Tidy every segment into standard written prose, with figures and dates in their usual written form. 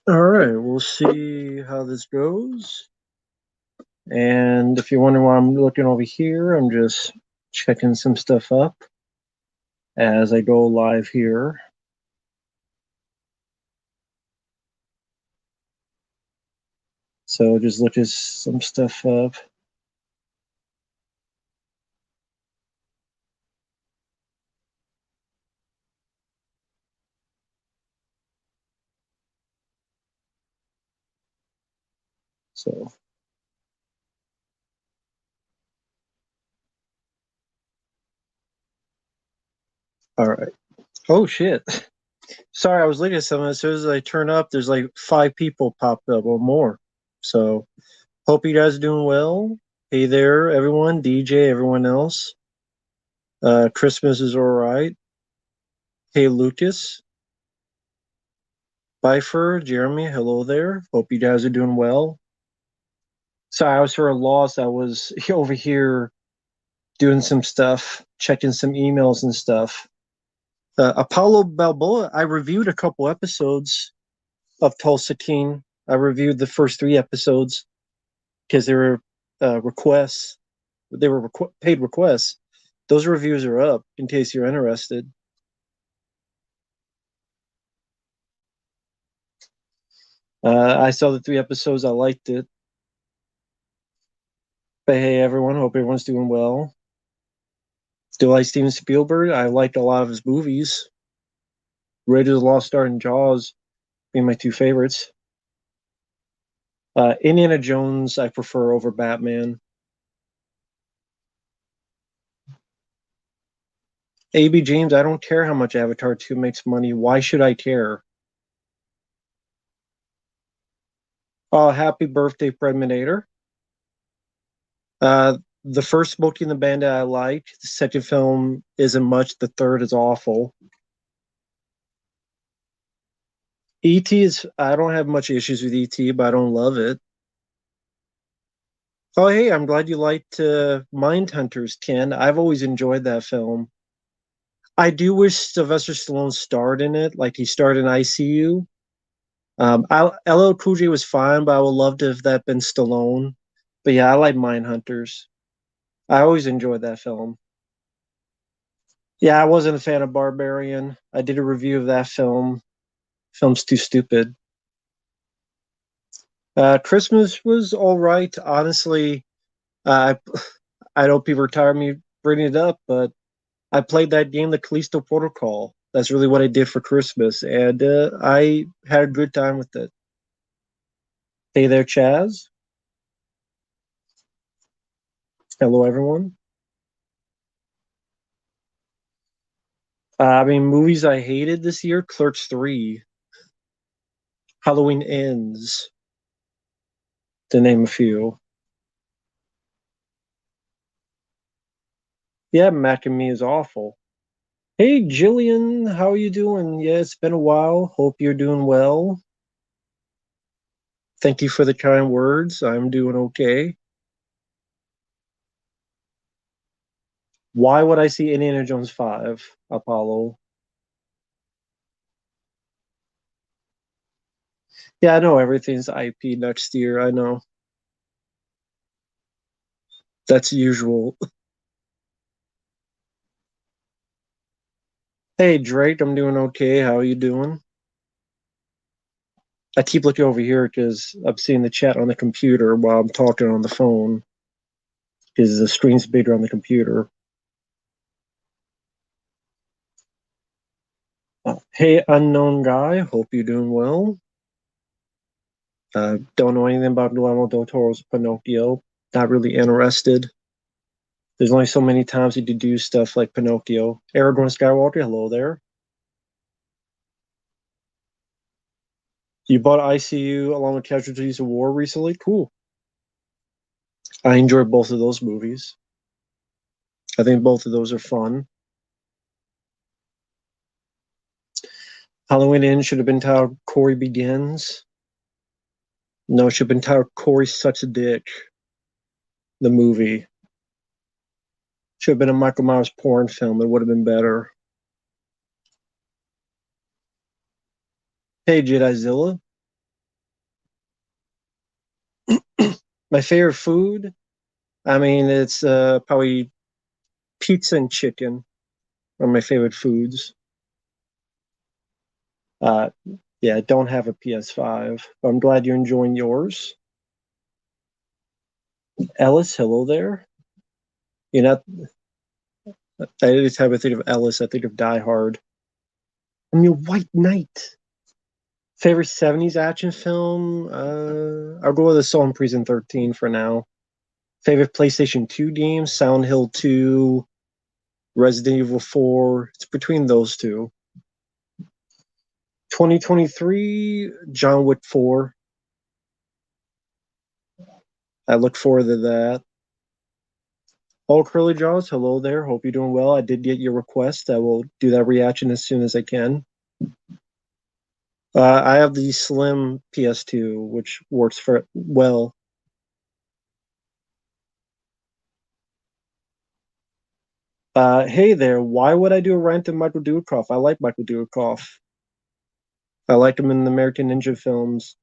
All right, we'll see how this goes. And if you're wondering why I'm looking over here, I'm just checking some stuff up as I go live here. So just looking some stuff up. So, all right. Oh shit. Sorry, I was looking at something. As soon as I turn up, there's like 5 people popped up or more. So, hope you guys are doing well. Hey there, everyone. DJ, everyone else. Christmas is all right. Hey, Lucas. Bifer, Jeremy, hello there. Hope you guys are doing well. Sorry, I was sort of lost. I was over here doing some stuff, checking some emails and stuff. Apollo Balboa, I reviewed a couple episodes of Tulsa King. I reviewed the first 3 episodes because they were requests. They were paid requests. Those reviews are up in case you're interested. I saw the 3 episodes. I liked it. But hey, everyone, hope everyone's doing well. Do I like Steven Spielberg? I liked a lot of his movies. Raiders of the Lost Ark and Jaws being my 2 favorites. Indiana Jones I prefer over Batman. A.B. James, I don't care how much Avatar 2 makes money. Why should I care? Oh, happy birthday, Preminator. The first Smokey and the Bandit I liked. The second film isn't much. The third is awful. E.T. is, I don't have much issues with E.T., but I don't love it. Oh, hey, I'm glad you liked Mindhunters, Ken. I've always enjoyed that film. I do wish Sylvester Stallone starred in it, like he starred in ICU. LL Cool J was fine, but I would love to have that been Stallone. But yeah, I like Mindhunters. I always enjoyed that film. Yeah, I wasn't a fan of Barbarian. I did a review of that film. Film's too stupid. Christmas was all right. Honestly, I know people are tired of me bringing it up, but I played that game, the Callisto Protocol. That's really what I did for Christmas, and I had a good time with it. Hey there, Chaz. Hello, everyone. I mean, movies I hated this year: Clerks 3, Halloween Ends, to name a few. Yeah, Mac and Me is awful. Hey, Jillian, how are you doing? Yeah, it's been a while. Hope you're doing well. Thank you for the kind words. I'm doing okay. Why would I see Indiana Jones 5, Apollo? Yeah, I know everything's IP next year. I know. That's usual. Hey, Drake, I'm doing okay. How are you doing? I keep looking over here because I'm seeing the chat on the computer while I'm talking on the phone because the screen's bigger on the computer. Hey, unknown guy. Hope you're doing well. Don't know anything about Guillermo del Toro's Pinocchio. Not really interested. There's only so many times he could do stuff like Pinocchio. Aragorn Skywalker, hello there. You bought ICU along with Casualties of War recently? Cool. I enjoyed both of those movies. I think both of those are fun. Halloween Inn should have been titled Corey Begins. No, it should have been titled Corey Sucks a Dick. The movie. Should have been a Michael Myers porn film. It would have been better. Hey, Jedizilla. My favorite food, I mean, it's probably pizza and chicken are my favorite foods. Uh, yeah, I don't have a PS5, but I'm glad you're enjoying yours. Ellis, hello there. You're not. I just have a think of Ellis. I think of Die Hard. I mean, White Knight. Favorite '70s action film? I'll go with Assault Prison 13 for now. Favorite PlayStation 2 games? Silent Hill 2, Resident Evil 4. It's between those two. 2023, John Wick 4. I look forward to that. All Curly Jaws, hello there. Hope you're doing well. I did get your request. I will do that reaction as soon as I can. I have the Slim PS2, which works for well. Hey there. Why would I do a rant of Michael Dudikoff? I like Michael Dudikoff. I like him in the American Ninja films,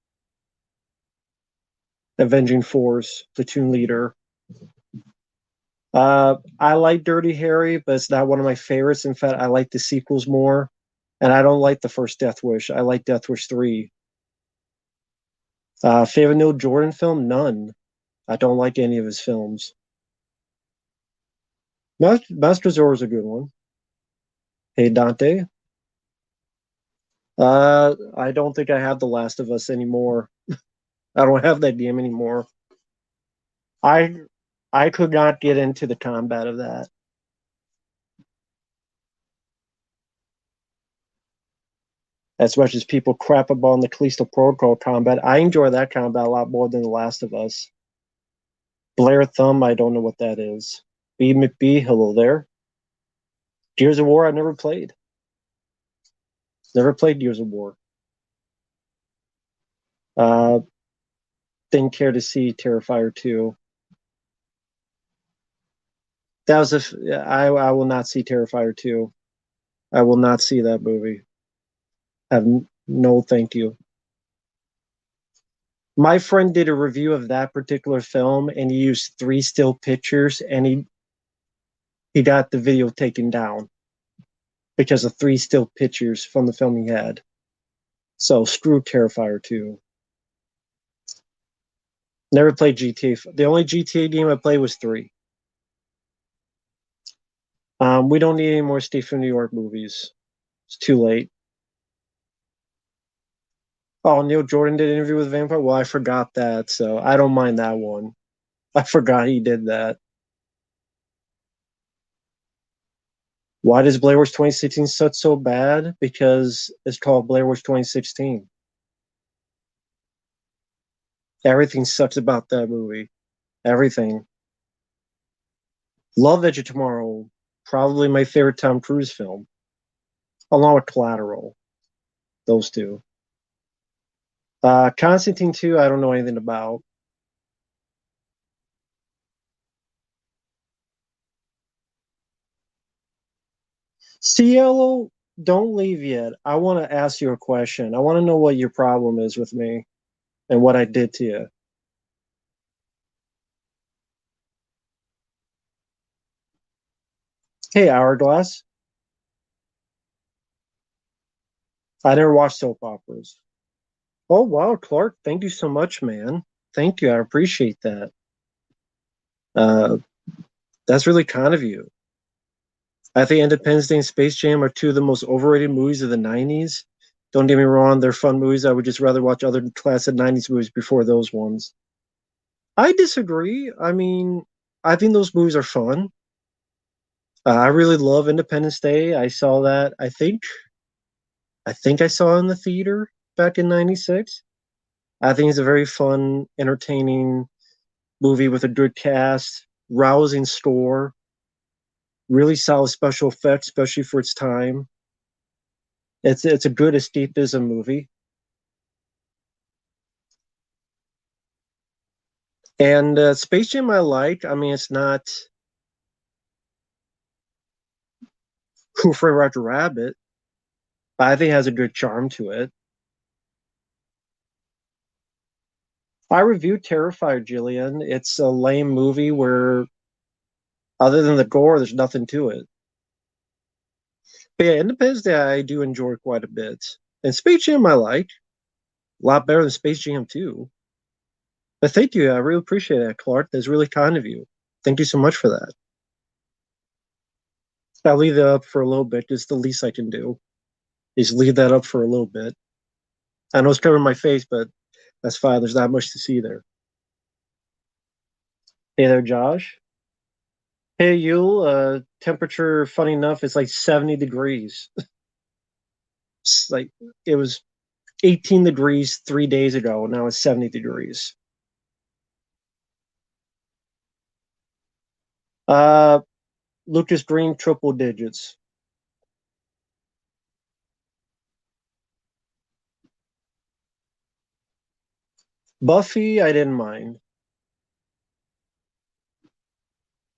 Avenging Force, Platoon Leader. I like Dirty Harry, but it's not one of my favorites. In fact, I like the sequels more, and I don't like the first Death Wish. I like Death Wish 3. Favorite Neil Jordan film? None. I don't like any of his films. Master Zorro is a good one. Hey Dante. I don't think I have The Last of Us anymore. I don't have that game anymore. I I could not get into the combat of that. As much as people crap about the Callisto Protocol combat, I enjoy that combat a lot more than The Last of Us. Blair Thumb, I don't know what that is. B McB, hello there. Gears of War, I never played. Never played Gears of War. Uh, didn't care to see Terrifier 2. That was I will not see Terrifier 2. I will not see that movie. Have no thank you. My friend did a review of that particular film and he used 3 still pictures and he got the video taken down because of 3 still pictures from the film he had. So screw Terrifier 2. Never played GTA. The only GTA game I played was 3. We don't need any more Steve from New York movies. It's too late. Oh, Neil Jordan did an interview with Vampire? Well, I forgot that, so I don't mind that one. I forgot he did that. Why does Blair Witch 2016 suck so bad? Because it's called Blair Witch 2016. Everything sucks about that movie. Everything. Love Edge of Tomorrow. Probably my favorite Tom Cruise film. Along with Collateral. Those two. Constantine 2, I don't know anything about. Cielo, don't leave yet. I want to ask you a question. I want to know what your problem is with me and what I did to you. Hey, Hourglass. I never watched soap operas. Oh, wow, Clark. Thank you so much, man. Thank you. I appreciate that. Uh, that's really kind of you. I think Independence Day and Space Jam are 2 of the most overrated movies of the 90s. Don't get me wrong, they're fun movies. I would just rather watch other classic 90s movies before those ones. I disagree. I mean, I think those movies are fun. I really love Independence Day. I saw that, I think I saw it in the theater back in 96. I think it's a very fun, entertaining movie with a good cast, rousing score, really solid special effects, especially for its time. It's a good escapism movie. And Space Jam I like. I mean, it's not Who Framed Roger Rabbit, but I think it has a good charm to it. I reviewed Terrifier, Jillian. It's a lame movie where, other than the gore, there's nothing to it. But yeah, Independence Day I do enjoy quite a bit. And Space Jam I like. A lot better than Space Jam 2. But thank you. I really appreciate that, Clark. That's really kind of you. Thank you so much for that. I'll leave that up for a little bit. It's the least I can do. Is leave that up for a little bit. I know it's covering my face, but that's fine. There's not much to see there. Hey there, Josh. Hey, Yule. Temperature, funny enough, it's like 70 degrees. It's like it was 18 degrees 3 days ago. Now it's 70 degrees. Uh, Lucas Green, triple digits. Buffy, I didn't mind.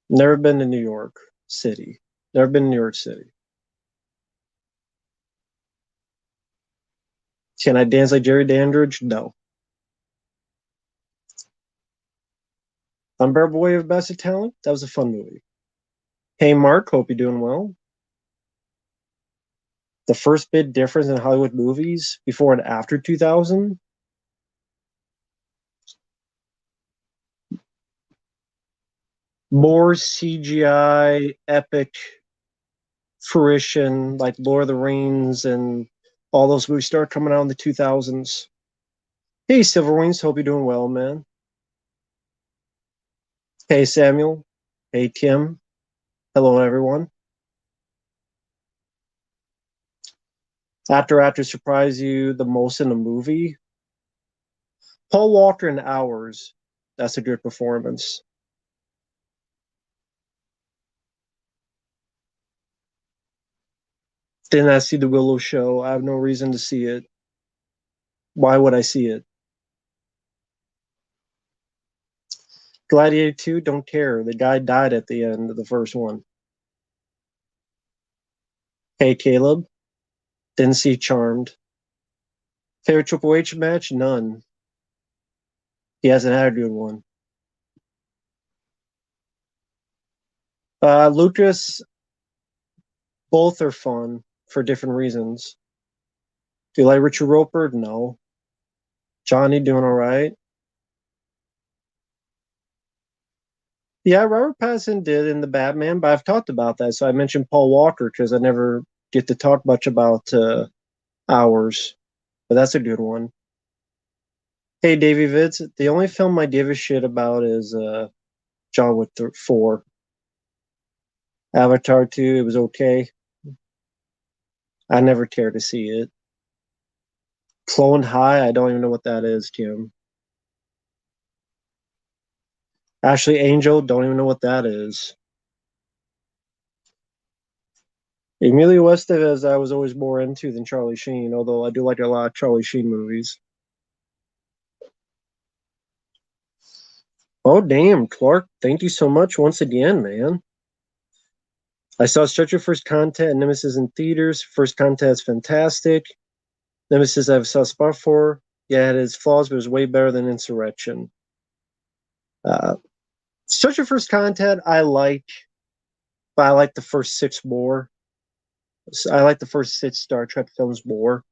Never been to New York City. Never been to New York City. Can I dance like Jerry Dandridge? No. Unbearable Weight of Massive Talent? That was a fun movie. Hey, Mark. Hope you're doing well. The first big difference in Hollywood movies before and after 2000? More CGI, epic fruition, like Lord of the Rings and all those movies started coming out in the 2000s. Hey, Silver Wings. Hope you're doing well, man. Hey, Samuel. Hey, Kim. Hello, everyone. Actor surprise you the most in a movie? Paul Walker in Hours. That's a good performance. Didn't I see the Willow show? I have no reason to see it. Why would I see it? Gladiator 2, don't care. The guy died at the end of the first one. Hey, Caleb. Didn't see Charmed. Favorite Triple H match? None. He hasn't had a good one. Lucas, both are fun for different reasons. Do you like Richard Roper? No. Johnny doing all right. Yeah, Robert Pattinson did in the Batman, but I've talked about that. So I mentioned Paul Walker because I never get to talk much about Hours, but that's a good one. Hey, Davey Vids, the only film I give a shit about is John Wick 4. Avatar 2, it was okay. I never care to see it. Clone High, I don't even know what that is, Kim. Ashley Angel, don't even know what that is. Emilio Estevez, I was always more into than Charlie Sheen, although I do like a lot of Charlie Sheen movies. Oh, damn, Clark, thank you so much once again, man. I saw Stretcher First Contact, Nemesis in theaters. First Contact is fantastic. Nemesis I have a soft spot for. Yeah, it has flaws, but it was way better than Insurrection. Uh, Stretcher First Contact I like, but I like the first six more. I like the first six Star Trek films more.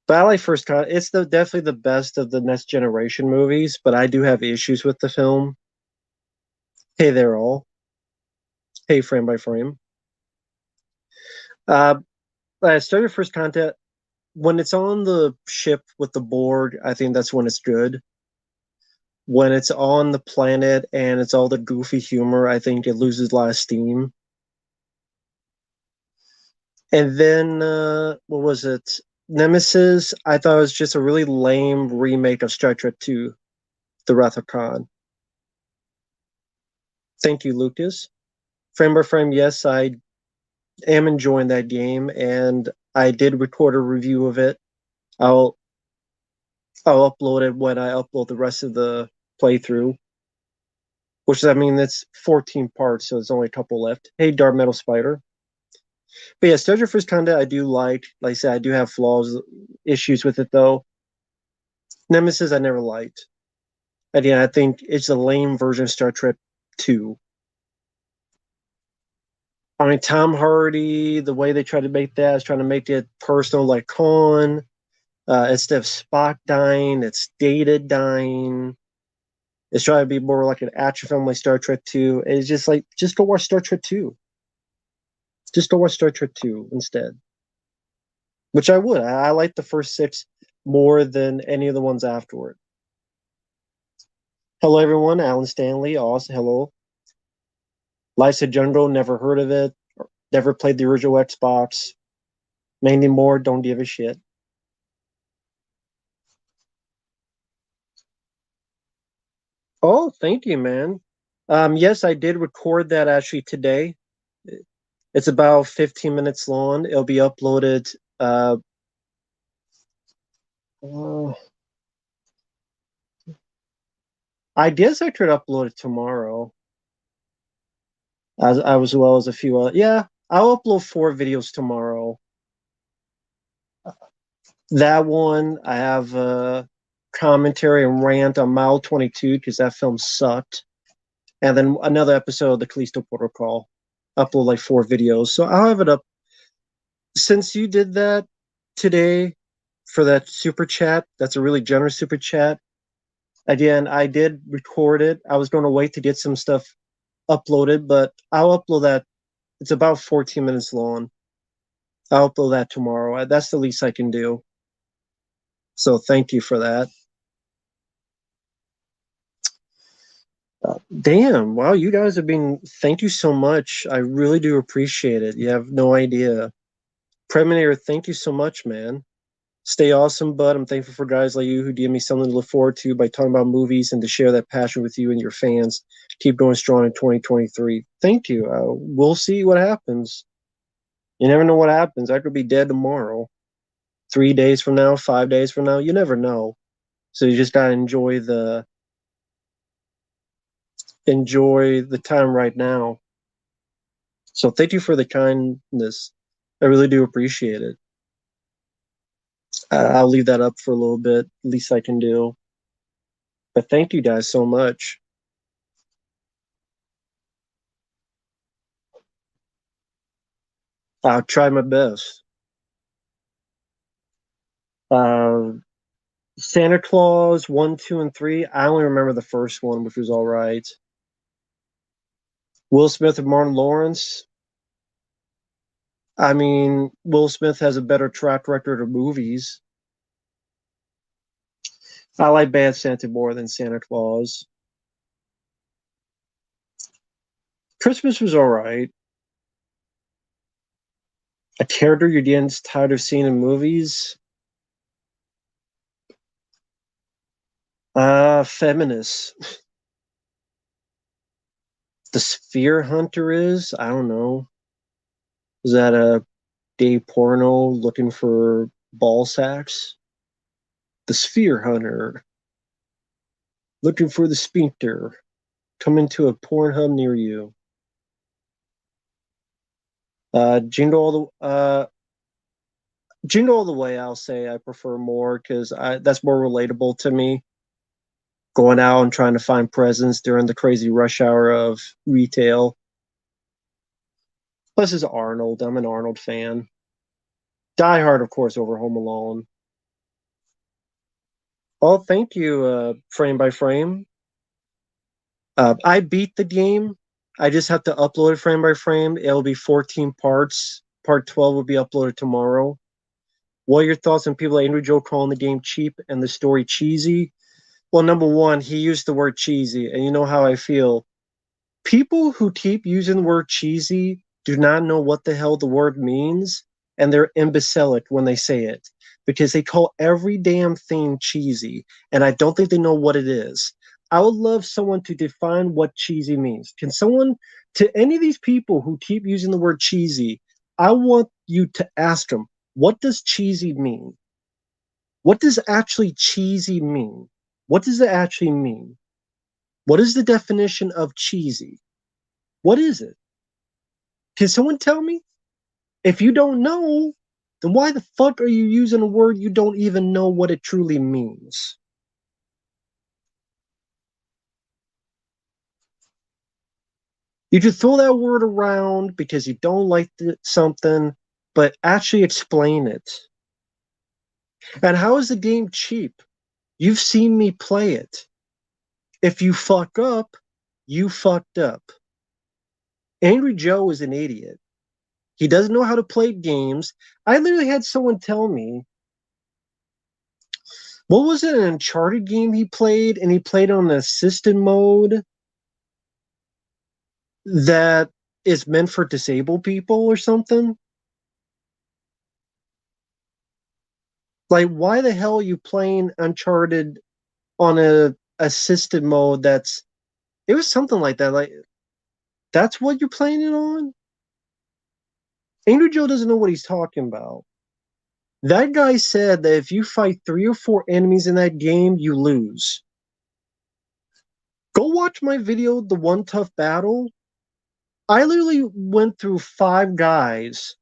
But I like First Contact. It's definitely the best of the Next Generation movies, but I do have issues with the film. Hey there, all. Hey, frame by frame. Start your first contact when it's on the ship with the board. I think that's when it's good. When it's on the planet and it's all the goofy humor, I think it loses a lot of steam. And then what was it? Nemesis. I thought it was just a really lame remake of Star Trek II, The Wrath of Khan. Thank you, Lucas. Frame by frame, yes, I am enjoying that game, and I did record a review of it. I'll I'll upload it when I upload the rest of the playthrough. Which I mean, that's 14 parts, so there's only a couple left. Hey, Dark Metal Spider. But yeah, Star Trek First Contact I do like. Like I said, I do have flaws, issues with it though. Nemesis I never liked. And yeah, I think it's a lame version of Star Trek 2. I mean, Tom Hardy, the way they try to make that is trying to make it personal, like Khan. Instead of Spock dying, it's Data dying. It's trying to be more like an action film like Star Trek 2. It's just like, just go watch Star Trek 2. Just go watch Star Trek 2 instead. Which I would. I like the first six more than any of the ones afterward. Hello, everyone. Alan Stanley. Also, hello. Life's a Jungle. Never heard of it. Never played the original Xbox. Mainly more. Don't give a shit. Oh, thank you, man. Yes, I did record that actually today. It's about 15 minutes long. It'll be uploaded. Uh, I guess I could upload it tomorrow, as well as a few. Yeah, I'll upload 4 videos tomorrow. That one, I have a commentary and rant on Mile 22 because that film sucked, and then another episode of the Callisto Protocol. Upload like 4 videos, so I'll have it up. Since you did that today for that super chat, that's a really generous super chat. Again, I did record it. I was going to wait to get some stuff uploaded, but I'll upload that. It's about 14 minutes long. I'll upload that tomorrow. That's the least I can do. So thank you for that. Damn, wow, you guys have been, thank you so much. I really do appreciate it. You have no idea. Preminator, thank you so much, man. Stay awesome, bud. I'm thankful for guys like you who give me something to look forward to by talking about movies and to share that passion with you and your fans. Keep going strong in 2023. Thank you. We'll see what happens. You never know what happens. I could be dead tomorrow. 3 days from now, 5 days from now, you never know. So you just gotta enjoy the time right now. So thank you for the kindness. I really do appreciate it. I'll leave that up for a little bit, least I can do. But thank you guys so much. I'll try my best. Uh, Santa Claus 1, 2, and 3. I only remember the first one, which was all right. Will Smith and Martin Lawrence. I mean, Will Smith has a better track record of movies. I like Bad Santa more than Santa Claus. Christmas was all right. A character you're getting tired of seeing in movies. Feminist. The Sphere Hunter is? I don't know. Is that a gay porno looking for ball sacks? The Sphere Hunter. Looking for the sphincter. Coming to a Pornhub near you. Jingle all the Jingle All the Way, I'll say I prefer more because that's more relatable to me. Going out and trying to find presents during the crazy rush hour of retail. Plus, is Arnold. I'm an Arnold fan. Die Hard, of course, over Home Alone. Oh, thank you, Frame by Frame. I beat the game. I just have to upload it frame by frame. It'll be 14 parts. Part 12 will be uploaded tomorrow. What are your thoughts on people like Andrew Joe calling the game cheap and the story cheesy? Well, number one, he used the word cheesy, and you know how I feel. People who keep using the word cheesy do not know what the hell the word means, and they're imbecilic when they say it because they call every damn thing cheesy, and I don't think they know what it is. I would love someone to define what cheesy means. Can someone, to any of these people who keep using the word cheesy, I want you to ask them, what does cheesy mean? What does actually cheesy mean? What does it actually mean? What is the definition of cheesy? What is it? Can someone tell me? If you don't know, then why the fuck are you using a word you don't even know what it truly means? You just throw that word around because you don't like something, but actually explain it. And how is the game cheap? You've seen me play it. If you fuck up, you fucked up. Angry Joe is an idiot. He doesn't know how to play games. I literally had someone tell me, what was it, an Uncharted game he played? And he played on the assistant mode that is meant for disabled people or something. Like, why the hell are you playing Uncharted on a assisted mode that's it was something like that. Like, that's what you're playing it on? Angry Joe doesn't know what he's talking about. That guy said that if you fight 3 or 4 enemies in that game, you lose. Go watch my video, The One Tough Battle. I literally went through 5 guys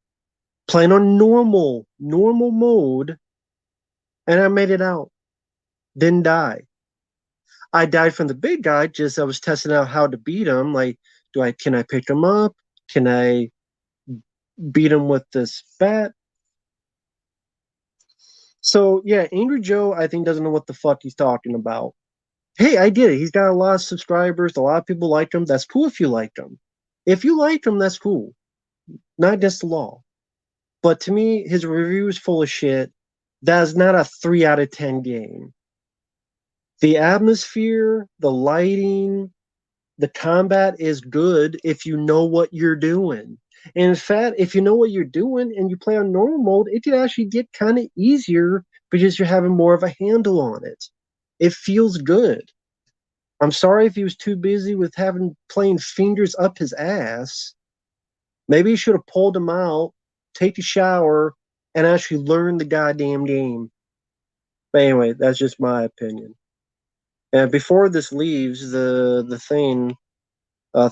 playing on normal mode, and I made it out. Didn't die. I died from the big guy, just I was testing out how to beat him. Like, can I pick him up? Can I beat him with this bat? So yeah, Angry Joe, I think, doesn't know what the fuck he's talking about. Hey, I get it. He's got a lot of subscribers. A lot of people like him. That's cool if you like him. If you like him, that's cool. Not against the law. But to me, his review is full of shit. That is not a 3 out of 10 game. The atmosphere, the lighting, the combat is good if you know what you're doing. And in fact, if you know what you're doing and you play on normal mode, it can actually get kind of easier because you're having more of a handle on it. It feels good. I'm sorry if he was too busy with having playing fingers up his ass. Maybe he should have pulled him out, take a shower, and actually learn the goddamn game. But anyway, that's just my opinion. And before this leaves the thing,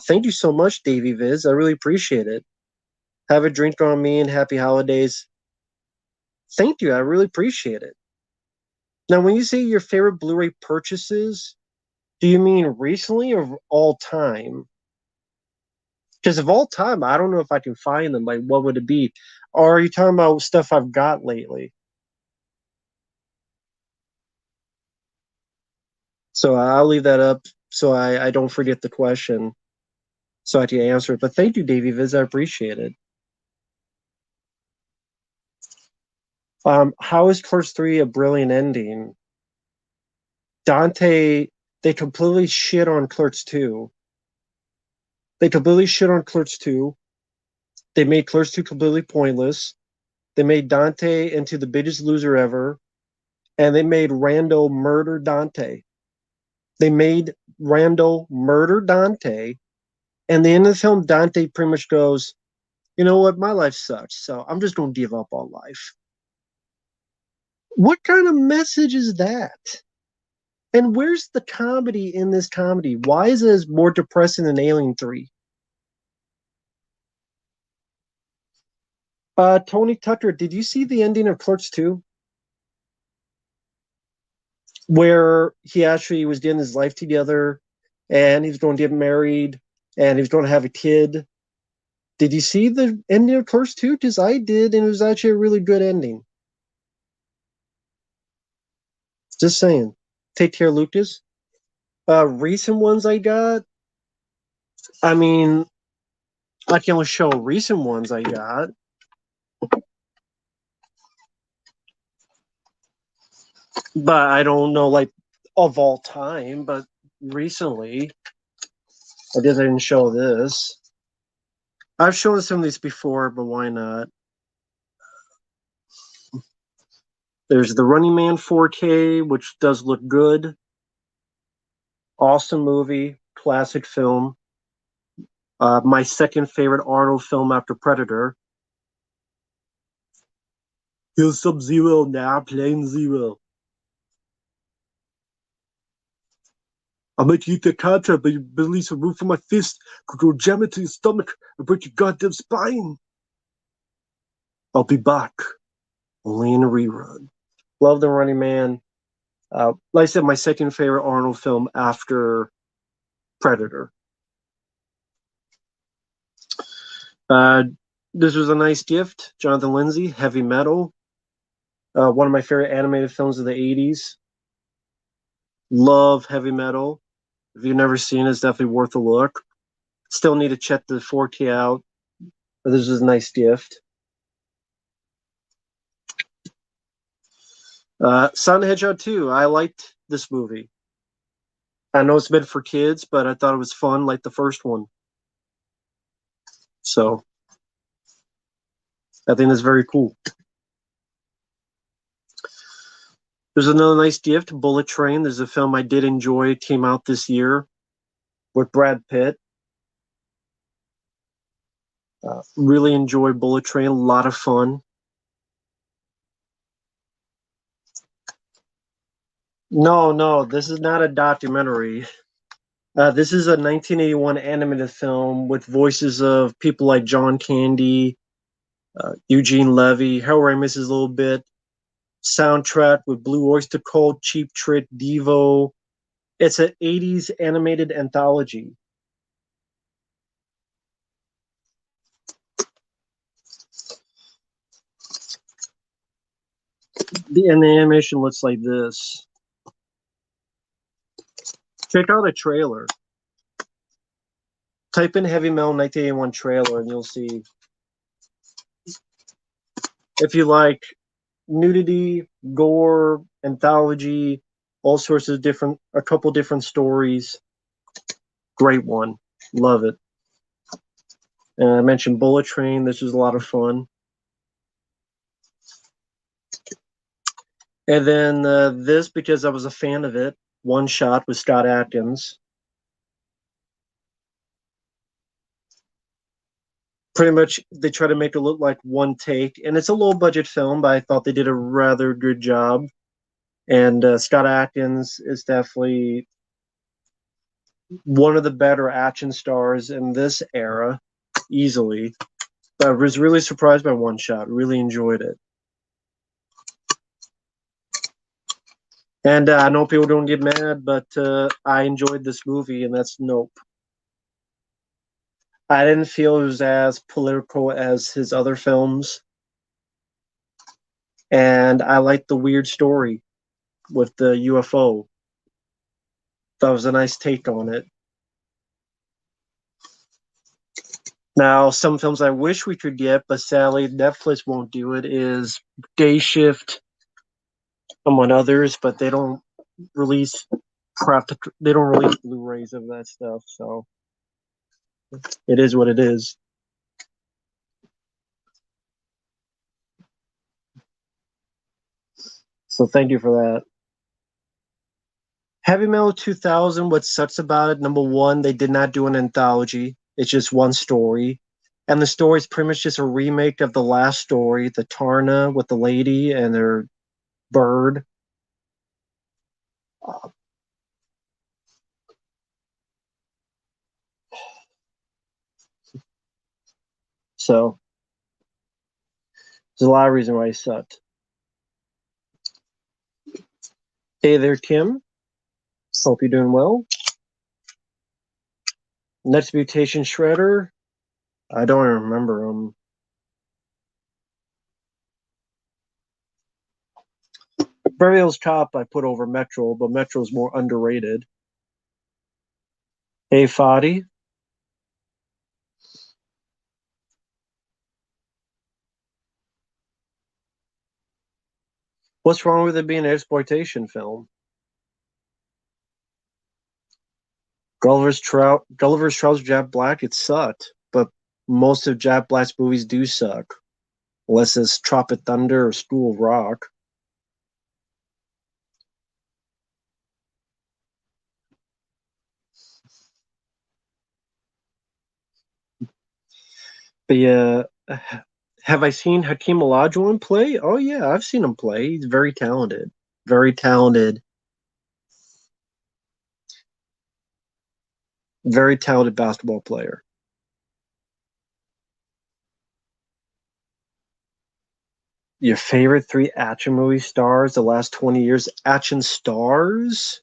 thank you so much, Davey Viz. I really appreciate it. Have a drink on me and happy holidays. Thank you. I really appreciate it. Now, when you say your favorite Blu-ray purchases, do you mean recently or all time? Because of all time, I don't know if I can find them. Like, what would it be? Or are you talking about stuff I've got lately? So I'll leave that up so I don't forget the question so I can answer it. But thank you, Davey Viz. I appreciate it. How is Clerks 3 a brilliant ending? Dante, they completely shit on Clerks 2. They completely shit on Clerks 2. They made Clerks 2 completely pointless. They made Dante into the biggest loser ever. And they made Rando murder Dante. They made Rando murder Dante. And the end of the film, Dante pretty much goes, you know what, my life sucks, so I'm just going to give up on life. What kind of message is that? And where's the comedy in this comedy? Why is it more depressing than Alien 3? Tony Tucker, did you see the ending of Clerks 2? Where he actually was getting his life together and he's going to get married and he's going to have a kid. Did you see the ending of Clerks 2? Because I did, and it was actually a really good ending. Just saying. Take care, Lucas. Recent ones I got. I mean, I can only show recent ones I got. But I don't know, like, of all time. But recently, I guess I didn't show this. I've shown some of these before, but why not? There's the Running Man 4K, which does look good. Awesome movie, classic film. My second favorite Arnold film after Predator. Here's Sub-Zero now, playing Zero. I'll make you eat the contract, but you release a move from my fist, could go jam it to your stomach and break your goddamn spine. I'll be back. Only in a rerun. Love the Running Man. Like I said, my second favorite Arnold film after Predator. Uh, this was a nice gift. Jonathan Lindsay, Heavy Metal. One of my favorite animated films of the 80s. Love Heavy Metal. If you've never seen it, it's definitely worth a look. Still need to check the 4K out, but this was a nice gift. Sonic the Hedgehog 2. I liked this movie. I know it's meant for kids, but I thought it was fun, like the first one. So I think that's very cool. There's another nice gift, Bullet Train. There's a film I did enjoy. It came out this year with Brad Pitt. Really enjoy Bullet Train. A lot of fun. No, this is not a documentary. This is a 1981 animated film with voices of people like John Candy, Eugene Levy, Harold Ramis is a little bit. Soundtrack with Blue Oyster Cult, Cheap Trick, Devo. It's an 80s animated anthology. And the animation looks like this. Check out a trailer. Type in Heavy Metal 1981 trailer and you'll see. If you like nudity, gore, anthology, all sorts of different, a couple different stories, great one. Love it. And I mentioned Bullet Train. This was a lot of fun. And then this, because I was a fan of it, One Shot with Scott Adkins. Pretty much, they try to make it look like one take, and it's a low budget film, but I thought they did a rather good job. And Scott Adkins is definitely one of the better action stars in this era, easily. But I was really surprised by One Shot. Really enjoyed it. And I know people don't get mad, but I enjoyed this movie, and that's Nope. I didn't feel it was as political as his other films, and I liked the weird story with the UFO. That was a nice take on it. Now, some films I wish we could get, but sadly Netflix won't do it, is Day Shift, among others, but they don't release they don't release Blu-rays of that stuff, so it is what it is. So thank you for that. Heavy Metal 2000, what sucks about it, number one, they did not do an anthology. It's just one story. And the story is pretty much just a remake of the last story, the Tarna with the lady and their bird. So there's a lot of reason why it sucked. Hey there, Kim. Hope you're doing well. Next Mutation Shredder. I don't remember him. Beverly Hills Cop I put over Metro, but Metro's more underrated. Hey, Fadi. What's wrong with it being an exploitation film? Gulliver's Travels with Jack Black, it sucked, but most of Jack Black's movies do suck, unless it's Tropic Thunder or School of Rock. But yeah, have I seen Hakeem Olajuwon play? Oh yeah, I've seen him play. He's very talented, very talented, very talented basketball player. Your favorite three action movie stars the last 20 years? Action stars?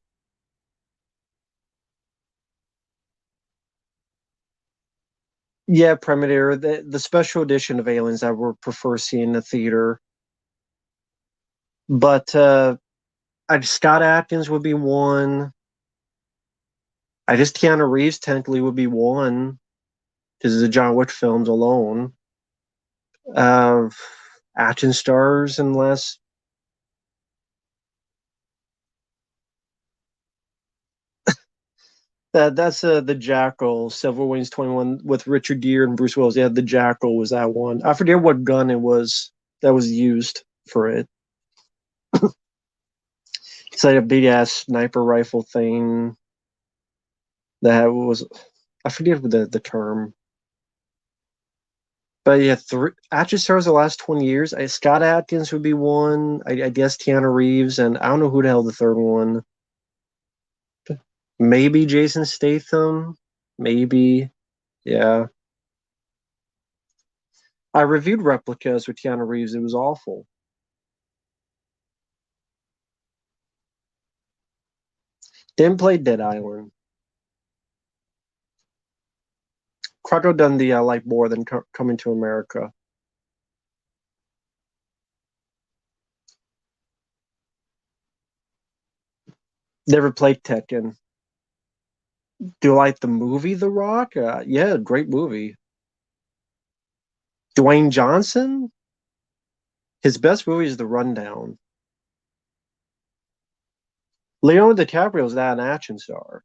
Yeah, Predator, the special edition of Aliens I would prefer seeing in the theater. But Scott Atkins would be one. I guess Keanu Reeves technically would be one because of the John Wick films alone. Uh, Action stars, unless that's the Jackal, Several Wings 21 with Richard Gere and Bruce Willis. Yeah, the Jackal was that one. I forget what gun it was that was used for it. It's like a big ass sniper rifle thing that was, I forget the term. But yeah, action stars the last 20 years. Scott Atkins would be one. I guess Keanu Reeves, and I don't know who the hell the third one. Maybe Jason Statham. Maybe. Yeah. I reviewed Replicas with Keanu Reeves. It was awful. Didn't play Dead Island. Crocodile Dundee I like more than Coming to America. Never played Tekken. Do you like the movie The Rock? Yeah, great movie. Dwayne Johnson? His best movie is The Rundown. Leonardo DiCaprio is not an action star.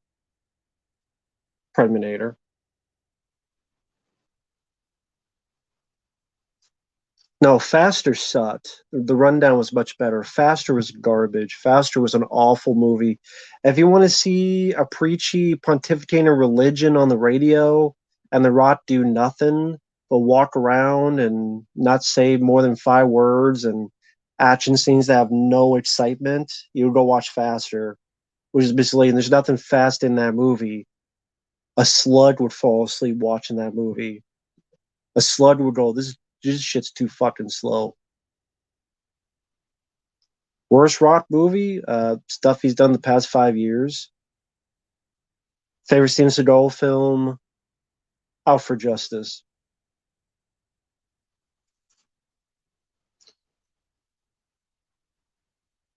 Terminator. No, Faster sucked. The Rundown was much better. Faster was garbage. Faster was an awful movie. If you want to see a preachy pontificating religion on the radio and The Rock do nothing but walk around and not say more than 5 words and action scenes that have no excitement, you would go watch Faster, which is basically, and there's nothing fast in that movie. A slug would fall asleep watching that movie. A slug would go, this shit's too fucking slow. Worst Rock movie? Stuff he's done the past 5 years. Favorite Steven Seagal film? Out for Justice.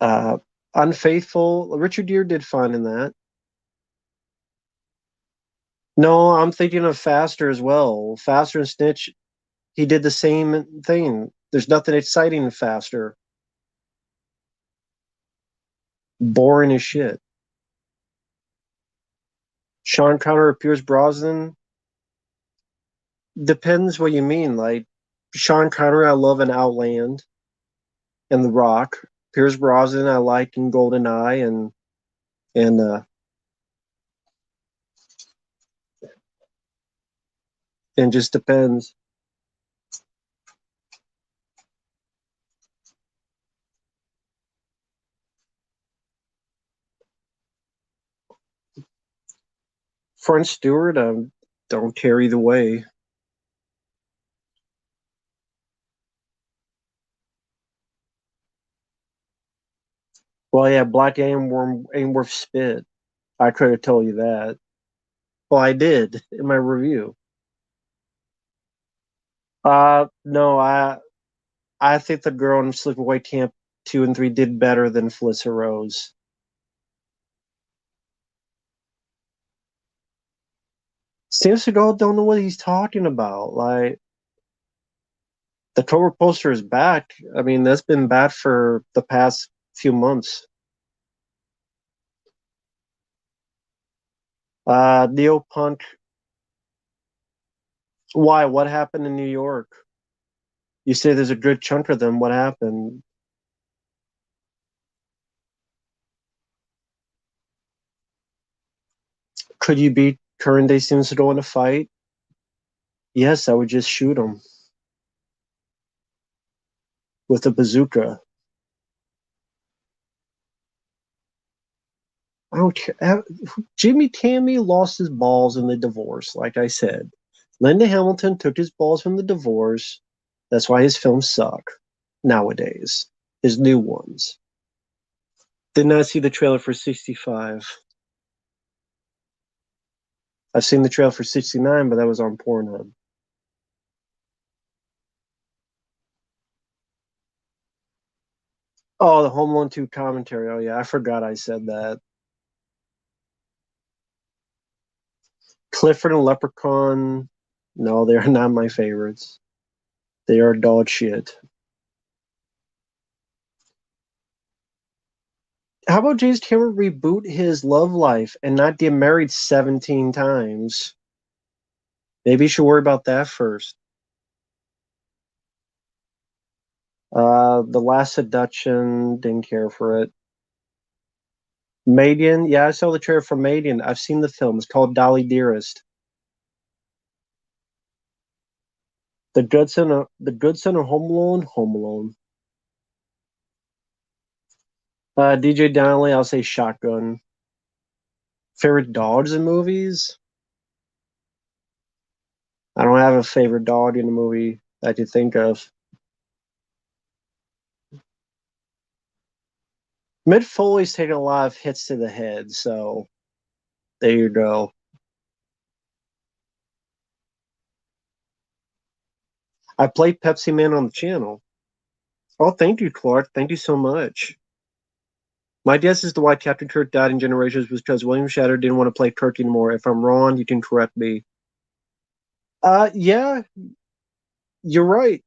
Uh, Unfaithful. Richard Gere did fine in that. No, I'm thinking of Faster as well. Faster and Snitch, he did the same thing. There's nothing exciting in Faster. Boring as shit. Sean Connery, Pierce Brosnan. Depends what you mean. Like Sean Connery, I love in Outland and The Rock. Pierce Brosnan, I like in GoldenEye and and just depends. Front Stewart, don't care either way. Well, yeah, Black ain't worth spit. I could have told you that. Well, I did in my review. No, I think the girl in Sleepaway Camp 2 and 3 did better than Felissa Rose. Steven Seagal don't know what he's talking about. Like the cover poster is back. I mean, that's been bad for the past few months. Neopunk. Why? What happened in New York? You say there's a good chunk of them. What happened? Could you beat current day Steven Seagal in a fight? Yes, I would just shoot him with a bazooka. I don't care. Jimmy Tammy lost his balls in the divorce, like I said. Linda Hamilton took his balls from the divorce. That's why his films suck nowadays. His new ones. Did not see the trailer for 65. I've seen the trailer for 69, but that was on Pornhub. Oh, the Home Alone 2 commentary. Oh, yeah, I forgot I said that. Clifford and Leprechaun. No, they are not my favorites. They are dog shit. How about James Cameron reboot his love life and not get married 17 times? Maybe you should worry about that first. The Last Seduction, didn't care for it. Madian, yeah, I saw the trailer for Madian. I've seen the film. It's called Dolly Dearest. The Good Son of Home Alone, Home Alone. DJ Donnelly, I'll say Shotgun. Favorite dogs in movies? I don't have a favorite dog in a movie that I could think of. Mick Foley's taken a lot of hits to the head, so there you go. I played Pepsi Man on the channel. Oh, thank you, Clark. Thank you so much. My guess as to why Captain Kirk died in Generations was because William Shatner didn't want to play Kirk anymore. If I'm wrong, you can correct me. Yeah, you're right.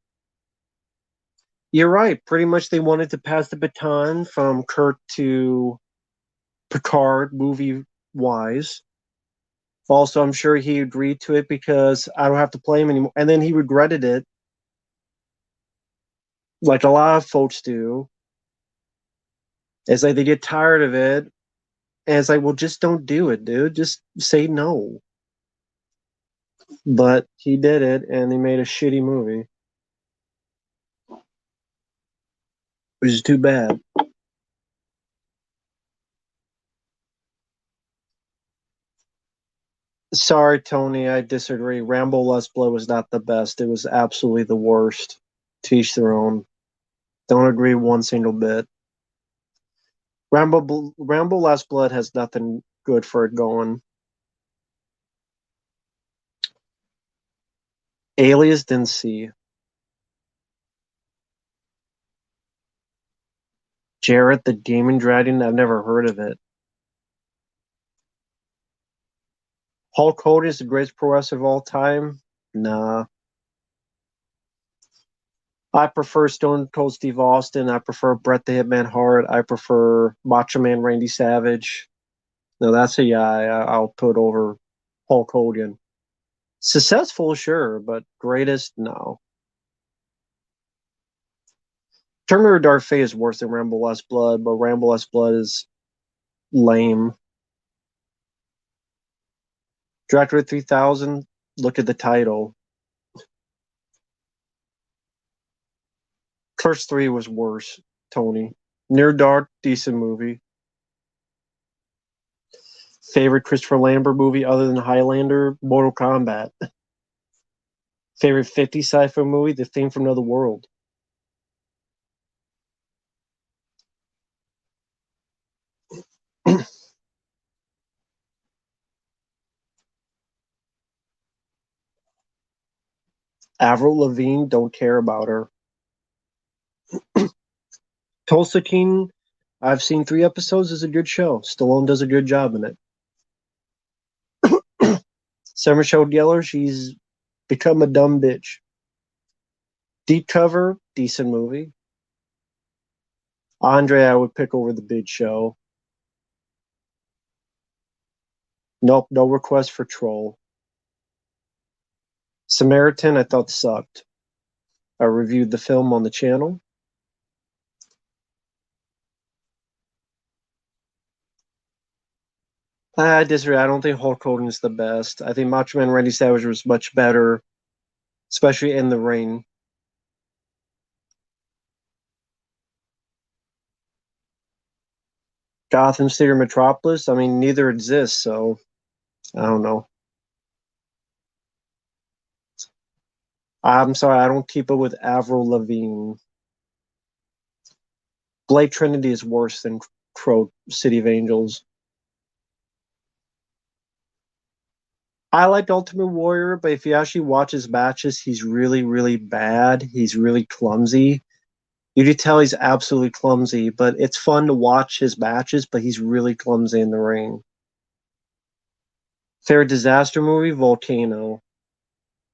You're right. Pretty much they wanted to pass the baton from Kirk to Picard, movie wise. Also, I'm sure he agreed to it because I don't have to play him anymore. And then he regretted it, like a lot of folks do. It's like they get tired of it, and it's like, well, just don't do it, dude. Just say no. But he did it, and he made a shitty movie, which is too bad. Sorry, Tony, I disagree. Rambo Last Blood was not the best. It was absolutely the worst. Teach their own. Don't agree one single bit. Rambo Last Blood has nothing good for it going. Alias didn't see. Jarrett the Demon Dragon, I've never heard of it. Hulk Hogan is the greatest pro wrestler of all time? Nah. I prefer Stone Cold Steve Austin. I prefer Bret the Hitman Hart. I prefer Macho Man Randy Savage. No, that's a yeah. I'll put over Hulk Hogan. Successful, sure, but greatest, no. Terminator Darth Fate is worse than Rambo Last Blood, but Rambo Last Blood is lame. Dracula 3000, look at the title. Clerks 3 was worse, Tony. Near Dark, decent movie. Favorite Christopher Lambert movie other than Highlander? Mortal Kombat. Favorite 50s sci-fi movie? The Thing from Another World. Avril Lavigne, don't care about her. Tulsa King, I've seen 3 episodes, is a good show. Stallone does a good job in it. Sarah Michelle Gellar, she's become a dumb bitch. Deep Cover, decent movie. Andre, I would pick over the Big Show. Nope, no request for Troll. Samaritan, I thought sucked. I reviewed the film on the channel. I disagree. I don't think Hulk Hogan is the best. I think Macho Man Randy Savage was much better, especially in the ring. Gotham City or Metropolis, I mean, neither exists, so I don't know. I'm sorry, I don't keep up with Avril Lavigne. Blade Trinity is worse than Crow City of Angels. I like Ultimate Warrior, but if you actually watch his matches, he's really, really bad. He's really clumsy. You can tell he's absolutely clumsy, but it's fun to watch his matches, but he's really clumsy in the ring. Favorite disaster movie? Volcano.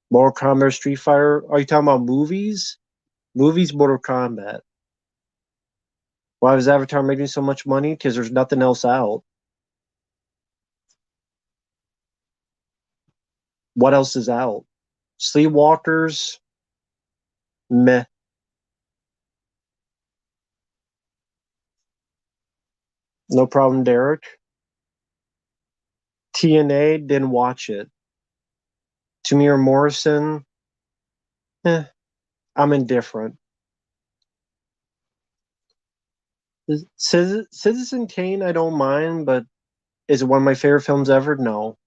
Mortal Kombat, Street Fighter. Are you talking about movies? Movies, Mortal Kombat. Why was Avatar making so much money? Because there's nothing else out. What else is out? Sleepwalkers, meh. No problem, Derek. TNA, didn't watch it. Tamir Morrison, eh, I'm indifferent. Citizen Kane, I don't mind, but is it one of my favorite films ever? No.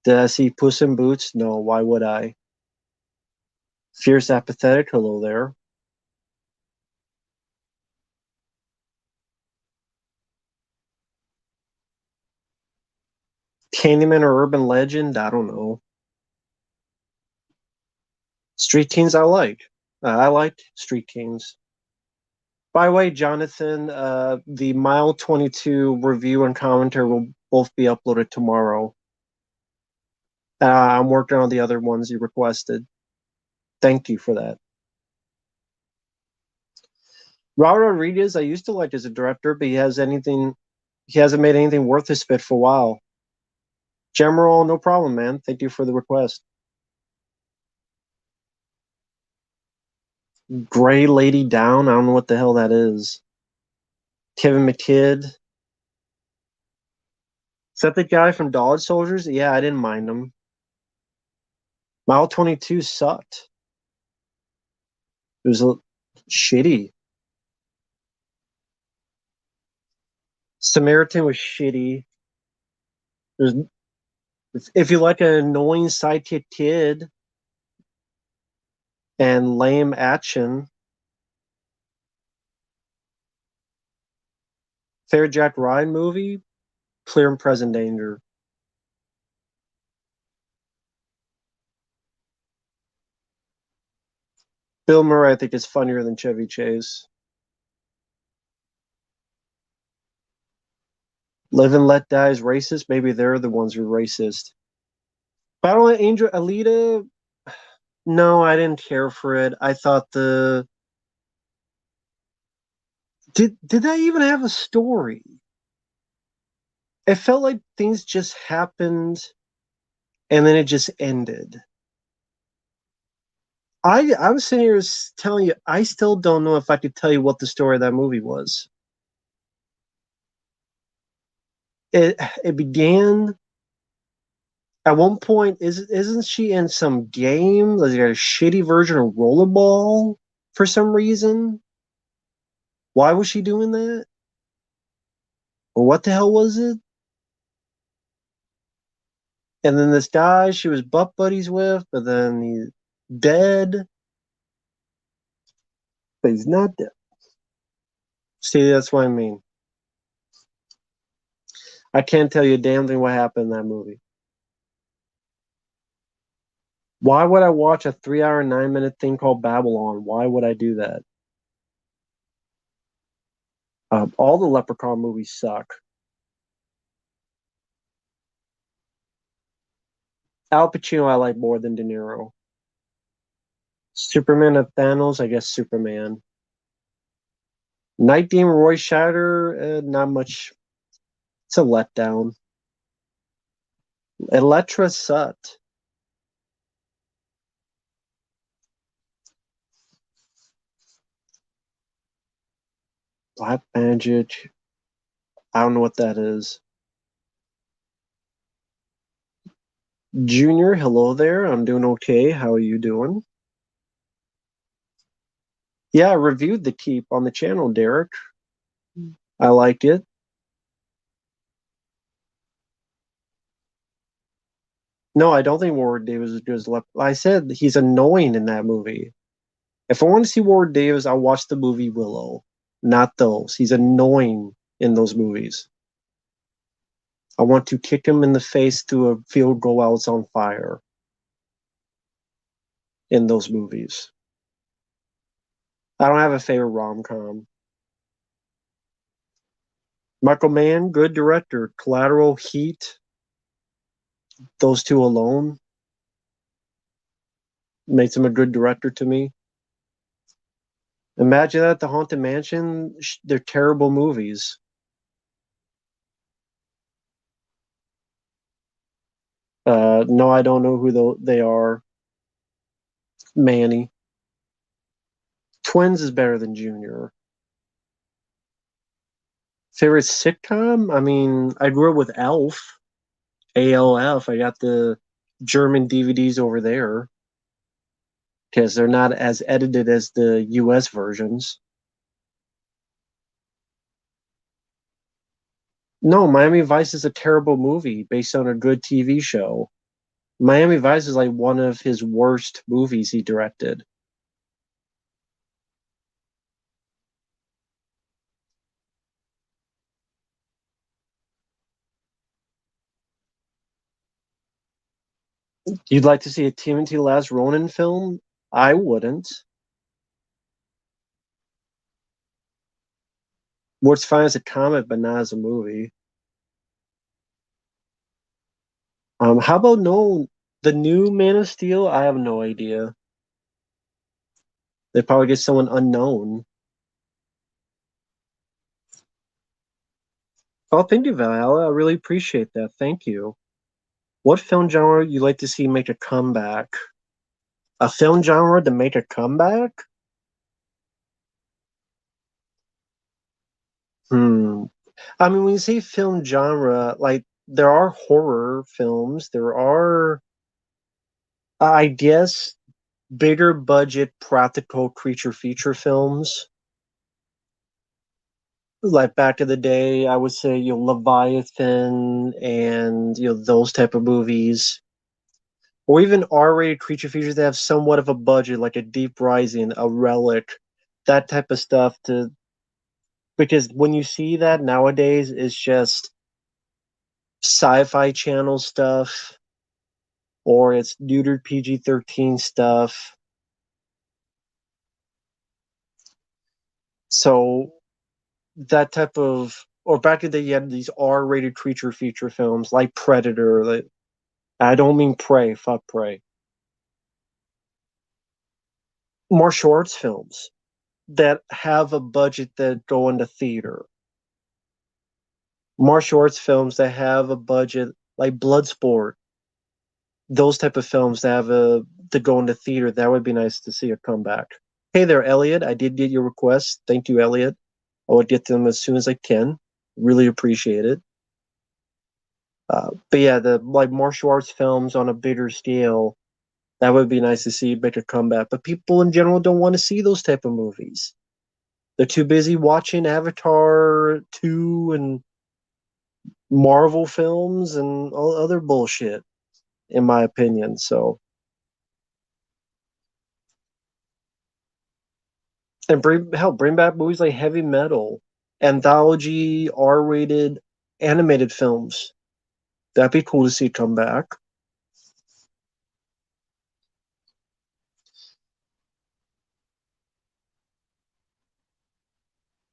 Did I see Puss in Boots? No. Why would I? Fierce Apathetic, hello there. Candyman or Urban Legend? I don't know. Street Kings, I like. I like Street Kings. By the way, Jonathan, the Mile 22 review and commentary will both be uploaded tomorrow. I'm working on the other ones you requested. Thank you for that. Robert Rodriguez, I used to like as a director, but he hasn't made anything worth his spit for a while. General, no problem, man. Thank you for the request. Gray Lady Down, I don't know what the hell that is. Kevin McKidd. Is that the guy from Dog Soldiers? Yeah, I didn't mind him. Mile 22 sucked. It was shitty. Samaritan was shitty. There's, if you like an annoying sidekick kid and lame action, fair Jack Ryan movie, Clear and Present Danger. Bill Murray, I think, is funnier than Chevy Chase. Live and Let Die is racist. Maybe they're the ones who are racist. Battle of Angel Alita. No, I didn't care for it. I thought did that even have a story? It felt like things just happened and then it just ended. I'm sitting here telling you, I still don't know if I could tell you what the story of that movie was. It began at one point. Isn't she in some game? Like a shitty version of Rollerball for some reason? Why was she doing that? Or what the hell was it? And then this guy she was butt buddies with, but then he's dead. But he's not dead. See, that's what I mean. I can't tell you a damn thing what happened in that movie. Why would I watch a 3 hour, 9 minute thing called Babylon? Why would I do that? All the Leprechaun movies suck. Al Pacino I like more than De Niro. Superman of Thanos, I guess Superman. Night Game Roy Scheider, not much. It's a letdown. Elektra sucked. Black Magic. I don't know what that is. Junior, hello there. I'm doing okay. How are you doing? Yeah, I reviewed The Keep on the channel, Derek. I like it. No, I don't think Warwick Davis is good as I said he's annoying in that movie. If I want to see Warwick Davis, I'll watch the movie Willow, not those. He's annoying in those movies. I want to kick him in the face to a field goal while it's on fire in those movies. I don't have a favorite rom-com. Michael Mann, good director. Collateral, Heat, those two alone makes him a good director to me. Imagine that the Haunted Mansion, they're terrible movies. No, I don't know who they are. Manny. Twins is better than Junior. Favorite sitcom? I mean, I grew up with Elf, ALF. I got the German DVDs over there because they're not as edited as the US versions. No, Miami Vice is a terrible movie based on a good TV show. Miami Vice is like one of his worst movies he directed. You'd like to see a Timothy Last Ronin film? I wouldn't. What's fine as a comic, but not as a movie. How about no the new Man of Steel? I have no idea. They probably get someone unknown. Oh, thank you, Val. I really appreciate that. Thank you. What film genre you like to see make a comeback? A film genre to make a comeback? Hmm. I mean, when you say film genre, like there are horror films, there are, I guess, bigger budget practical creature feature films. Like back in the day, I would say Leviathan and those type of movies, or even R-rated creature features that have somewhat of a budget, like a Deep Rising, a Relic, that type of stuff. To Because when you see that nowadays, it's just sci-fi channel stuff or it's neutered PG-13 stuff. So that type of, or back in the day, you had these R-rated creature feature films like Predator. Like, I don't mean Prey, fuck Prey. Martial arts films that have a budget that go into theater. Martial arts films that have a budget like Bloodsport. Those type of films that have a to go into theater. That would be nice to see a comeback. Hey there, Elliot. I did get your request. Thank you, Elliot. I will get them as soon as I can. Really appreciate it. But yeah, the like martial arts films on a bigger scale, that would be nice to see make a comeback. But people in general don't want to see those type of movies. They're too busy watching Avatar 2 and Marvel films and all other bullshit, in my opinion. So, and bring back movies like Heavy Metal, anthology, R-rated animated films. That'd be cool to see come back.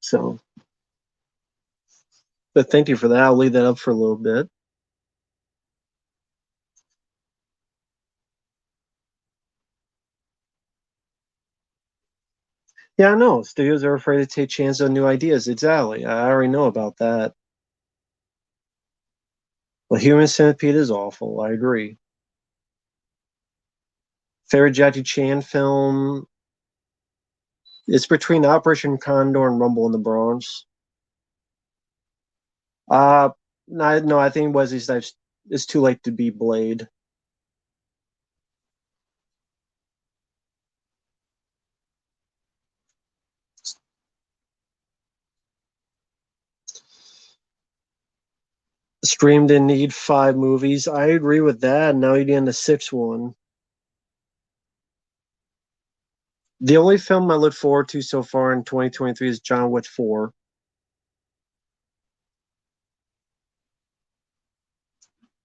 So, but thank you for that. I'll leave that up for a little bit. Yeah, I know. Studios are afraid to take chances on new ideas. Exactly. I already know about that. Well, Human Centipede is awful. I agree. Favorite Jackie Chan film? It's between Operation Condor and Rumble in the Bronx. Uh, no, I think Wesley Snipes. It's too late to be Blade. Scream didn't need 5 movies. I agree with that. Now you're getting the sixth one. The only film I look forward to so far in 2023 is John Wick 4.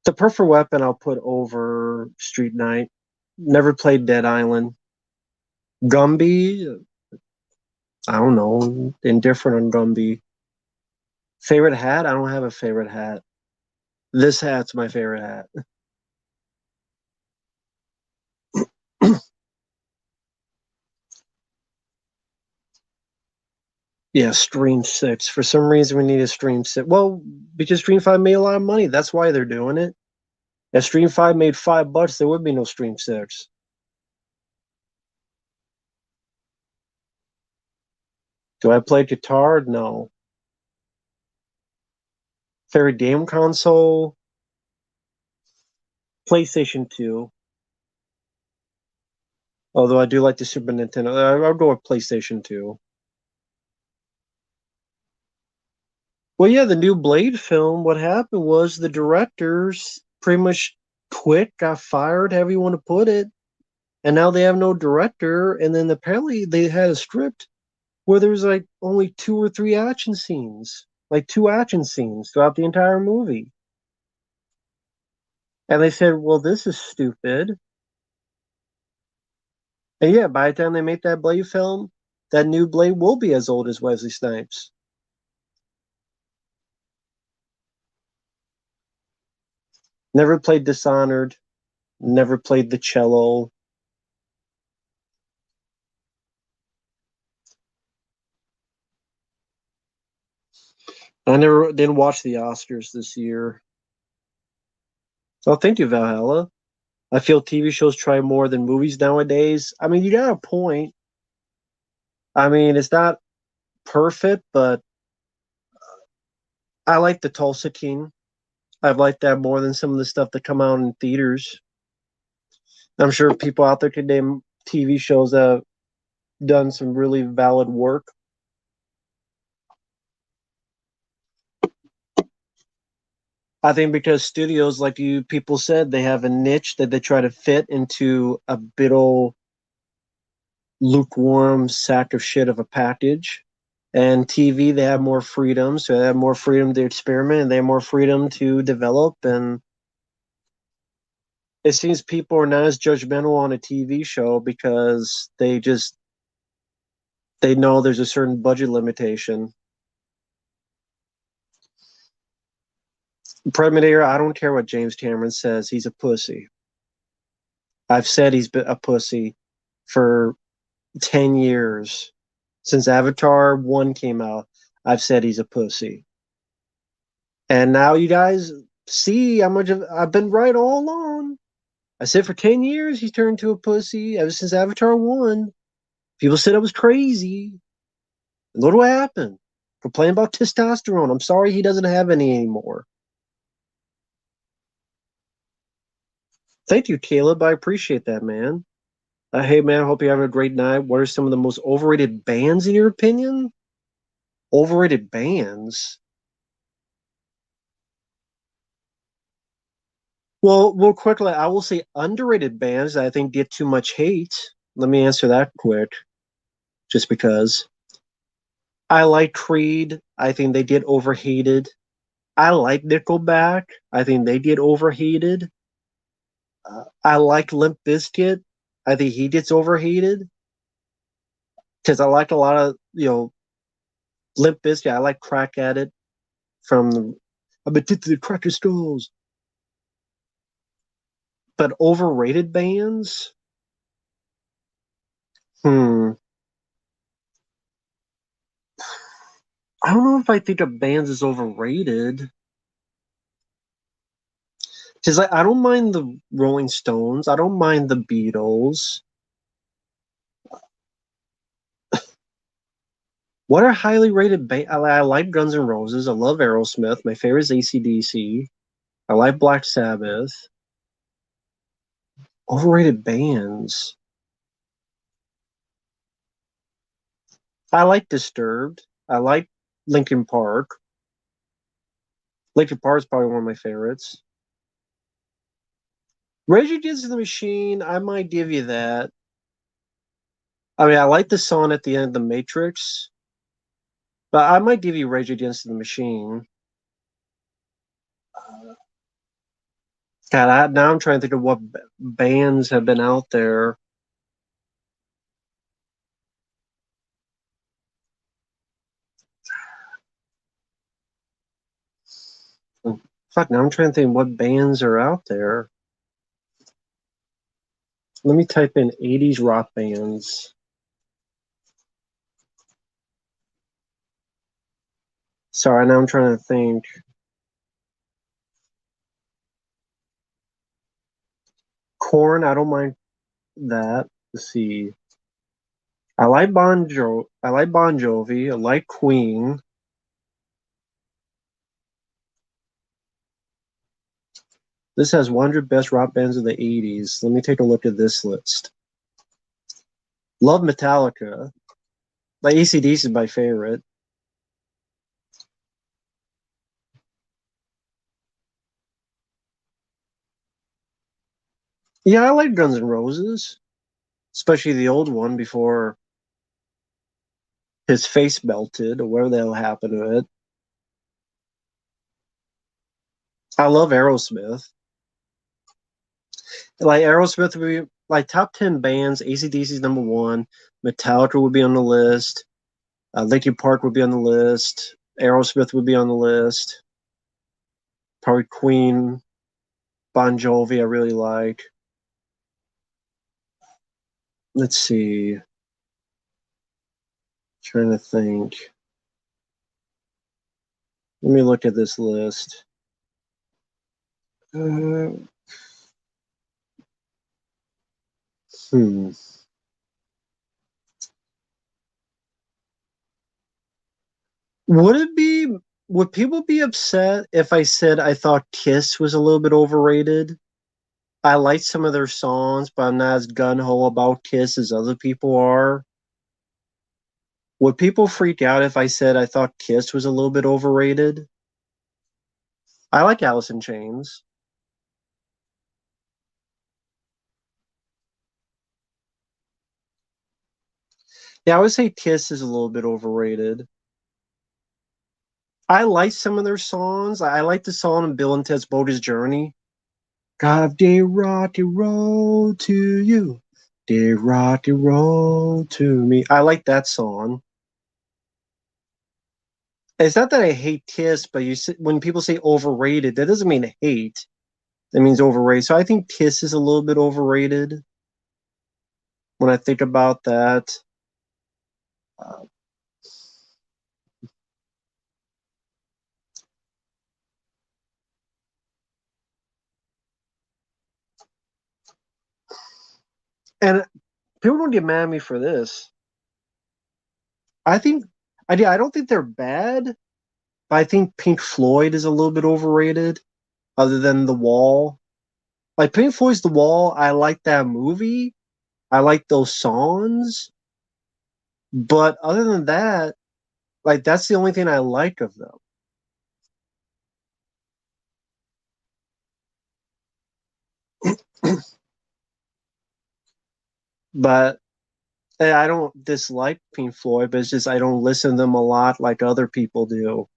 The Perfect Weapon I'll put over Street Night. Never played Dead Island. Gumby, I don't know, indifferent on Gumby. Favorite hat? I don't have a favorite hat. This hat's my favorite hat. Yeah, Stream 6. For some reason, we need a Stream 6. Well, because Stream 5 made a lot of money. That's why they're doing it. If Stream 5 made $5, there would be no Stream 6. Do I play guitar? No. Favorite game console? PlayStation 2. Although I do like the Super Nintendo. I'll go with PlayStation 2. Well, yeah, the new Blade film, what happened was the directors pretty much quit, got fired, however you want to put it, and now they have no director. And then apparently they had a script where there's like only 2 or 3 action scenes, like 2 action scenes throughout the entire movie. And they said, well, this is stupid. And yeah, by the time they make that Blade film, that new Blade will be as old as Wesley Snipes. Never played Dishonored, never played the cello. I never didn't watch the Oscars this year. Oh, thank you, Valhalla. I feel TV shows try more than movies nowadays. I mean, you got a point. I mean, it's not perfect, but I like the Tulsa King. I've liked that more than some of the stuff that come out in theaters. I'm sure people out there could name TV shows that have done some really valid work. I think because studios, like you people said, they have a niche that they try to fit into a bit old lukewarm sack of shit of a package. And TV, they have more freedom, so they have more freedom to experiment, and they have more freedom to develop. And it seems people are not as judgmental on a TV show because they know there's a certain budget limitation. Predator, I don't care what James Cameron says, he's a pussy. I've said he's been a pussy for 10 years. Since Avatar 1 came out, I've said he's a pussy. And now you guys see how much of I've been right all along. I said for 10 years he's turned to a pussy ever since Avatar 1. People said I was crazy. And look what happened. Complaining about testosterone. I'm sorry he doesn't have any anymore. Thank you, Caleb. I appreciate that, man. Hey, man, I hope you're having a great night. What are some of the most overrated bands in your opinion? Overrated bands? Well, real quickly, I will say underrated bands that I think get too much hate. Let me answer that quick, just because. I like Creed. I think they get overhated. I like Nickelback. I think they get overhated. I like Limp Bizkit. I think he gets overhated because I like a lot of Limp Bizkit. I like Crack at It from I'm addicted to the Cracker Skulls. But overrated bands? Hmm. I don't know if I think of bands as overrated. Because I don't mind the Rolling Stones. I don't mind the Beatles. What are highly rated bands? I like Guns N' Roses. I love Aerosmith. My favorite is AC/DC. I like Black Sabbath. Overrated bands. I like Disturbed. I like Linkin Park. Linkin Park is probably one of my favorites. Rage Against the Machine, I might give you that. I mean, I like the song at the end of The Matrix, but I might give you Rage Against the Machine. God, now I'm trying to think of what bands have been out there. Fuck, now I'm trying to think what bands are out there. Let me type in 80s rock bands. Sorry, now I'm trying to think. Korn, I don't mind that. Let's see. I like I like Bon Jovi. I like Queen. This has 100 best rock bands of the 80s. Let me take a look at this list. Love Metallica. Like AC/DC is my favorite. Yeah, I like Guns N' Roses, especially the old one before his face melted or whatever the hell happened to it. I love Aerosmith. Like Aerosmith would be like top 10 bands. AC/DC's number one. Metallica would be on the list. Linkin Park would be on the list. Aerosmith would be on the list. Probably Queen, Bon Jovi. I really like. Let's see. Trying to think. Let me look at this list. Uh, hmm. Would it be? Would people be upset if I said I thought Kiss was a little bit overrated? I like some of their songs, but I'm not as gun ho about Kiss as other people are. Would people freak out if I said I thought Kiss was a little bit overrated? I like Alice in Chains. Yeah, I would say Kiss is a little bit overrated. I like some of their songs. I like the song on Bill and Ted's Bogus Journey. God, dear rocky road to you, dear rocky road to me. I like that song. It's not that I hate Kiss, but when people say overrated, that doesn't mean hate. That means overrated. So I think Kiss is a little bit overrated when I think about that. Uh, and people don't get mad at me for this. I think I don't think they're bad, but I think Pink Floyd is a little bit overrated. Other than The Wall, like Pink Floyd's The Wall, I like that movie. I like those songs, but other than that, like that's the only thing I like of them. But I don't dislike Pink Floyd, but it's just I don't listen to them a lot like other people do.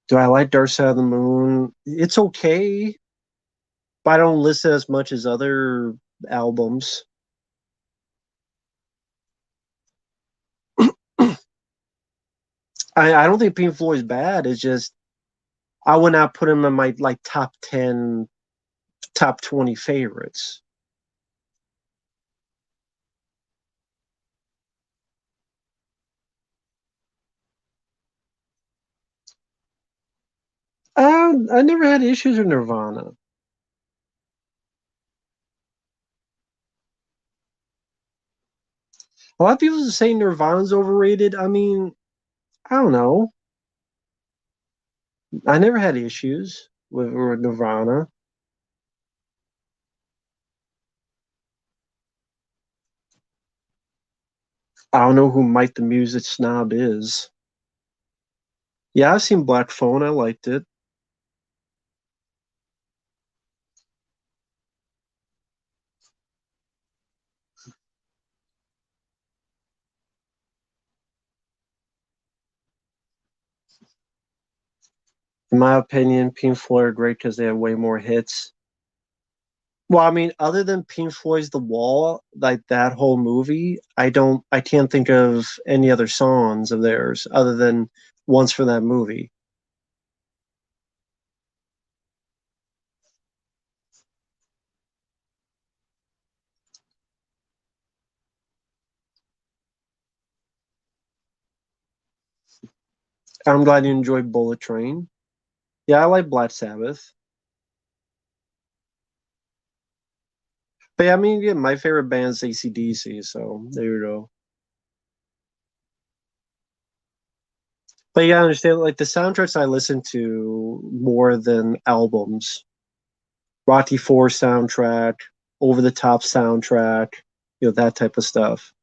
Do I like Dark Side of the Moon? It's okay, but I don't listen as much as other albums. I don't think Pink Floyd's bad. It's just I would not put him in my like top 10, top 20 favorites. I never had issues with Nirvana. A lot of people say Nirvana's overrated. I mean, I don't know. I never had issues with Nirvana. I don't know who Mike the Music Snob is. Yeah, I've seen Black Phone. I liked it. In my opinion, Pink Floyd are great because they have way more hits. Well, I mean, other than Pink Floyd's The Wall, like that whole movie, I can't think of any other songs of theirs other than ones from that movie. I'm glad you enjoyed Bullet Train. Yeah, I like Black Sabbath. But yeah, I mean, yeah, my favorite band's AC/DC, so there you go. But yeah, I understand like the soundtracks I listen to more than albums. Rocky Four soundtrack, Over the Top soundtrack, that type of stuff.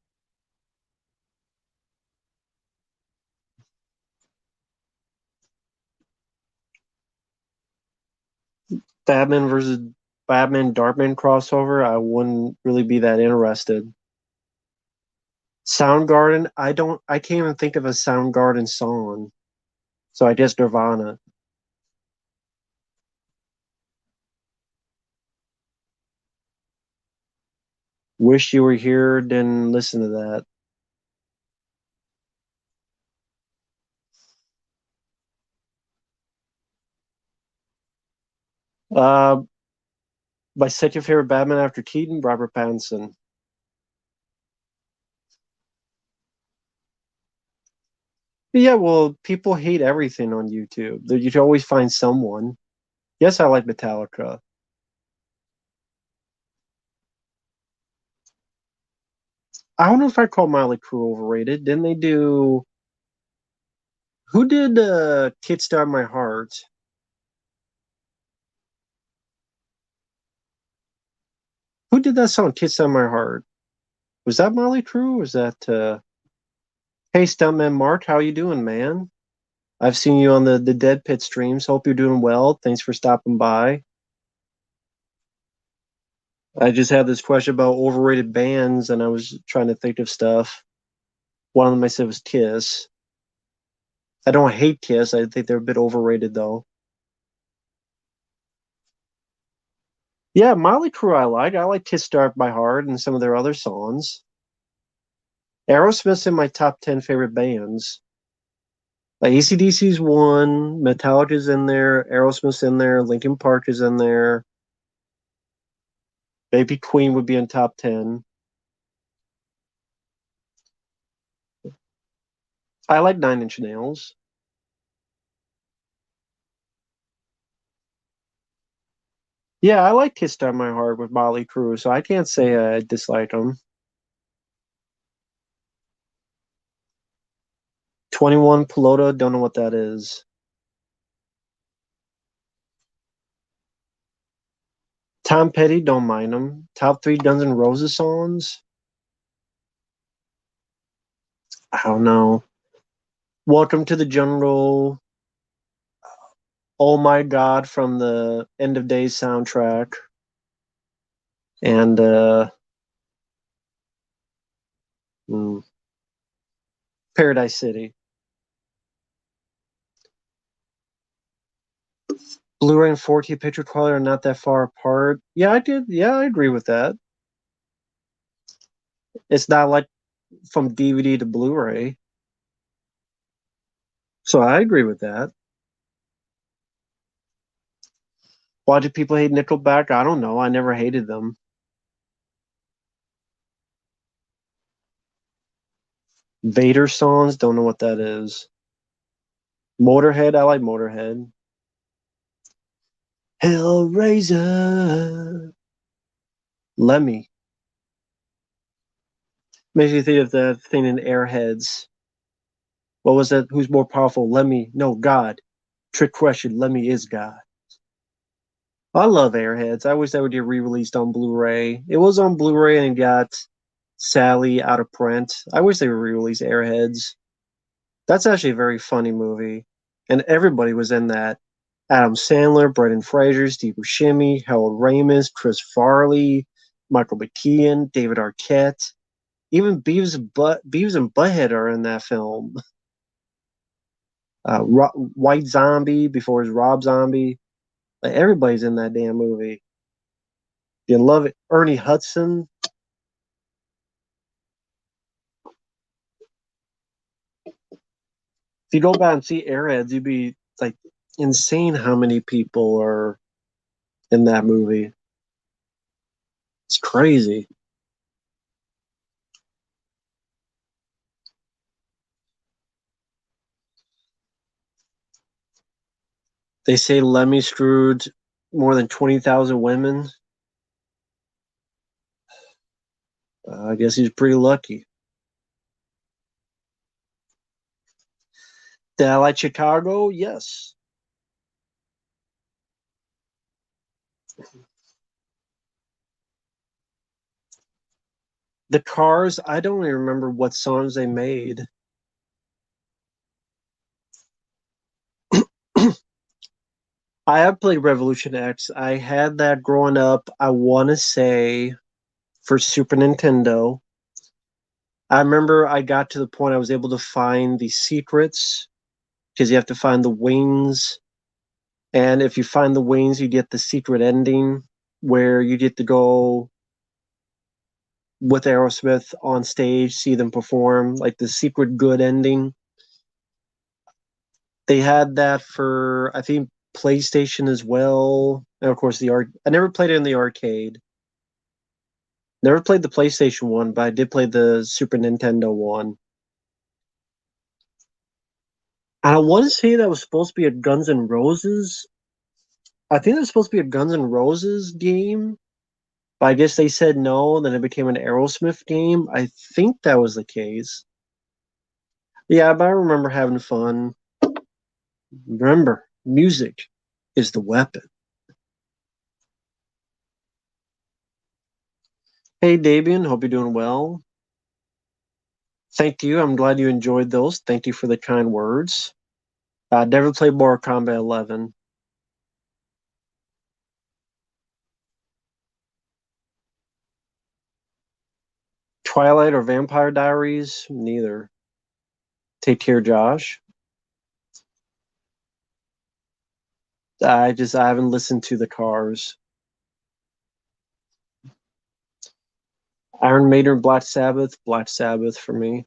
Batman versus Batman Darkman crossover, I wouldn't really be that interested. Soundgarden, I can't even think of a Soundgarden song. So I guess Nirvana. Wish You Were Here, didn't listen to that. Uh my second favorite Batman after Keaton, Robert Pattinson. But yeah, well, people hate everything on YouTube. You can always find someone. Yes, I like Metallica. I don't know if I call Miley Crew overrated. Didn't they do who did Kickstart My Heart? Who did that song, Kickstart My Heart? Was that Molly Crew? Was that Hey Stuntman Mark, how you doing, man? I've seen you on the Dead Pit streams. Hope you're doing well. Thanks for stopping by. I just had this question about overrated bands, and I was trying to think of stuff. One of them I said was Kiss. I don't hate Kiss. I think they're a bit overrated though. Yeah, Molly Crew I like. I like Kiss Start by Heart and some of their other songs. Aerosmith's in my top 10 favorite bands. Like AC/DC's one, Metallica's in there, Aerosmith's in there, Linkin Park is in there. Maybe Queen would be in top 10. I like Nine Inch Nails. Yeah, I like Kiss Down My Heart with Molly Crew, so I can't say I dislike them. 21 Pelota, don't know what that is. Tom Petty, don't mind him. Top three Guns N' Roses songs? I don't know. Welcome to the Jungle. Oh My God from the End of Days soundtrack. And mm, Paradise City. Blu-ray and 4K picture quality are not that far apart. Yeah, I did. Yeah, I agree with that. It's not like from DVD to Blu-ray. So I agree with that. Why do people hate Nickelback? I don't know. I never hated them. Vader songs, don't know what that is. Motorhead, I like Motorhead. Hellraiser. Lemmy. Makes me think of the thing in Airheads. What was that? Who's more powerful? Lemmy? No, God. Trick question. Lemmy is God. I love Airheads. I wish that would get re-released on Blu-ray. It was on Blu-ray and got Sally out of print. I wish they would re-release Airheads. That's actually a very funny movie, and everybody was in that. Adam Sandler, Brendan Fraser, Steve Buscemi, Harold Ramis, Chris Farley, Michael McKean, David Arquette, even Beavis and Butthead are in that film. White Zombie before his Rob Zombie. Like everybody's in that damn movie. You love it. Ernie Hudson. If you go back and see Airheads, you'd be like insane how many people are in that movie. It's crazy. They say Lemmy screwed more than 20,000 women. I guess he's pretty lucky. Did I like Chicago? Yes. The Cars, I don't even remember what songs they made. I have played Revolution X. I had that growing up, I want to say, for Super Nintendo. I remember I got to the point I was able to find the secrets because you have to find the wings. And if you find the wings, you get the secret ending where you get to go with Aerosmith on stage, see them perform, like the secret good ending. They had that for, I think, PlayStation as well. And of course, I never played it in the arcade. Never played the PlayStation one, but I did play the Super Nintendo one. And I want to say that was supposed to be a Guns N' Roses. I think it was supposed to be a Guns N' Roses game, but I guess they said no. Then it became an Aerosmith game. I think that was the case. Yeah, but I remember having fun. Remember, music is the weapon. Hey, Dabian, hope you're doing well. Thank you. I'm glad you enjoyed those. Thank you for the kind words. Never played Mortal Kombat 11. Twilight or Vampire Diaries? Neither. Take care, Josh. I haven't listened to the Cars. Iron Maiden, Black Sabbath. Black Sabbath for me.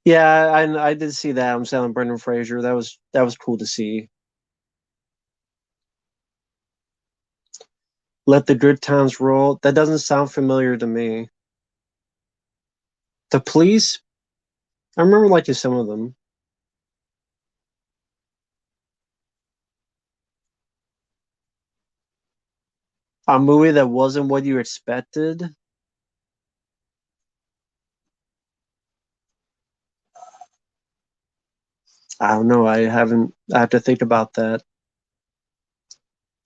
Yeah, I did see that. I'm selling Brendan Fraser. That was cool to see. Let the Good Times Roll. That doesn't sound familiar to me. The Police. I remember liking some of them. A movie that wasn't what you expected. I don't know. I haven't. I have to think about that.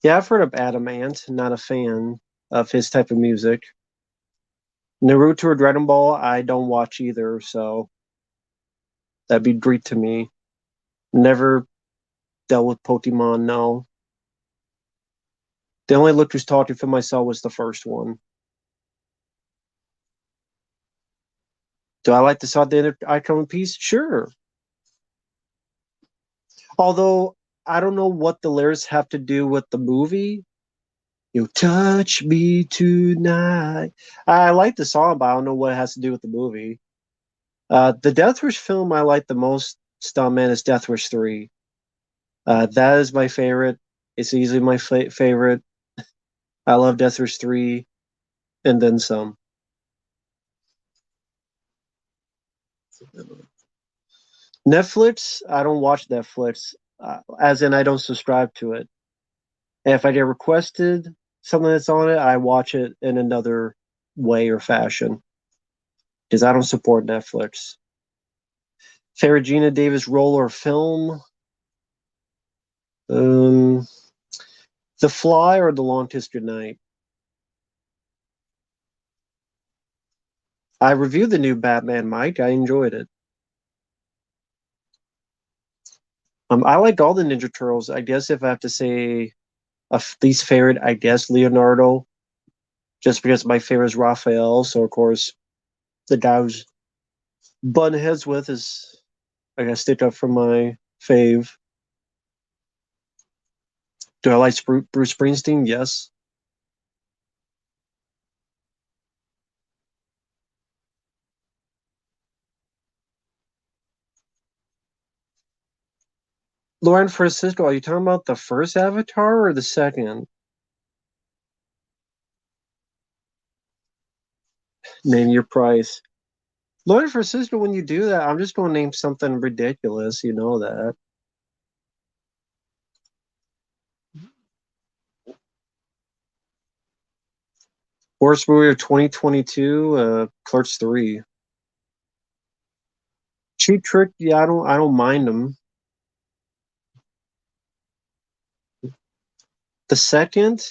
Yeah, I've heard of Adam Ant. Not a fan of his type of music. Naruto or Dragon Ball, I don't watch either, so that'd be Greek to me. Never dealt with Pokemon, no. The only Look Who's Talking film I saw was the first one. Do I like the Saw the Icon piece? Sure. Although I don't know what the lyrics have to do with the movie. You touch me tonight. I like the song, but I don't know what it has to do with the movie. The Death Wish film I like the most, Stuntman, is Death Wish 3. That is my favorite. It's easily my favorite. I love Death Wish 3 and then some. Netflix, I don't watch Netflix, as in I don't subscribe to it. And if I get requested something that's on it, I watch it in another way or fashion because I don't support Netflix. Favorite Gina Davis role or film? Um, The Fly or The Longest Good Night? I reviewed the new Batman, Mike. I enjoyed it. I liked all the Ninja Turtles. I guess if I have to say a least favorite, I guess Leonardo, just because my favorite is Raphael. So of course, the guy who's button heads with is I gotta stick up for my fave. Do I like Bruce Springsteen? Yes. Lauren Francisco, are you talking about the first Avatar or the second? Name your price. Lauren Francisco, when you do that, I'm just going to name something ridiculous. You know that. Worst movie of 2022, Clerks 3. Cheap Trick, yeah, I don't mind them. The second,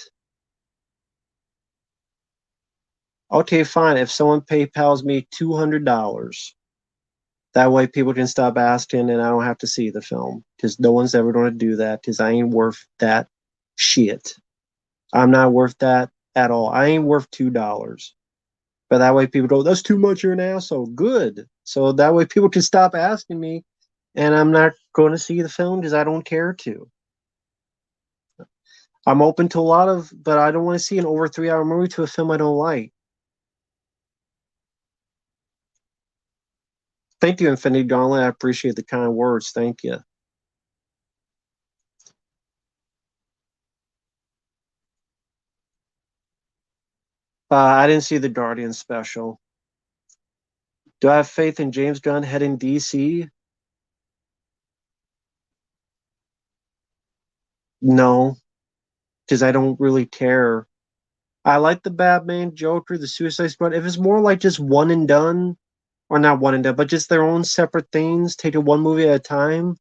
okay, fine. If someone PayPal's me $200, that way people can stop asking and I don't have to see the film because no one's ever going to do that because I ain't worth that shit. I'm not worth that at all. I ain't worth $2. But that way people go, that's too much, you're an asshole. Good. So that way people can stop asking me and I'm not going to see the film because I don't care to. I'm open to a lot of, but I don't want to see an over 3 hour movie to a film I don't like. Thank you, Infinity Gauntlet. I appreciate the kind words. Thank you. I didn't see the Guardian special. Do I have faith in James Gunn heading DC? No, because I don't really care. I like the Batman, Joker, the Suicide Squad. If it's more like just one and done, or not one and done, but just their own separate things, take it one movie at a time.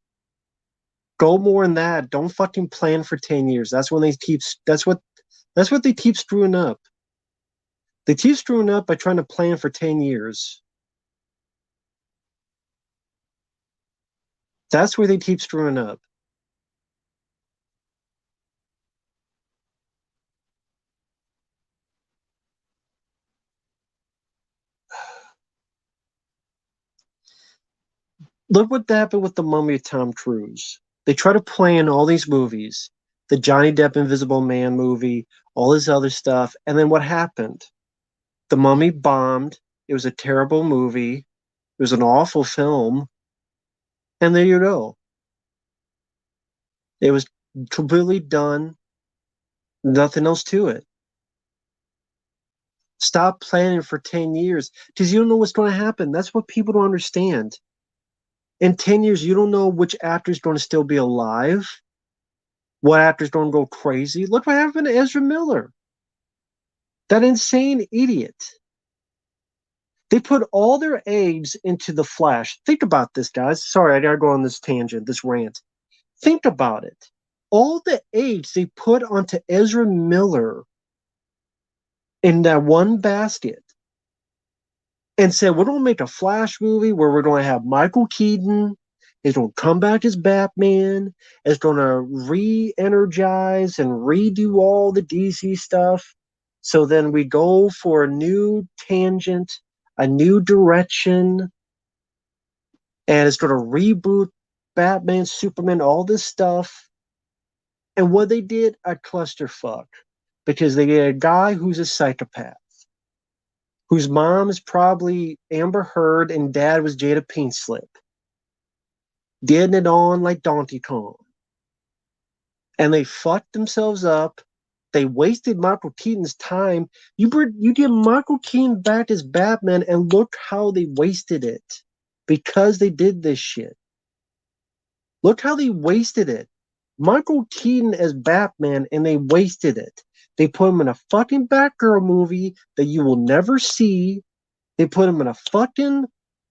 Go more in that. Don't fucking plan for 10 years. That's when they keep. That's what they keep screwing up. They keep screwing up by trying to plan for 10 years. That's where they keep screwing up. Look what happened with the Mummy of Tom Cruise. They try to plan all these movies, the Johnny Depp Invisible Man movie, all this other stuff, and then what happened? The Mummy bombed. It was a terrible movie. It was an awful film, and there you go. It was completely done. Nothing else to it. Stop planning for 10 years because you don't know what's going to happen. That's what people don't understand. In 10 years, you don't know which actor's going to still be alive, what actor's going to go crazy. Look what happened to Ezra Miller, that insane idiot. They put all their eggs into the Flash. Think about this, guys. Sorry, I got to go on this tangent, this rant. Think about it. All the eggs they put onto Ezra Miller in that one basket and said, we're going to make a Flash movie where we're going to have Michael Keaton. He's going to come back as Batman. It's going to re energize and redo all the DC stuff. So then we go for a new tangent, a new direction, and it's going to reboot Batman, Superman, all this stuff. And what they did, a clusterfuck. Because they get a guy who's a psychopath, whose mom is probably Amber Heard and dad was Jada Pinkett Smith, getting it on like Donkey Kong. And they fucked themselves up. They wasted Michael Keaton's time. You get Michael Keaton back as Batman, and look how they wasted it because they did this shit. Look how they wasted it. Michael Keaton as Batman, and they wasted it. They put him in a fucking Batgirl movie that you will never see. They put him in a fucking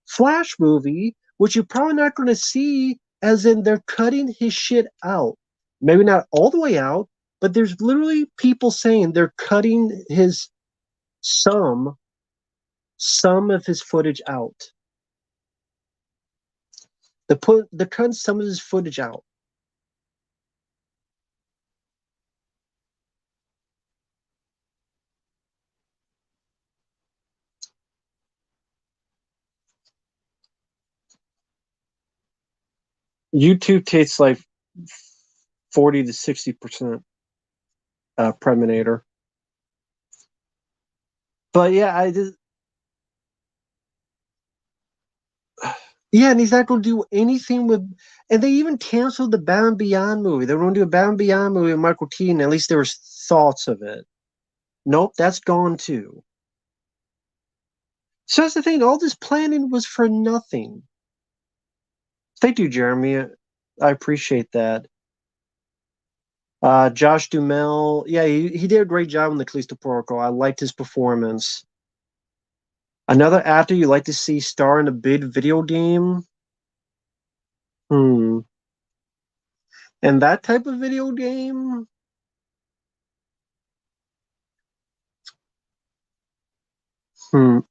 Flash movie, which you're probably not going to see, as in they're cutting his shit out. Maybe not all the way out, but there's literally people saying they're cutting his some some of his footage out. They're cutting some of his footage out. YouTube takes like 40 to 60%. Preminator. But yeah, I just yeah, and he's not going to do anything with. And they even canceled the Batman Beyond movie. They were going to do a Batman Beyond movie with Michael Keaton. At least there was thoughts of it. Nope, that's gone too. So that's the thing. All this planning was for nothing. Thank you, Jeremy. I appreciate that. Josh Duhamel, yeah, he did a great job in the Callisto Protocol. I liked his performance. Another actor you like to see star in a big video game? Hmm. And that type of video game?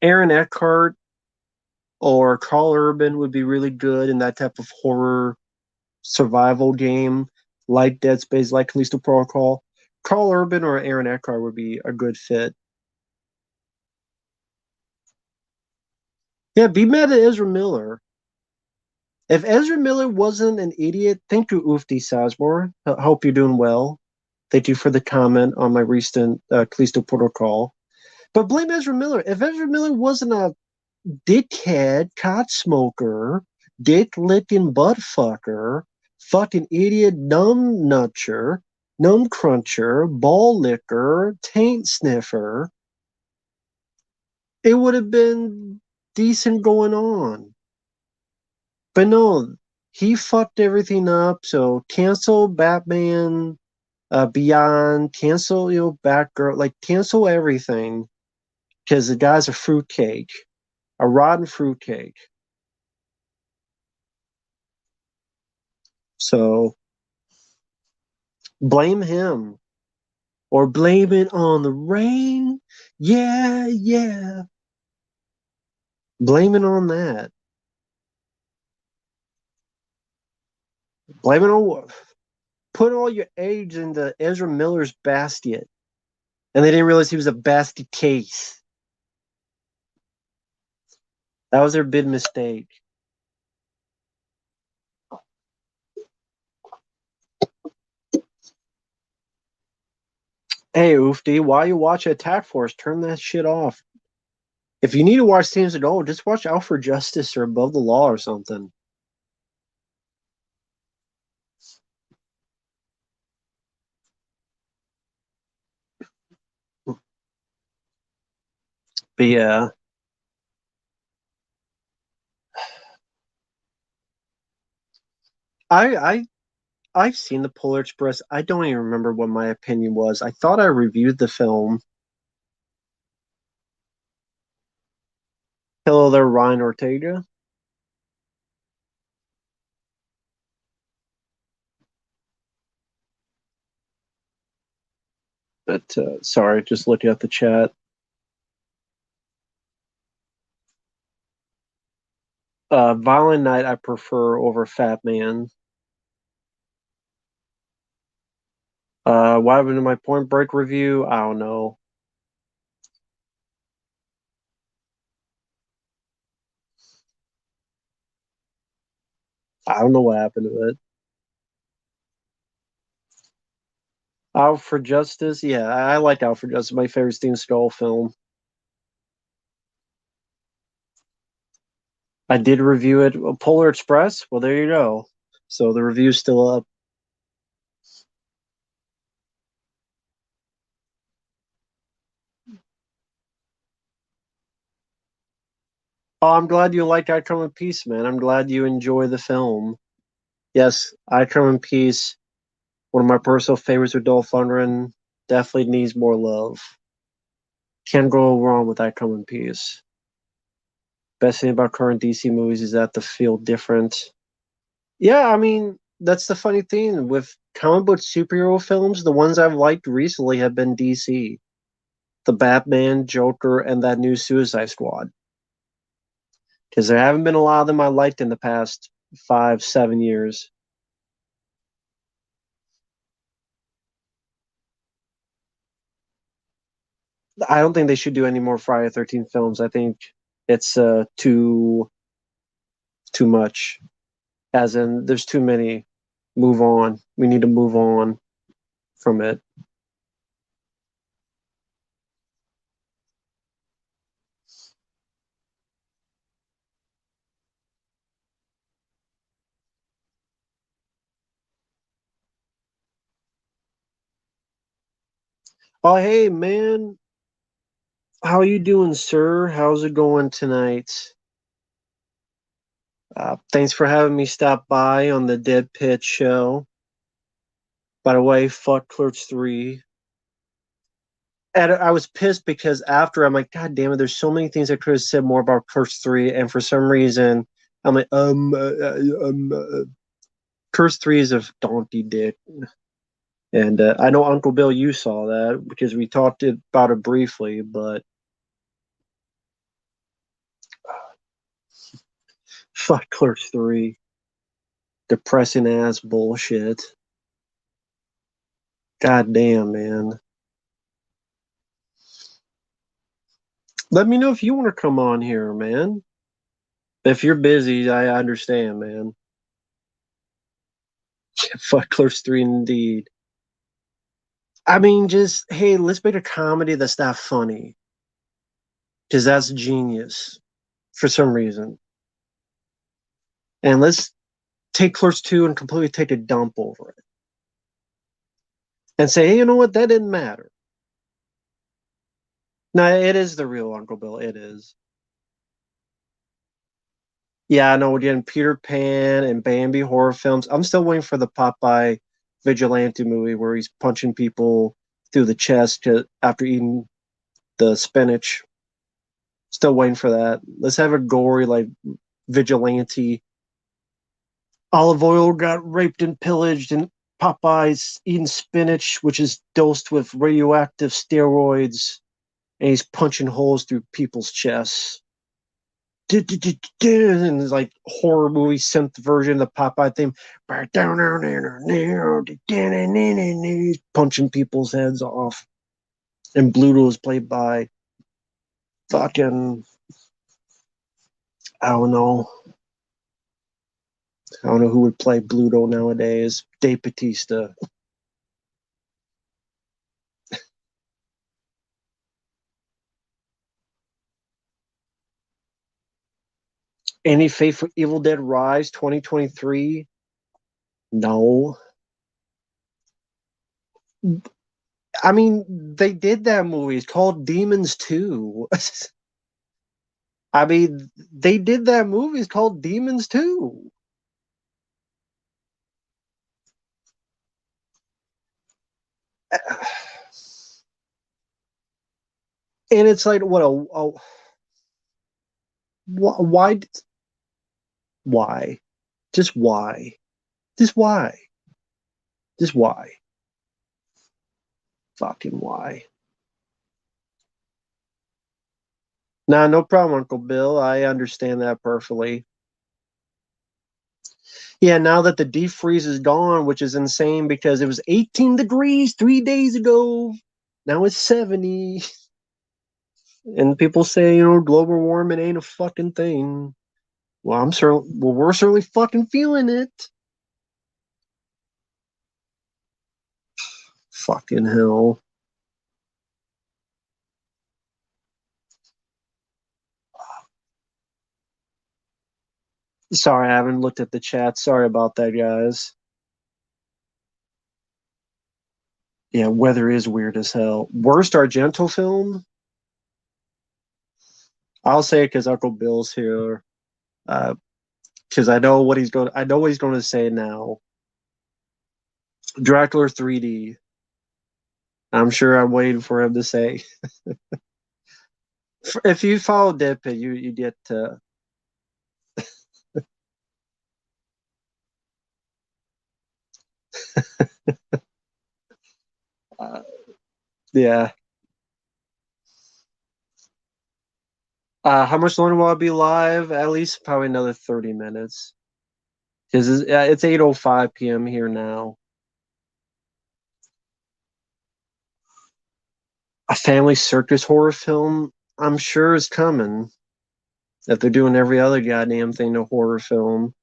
Aaron Eckhart or Carl Urban would be really good in that type of horror survival game, like Dead Space, like Callisto Protocol. Carl Urban or Aaron Eckhart would be a good fit. Yeah, be mad at Ezra Miller. If Ezra Miller wasn't an idiot, thank you, Ufti Sazmore. I hope you're doing well. Thank you for the comment on my recent Callisto Protocol. But blame Ezra Miller. If Ezra Miller wasn't a dickhead, cot smoker, dick licking butt fucker, fucking idiot numb nutcher, numb cruncher, ball licker, taint sniffer, it would have been decent going on. But no, he fucked everything up. So cancel Batman Beyond, cancel Batgirl, like cancel everything because the guy's a fruitcake, a rotten fruitcake. So blame him or blame it on the rain. Yeah, yeah. Blame it on that. Blame it on put all your eggs into Ezra Miller's basket. And they didn't realize he was a basket case. That was their big mistake. Hey, Oofty, while you watch Attack Force, turn that shit off. If you need to watch things at all, just watch Out for Justice or Above the Law or something. But yeah, I I I've seen the Polar Express. I don't even remember what my opinion was. I thought I reviewed the film. Hello there, Ryan Ortega. But sorry, just looking at the chat. Violent Night I prefer over Fat Man. What happened to my Point Break review? I don't know. I don't know what happened to it. Out for Justice, yeah, I like Out for Justice. My favorite Steven Skull film. I did review it. Polar Express. Well, there you go. So the review's still up. Oh, I'm glad you like I Come in Peace, man. I'm glad you enjoy the film. Yes, I Come in Peace, one of my personal favorites with Dolph Lundgren, definitely needs more love. Can't go wrong with I Come in Peace. Best thing about current DC movies is that they feel different. Yeah, I mean, that's the funny thing with comic book superhero films. The ones I've liked recently have been DC, the Batman, Joker, and that new Suicide Squad. Because there haven't been a lot of them I liked in the past 5, 7 years. I don't think they should do any more Friday 13 films. I think it's too much. As in, there's too many. Move on. We need to move on from it. Oh, hey, man. How you doing, sir? How's it going tonight? Thanks for having me stop by on the Dead Pit show. By the way, fuck Clerks 3. And I was pissed because after I'm like, God damn it, there's so many things I could have said more about Clerks 3. And for some reason, I'm like, Curse 3 is a donkey dick. And I know Uncle Bill, you saw that because we talked about it briefly, but fuck Clerks 3. Depressing ass bullshit. God damn, man. Let me know if you want to come on here, man. If you're busy, I understand, man. Fuck Clerks 3 indeed. I mean, just, hey, let's make a comedy that's not funny. Because that's genius for some reason. And let's take Clerks 2 and completely take a dump over it. And say, hey, you know what? That didn't matter. No, it is the real Uncle Bill. It is. Yeah, I know we're getting Peter Pan and Bambi horror films. I'm still waiting for the Popeye vigilante movie where he's punching people through the chest after eating the spinach. Still waiting for that. Let's have a gory like vigilante. Olive Oil got raped and pillaged, and Popeye's eating spinach, which is dosed with radioactive steroids, and he's punching holes through people's chests. And it's like horror movie synth version of the Popeye theme. He's punching people's heads off. And Bluto is played by fucking I don't know. I don't know who would play Bluto nowadays. Dave Bautista. Any Faith for Evil Dead Rise 2023? No. I mean, they did that movie. It's called Demons 2. I mean, they did that movie. It's called Demons 2. And it's like, what why? Why? Just why? Just why? Just why? Fucking why? Nah, no problem, Uncle Bill. I understand that perfectly. Yeah, now that the deep freeze is gone, which is insane because it was 18 degrees 3 days ago. Now it's 70. And people say, global warming ain't a fucking thing. Well, we're certainly fucking feeling it. Fucking hell. Sorry, I haven't looked at the chat. Sorry about that, guys. Yeah, weather is weird as hell. Worst Argento film? I'll say it because Uncle Bill's here. Because I know what he's going. I know what he's going to say now. Dracula 3D. I'm sure I'm waiting for him to say. If you follow Deadpit, you get to. Uh, yeah. How much longer will I be live? At least probably another 30 minutes. Because it's 8:05 p.m. here now. A family circus horror film, I'm sure is coming. If they're doing every other goddamn thing to horror film.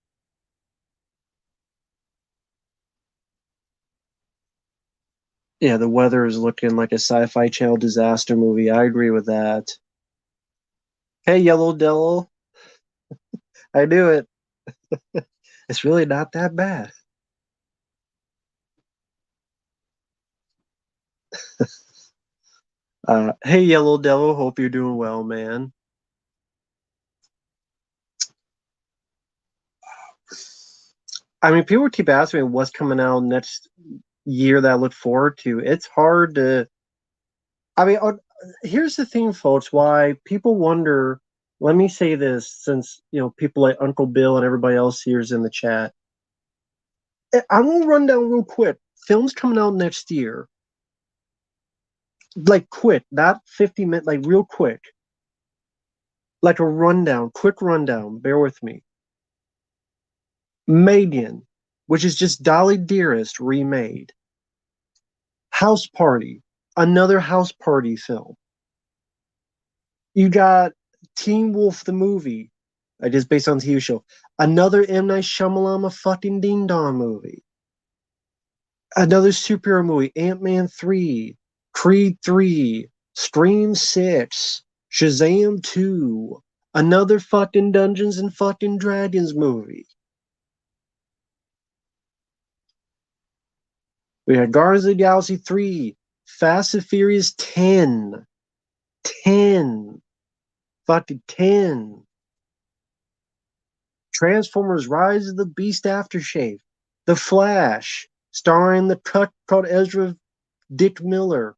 Yeah, the weather is looking like a sci-fi channel disaster movie. I agree with that. Hey, Yellow Devil, I knew it. It's really not that bad. Hey, Yellow Devil. Hope you're doing well, man. I mean, people keep asking me what's coming out next year that I look forward to. It's hard to. I mean, here's the thing, folks. Why people wonder. Let me say this, since people like Uncle Bill and everybody else here is in the chat. I'm gonna run down real quick. Films coming out next year, like quick, not 50 minutes, like real quick, like a rundown, quick rundown. Bear with me. Megan, which is just Dolly Dearest remade. House Party, another House Party film. You got Teen Wolf the movie, I just based on the TV show. Another M. Night Shyamalan fucking Ding Dong movie. Another superhero movie, Ant-Man 3, Creed 3, Scream 6, Shazam 2, another fucking Dungeons and fucking Dragons movie. We had Guardians of the Galaxy 3, Fast and Furious 10, 10, fucking 10. Transformers Rise of the Beast Aftershave, The Flash, starring the called Ezra Dick Miller,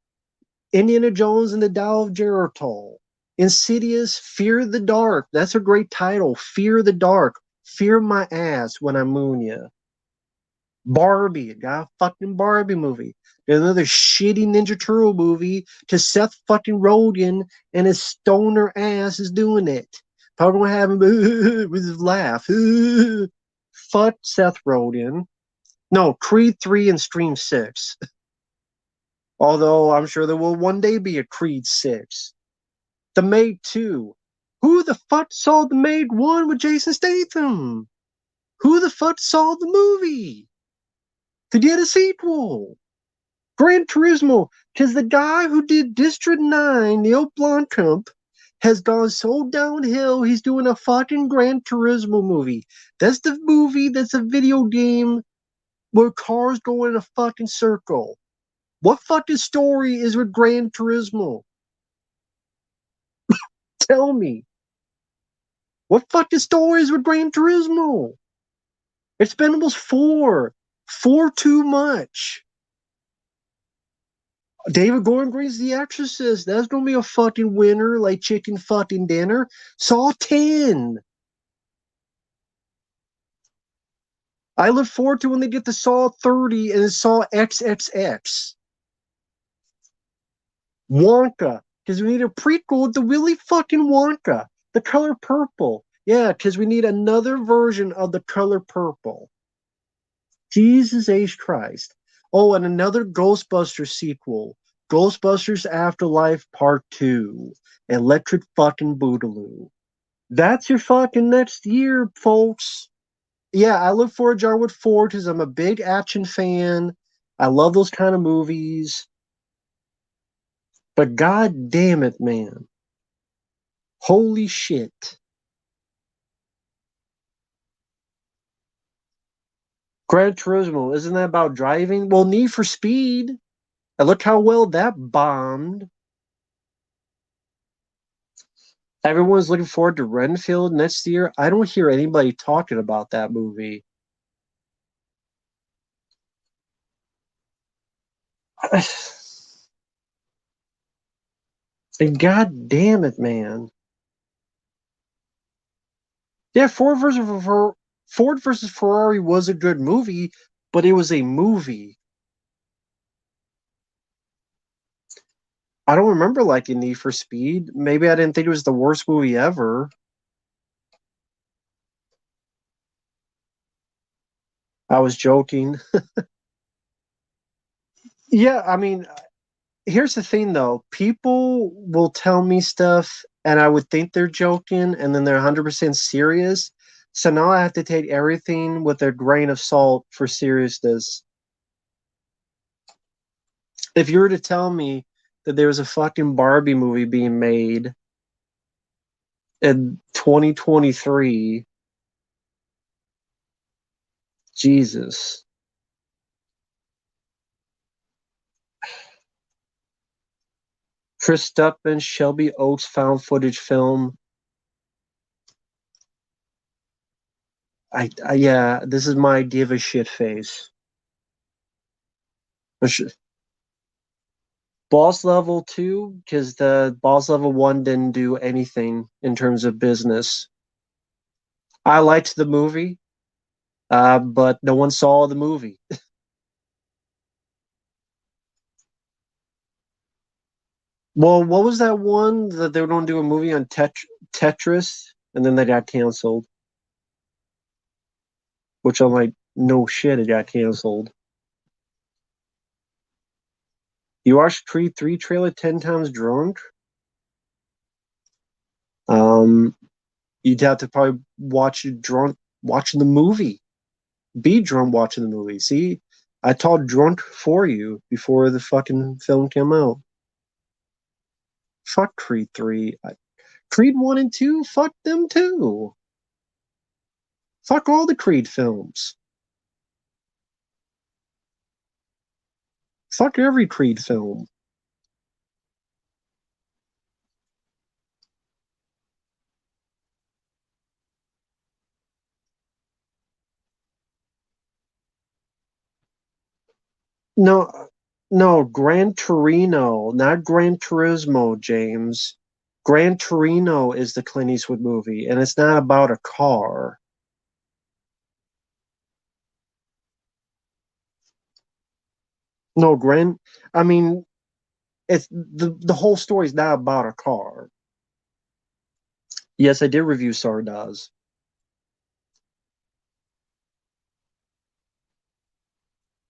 Indiana Jones and the Dial of Jericho, Insidious, Fear the Dark. That's a great title. Fear the Dark. Fear my ass when I moon ya. Barbie, got a fucking Barbie movie. There's another shitty Ninja Turtle movie to Seth fucking Rogen and his stoner ass is doing it. Probably gonna have him with his laugh. Fuck Seth Rogen. No, Creed 3 and Stream 6. Although I'm sure there will one day be a Creed 6. The Maid 2. Who the fuck saw The Maid 1 with Jason Statham? Who the fuck saw the movie to get a sequel? Gran Turismo, because the guy who did District 9, Neil Blomkamp, has gone so downhill, he's doing a fucking Gran Turismo movie. That's the movie that's a video game where cars go in a fucking circle. What fucking story is with Gran Turismo? Tell me. What fucking story is with Gran Turismo? Expendables 4. 4 too much. David Gordon Green's The Exorcist. That's gonna be a fucking winner, like chicken fucking dinner. Saw 10. I look forward to when they get to Saw 30 and Saw XXX. Wonka, because we need a prequel to Willy fucking Wonka. The Color Purple. Yeah, because we need another version of The Color Purple. Jesus H. Christ. Oh, and another Ghostbusters sequel. Ghostbusters Afterlife Part 2. Electric fucking Boogaloo. That's your fucking next year, folks. Yeah, I look forward to John Wick 4 because I'm a big action fan. I love those kind of movies. But god damn it, man. Holy shit. Gran Turismo, isn't that about driving? Well, Need for Speed. And look how well that bombed. Everyone's looking forward to Renfield next year. I don't hear anybody talking about that movie. And god damn it, man. Yeah, Ford versus Ferrari was a good movie, but it was a movie. I don't remember liking Need for Speed. Maybe I didn't think it was the worst movie ever. I was joking. Yeah, I mean, here's the thing though. People will tell me stuff and I would think they're joking and then they're 100% serious. So now I have to take everything with a grain of salt for seriousness. If you were to tell me that there was a fucking Barbie movie being made in 2023, Jesus. Chris Stuppman, Shelby Oaks found footage film. Yeah, this is my give a shit face. Boss Level 2, because the Boss Level 1 didn't do anything in terms of business. I liked the movie, but no one saw the movie. Well, what was that one that they were going to do a movie on Tetris, and then they got canceled? Which I'm like, no shit, it got canceled. You watched Creed 3 trailer 10 times drunk? Um, you'd have to probably watch it drunk watching the movie. Be drunk watching the movie. See, I taught drunk for you before the fucking film came out. Fuck Creed 3. Creed 1 and 2, fuck them too. Fuck all the Creed films. Fuck every Creed film. No, no, Gran Torino, not Gran Turismo, James. Gran Torino is the Clint Eastwood movie, and it's not about a car. No, I mean, it's the whole story is not about a car. Yes, I did review Sardas.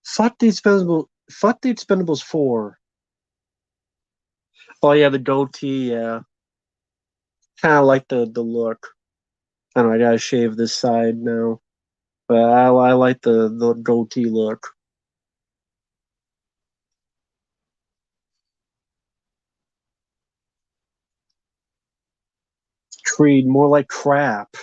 Fuck the Expendables 4. Oh yeah, the goatee, yeah. Kinda like the look. I don't know, I gotta shave this side now. But I like the goatee look. Creed, more like crap.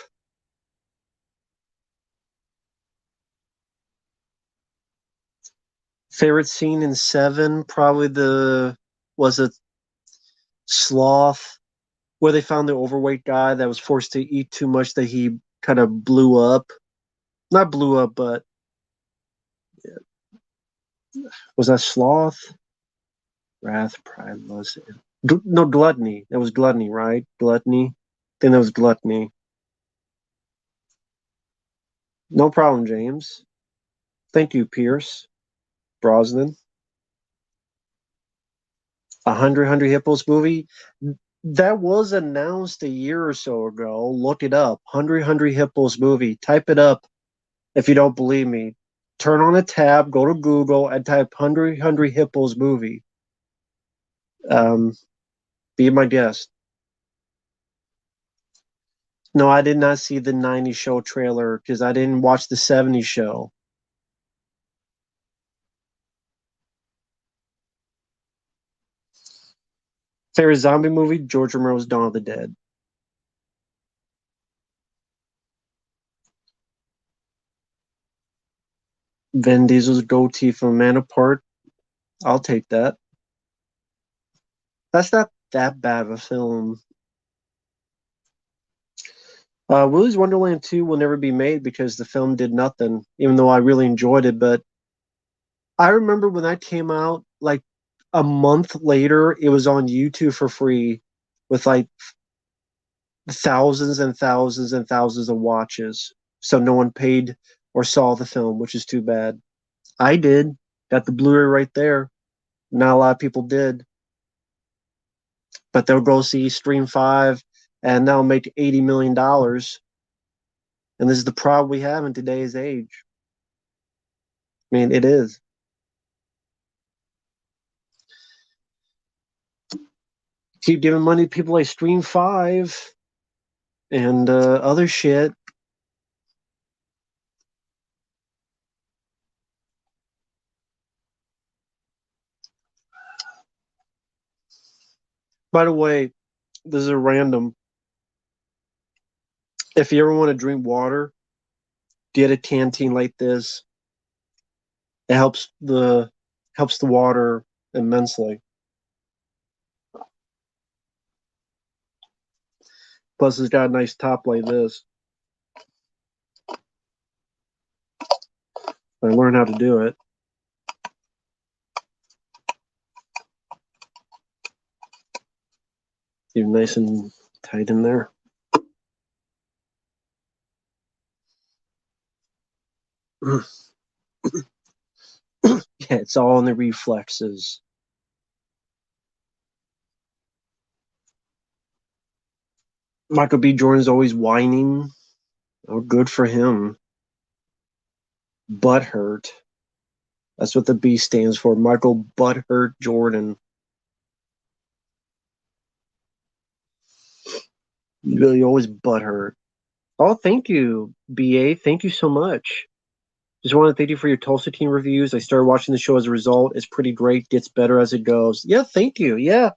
Favorite scene in Seven, probably the was it Sloth, where they found the overweight guy that was forced to eat too much that he kind of blew up. Not blew up, but was that Sloth? Wrath, Pride, Lust. No, Gluttony. That was Gluttony, right? Gluttony. I think that was Gluttony. No problem, James. Thank you, Pierce Brosnan. 100 Hippos movie. That was announced a year or so ago. Look it up. 100 Hippos movie. Type it up if you don't believe me. Turn on a tab, go to Google, and type 100 Hippos movie. Um, be my guest. No, I did not see the 90s show trailer because I didn't watch the 70s show. Favorite zombie movie? George Romero's Dawn of the Dead. Vin Diesel's goatee from Man Apart. I'll take that. That's not that bad of a film. Willy's Wonderland 2 will never be made because the film did nothing, even though I really enjoyed it. But I remember when that came out, like a month later, it was on YouTube for free with like thousands and thousands and thousands of watches. So no one paid or saw the film, which is too bad. I did. Got the Blu-ray right there. Not a lot of people did. But they'll go see Stream 5 and they'll make $80 million. And this is the problem we have in today's age. I mean, it is. Keep giving money to people like Stream 5 and other shit. By the way, this is a random. If you ever want to drink water, get a canteen like this. It helps the water immensely. Plus, it's got a nice top like this. I learned how to do it. You're nice and tight in there. Yeah, it's all in the reflexes. Michael B. Jordan's always whining. Oh, good for him. Butthurt. That's what the B stands for. Michael Butthurt Jordan. Really always butthurt. Oh, thank you, BA. Thank you so much. Just want to thank you for your Tulsa team reviews. I started watching the show as a result. It's pretty great. Gets better as it goes. Yeah, thank you. Yeah.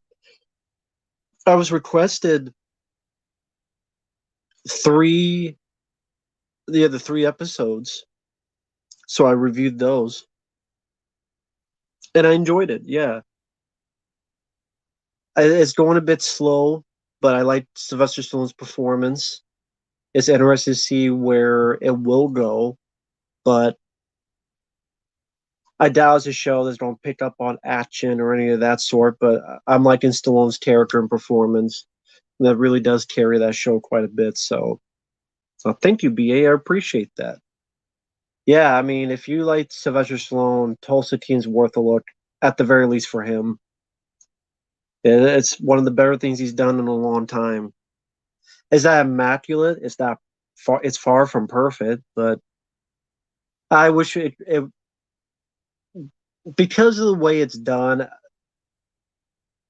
I was requested the 3 episodes. So I reviewed those. And I enjoyed it. Yeah. It's going a bit slow, but I like Sylvester Stallone's performance. It's interesting to see where it will go, but I doubt it's a show that's going to pick up on action or any of that sort. But I'm liking Stallone's character and performance. That really does carry that show quite a bit. So thank you, BA. I appreciate that. Yeah, I mean, if you like Sylvester Stallone, Tulsa Team's worth a look, at the very least for him. It's one of the better things he's done in a long time. Is that immaculate? It's not far. It's far from perfect, but I wish it because of the way it's done.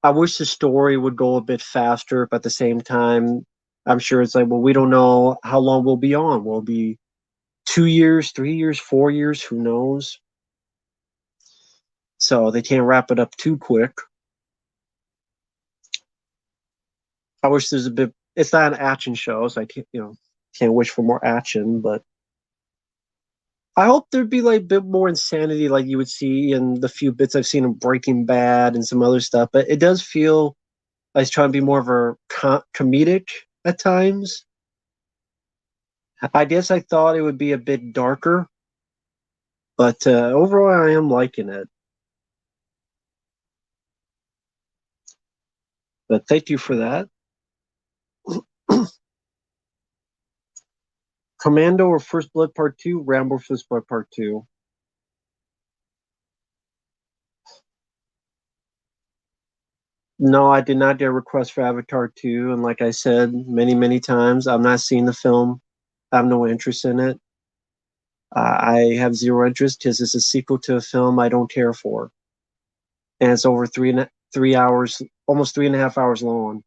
I wish the story would go a bit faster, but at the same time, I'm sure it's like, well, we don't know how long we'll be on. We'll be 2 years, 3 years, 4 years, who knows? So they can't wrap it up too quick. I wish there's a bit. It's not an action show, so I can't wish for more action, but I hope there'd be like a bit more insanity, like you would see in the few bits I've seen of Breaking Bad and some other stuff. But it does feel like it's trying to be more of a comedic at times. I guess I thought it would be a bit darker, but overall, I am liking it. But thank you for that. Commando or First Blood Part 2? Rambo First Blood Part 2. No, I did not get a request for Avatar 2. And like I said many, many times, I'm not seeing the film. I have no interest in it. I have zero interest because it's a sequel to a film I don't care for. And it's over 3 hours, almost 3.5 hours long.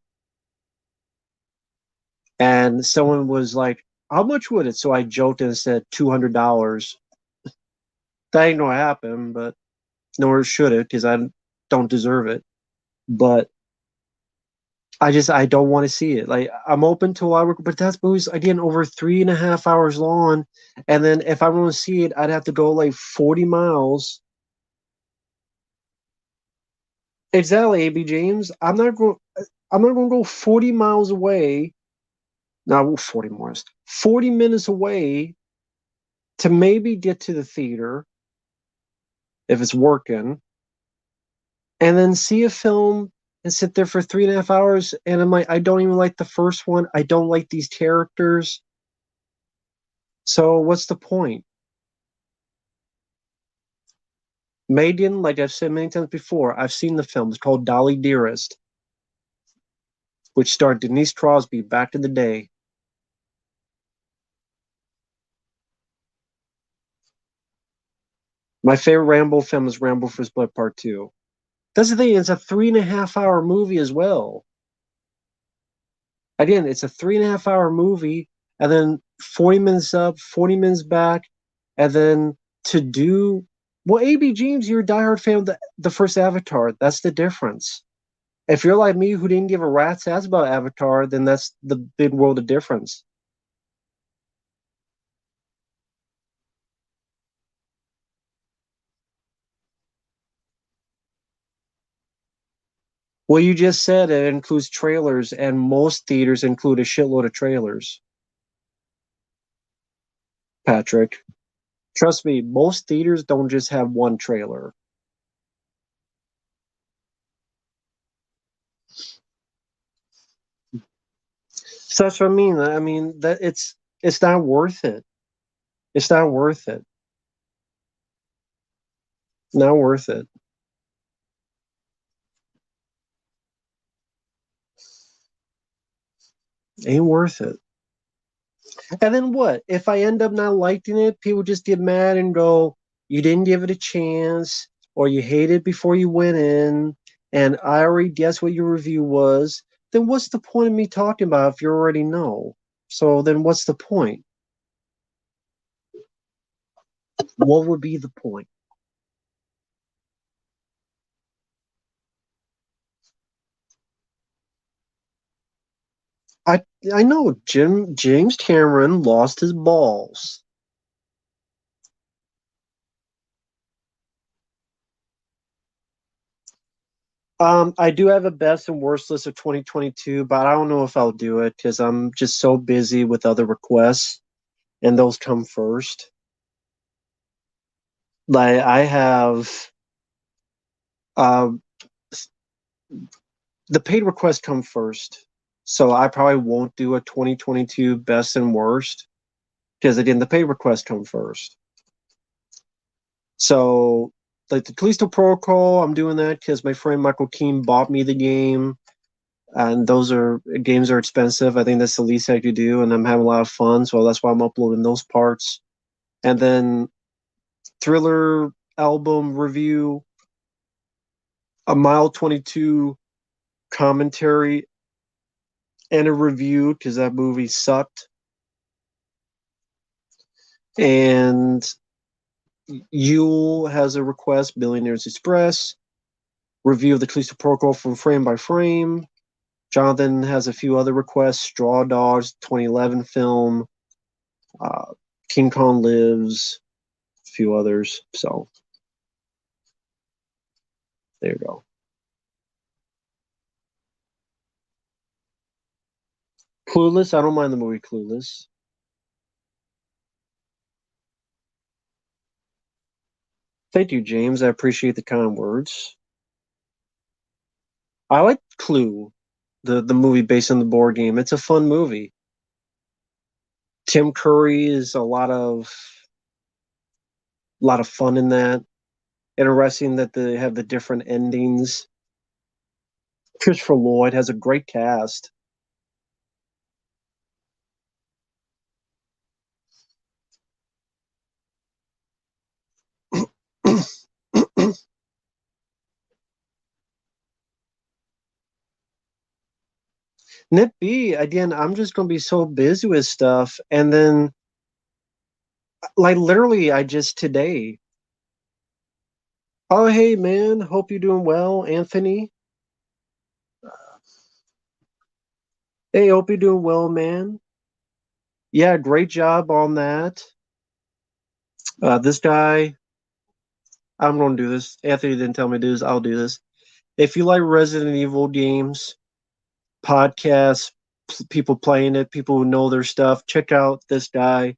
And someone was like, how much would it? So I joked and said $200. That ain't gonna happen, but nor should it because I don't deserve it. But I don't want to see it. Like I'm open to a lot of, but that's movies again over 3.5 hours long. And then if I want to see it, I'd have to go like 40 miles. Exactly, AB James. I'm not going to go 40 miles away. No, 40 miles. 40 minutes away to maybe get to the theater if it's working, and then see a film and sit there for 3.5 hours. And I'm like, I don't even like the first one. I don't like these characters. So what's the point? Megan, like I've said many times before, I've seen the film. It's called Dolly Dearest, which starred Denise Crosby back in the day. My favorite Rambo film is Rambo First Blood Part 2. That's the thing, it's a 3.5 hour movie as well. Again, it's a 3.5 hour movie, and then 40 minutes up, 40 minutes back, and then to do well, AB James, you're a diehard fan of the first Avatar. That's the difference. If you're like me who didn't give a rat's ass about Avatar, then that's the big world of difference. Well, you just said it includes trailers, and most theaters include a shitload of trailers, Patrick. Trust me, most theaters don't just have one trailer. So that's what I mean. I mean that it's not worth it. It's not worth it. Not worth it. Ain't worth it. And then what? If I end up not liking it, people just get mad and go, "You didn't give it a chance, or you hate it before you went in, and I already guessed what your review was." Then what's the point of me talking about it if you already know? So then what's the point? What would be the point? I I know James Cameron lost his balls. I do have a best and worst list of 2022, but I don't know if I'll do it because I'm just so busy with other requests, and those come first. Like I have, um, the paid requests come first, so I probably won't do a 2022 best and worst because again, the paid requests come first. So, like the Callisto Protocol, I'm doing that because my friend Michael Keane bought me the game, and those are games are expensive. I think that's the least I could do, and I'm having a lot of fun, so that's why I'm uploading those parts. And then Thriller album review, a Mile 22 commentary, and a review because that movie sucked. And Yule has a request, Billionaires Express, review of the Callisto Protocol from Frame by Frame. Jonathan has a few other requests, Straw Dogs, 2011 film, uh, King Kong Lives, a few others. So there you go. Clueless, I don't mind the movie Clueless. Thank you, James. I appreciate the kind words. I like Clue, the movie based on the board game. It's a fun movie. Tim Curry is a lot of fun in that. Interesting that they have the different endings. Christopher Lloyd has a great cast. Nip B, again, I'm just gonna be so busy with stuff. And then like literally I just today. Oh hey man, hope you're doing well, Anthony. Hey, hope you're doing well, man. Yeah, great job on that. This guy, I'm gonna do this. Anthony didn't tell me to do this, I'll do this. If you like Resident Evil games, podcasts, people playing it, people who know their stuff, check out this guy.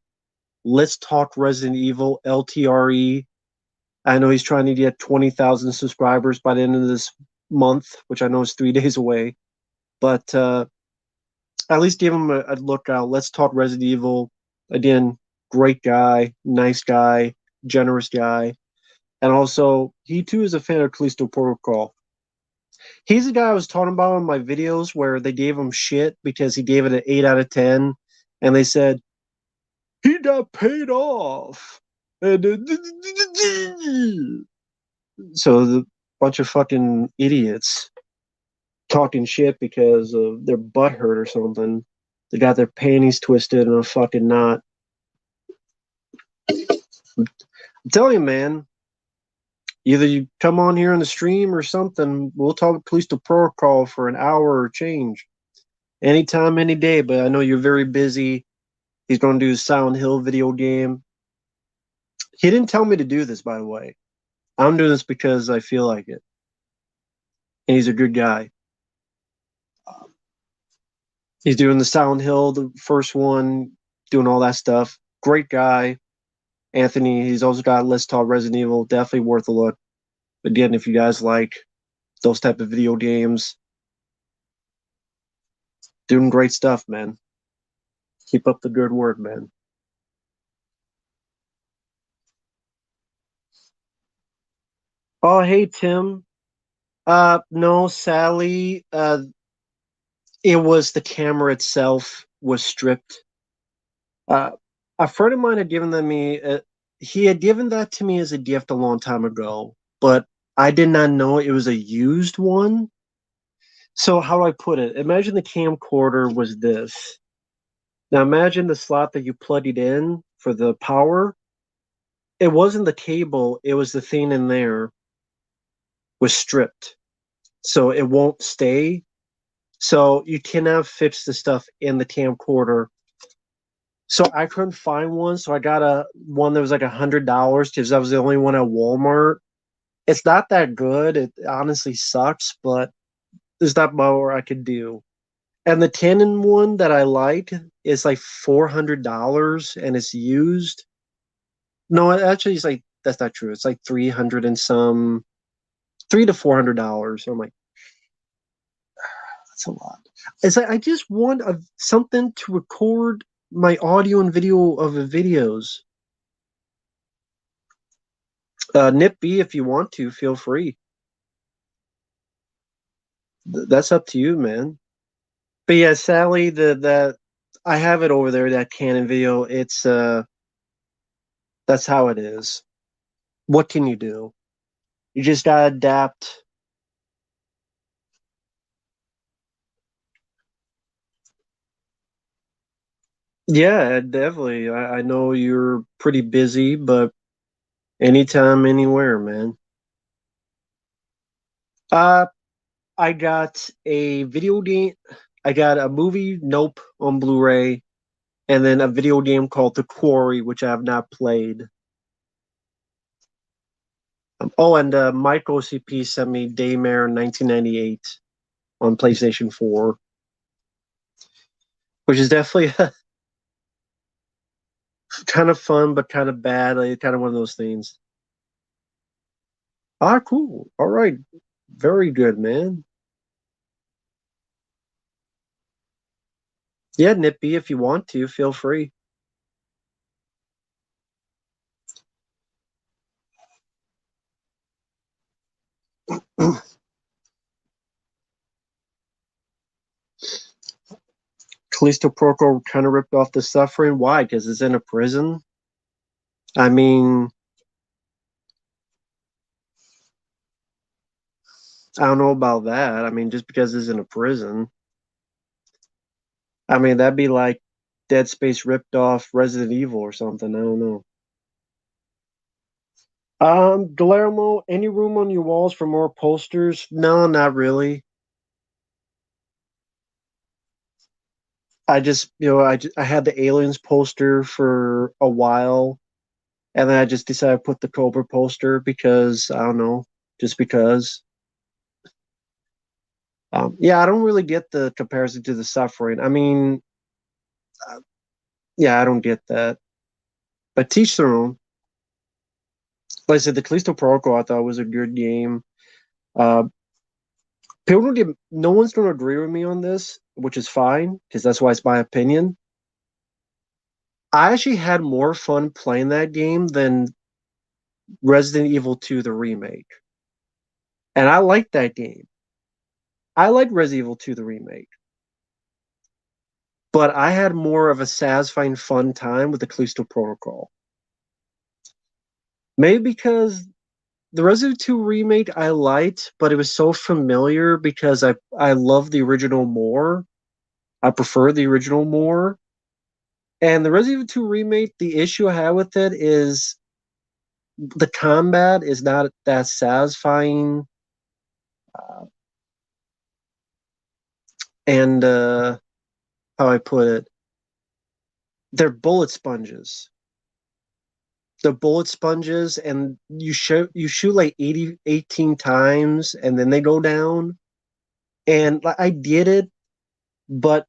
Let's Talk Resident Evil, LTRE. I know he's trying to get 20,000 subscribers by the end of this month, which I know is 3 days away. But at least give him a look out. Let's Talk Resident Evil. Again, great guy, nice guy, generous guy. And also, he too is a fan of Callisto Protocol. He's the guy I was talking about in my videos where they gave him shit because he gave it an 8 out of 10. And they said, he got paid off. And so the bunch of fucking idiots talking shit because of their butt hurt or something. They got their panties twisted in a fucking knot. I'm telling you, man, either you come on here on the stream or something. We'll talk Callisto Protocol for an hour or change. Anytime, any day, but I know you're very busy. He's going to do a Silent Hill video game. He didn't tell me to do this, by the way. I'm doing this because I feel like it. And he's a good guy. He's doing the Silent Hill, the first one, doing all that stuff. Great guy, Anthony. He's also got Let's Talk Resident Evil. Definitely worth a look. Again, if you guys like those type of video games, doing great stuff, man. Keep up the good work, man. Oh, hey Tim. No, Sally. It was the camera itself was stripped. Uh, a friend of mine had given that me. He had given that to me as a gift a long time ago, but I did not know it was a used one. So how do I put it? Imagine the camcorder was this. Now imagine the slot that you plugged it in for the power. It wasn't the cable, it was the thing in there was stripped. So it won't stay. So you cannot fix the stuff in the camcorder. So I couldn't find one. So I got a one that was like $100 because that was the only one at Walmart. It's not that good. It honestly sucks, but there's not more I could do. And the Canon one that I like is like $400 and it's used. No, actually, it's like that's not true. It's like 300 and some, $300 to $400. I'm like, that's a lot. It's like I just want something to record my audio and video of the videos. Nip B, if you want to, feel free. That's up to you, man. But yeah, Sally, the that I have it over there. That Canon video. It's that's how it is. What can you do? You just gotta adapt. Yeah, definitely. I know you're pretty busy, but anytime, anywhere, man. Uh, I got a video game. I got a movie, Nope, on Blu-ray, and then a video game called The Quarry, which I have not played. Oh, and Mike OCP sent me Daymare 1998 on PlayStation 4, which is definitely kind of fun, but kind of bad. Like, kind of one of those things. Ah, cool. All right. Very good, man. Yeah, Nippy, if you want to, feel free. Callisto Protocol kind of ripped off the suffering. Why? Because it's in a prison. I mean, I don't know about that. I mean, just because it's in a prison. I mean, that'd be like Dead Space ripped off Resident Evil or something. I don't know. Guillermo, any room on your walls for more posters? No, not really. I had the Aliens poster for a while, and then I just decided to put the Cobra poster because I don't know, just because. Yeah, I don't really get the comparison to the suffering. I mean, uh, yeah, I don't get that. But teach their own. Like I said, the Callisto Protocol I thought was a good game. Uh, no one's going to agree with me on this, which is fine because that's why it's my opinion. I actually had more fun playing that game than Resident Evil 2, the remake, and I liked that game. I liked Resident Evil 2, the remake, but I had more of a satisfying, fun time with the Callisto Protocol. Maybe because the Resident Evil 2 remake I liked, but it was so familiar because I love the original more. I prefer the original more. And the Resident Evil 2 remake, the issue I have with it is the combat is not that satisfying. Uh, and how I put it, they're bullet sponges. The bullet sponges, and you shoot like 18 times, and then they go down. And like, I get it, but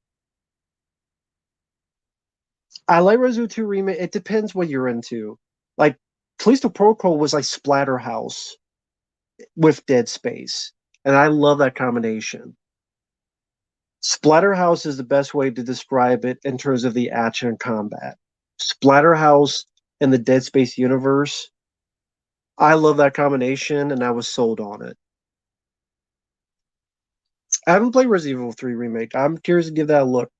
I like Resident Evil 2 remake. It depends what you're into. Like Callisto Protocol was like Splatterhouse with Dead Space, and I love that combination. Splatterhouse is the best way to describe it in terms of the action and combat. Splatterhouse in the Dead Space universe. I love that combination, and I was sold on it. I haven't played Resident Evil 3 remake. I'm curious to give that a look.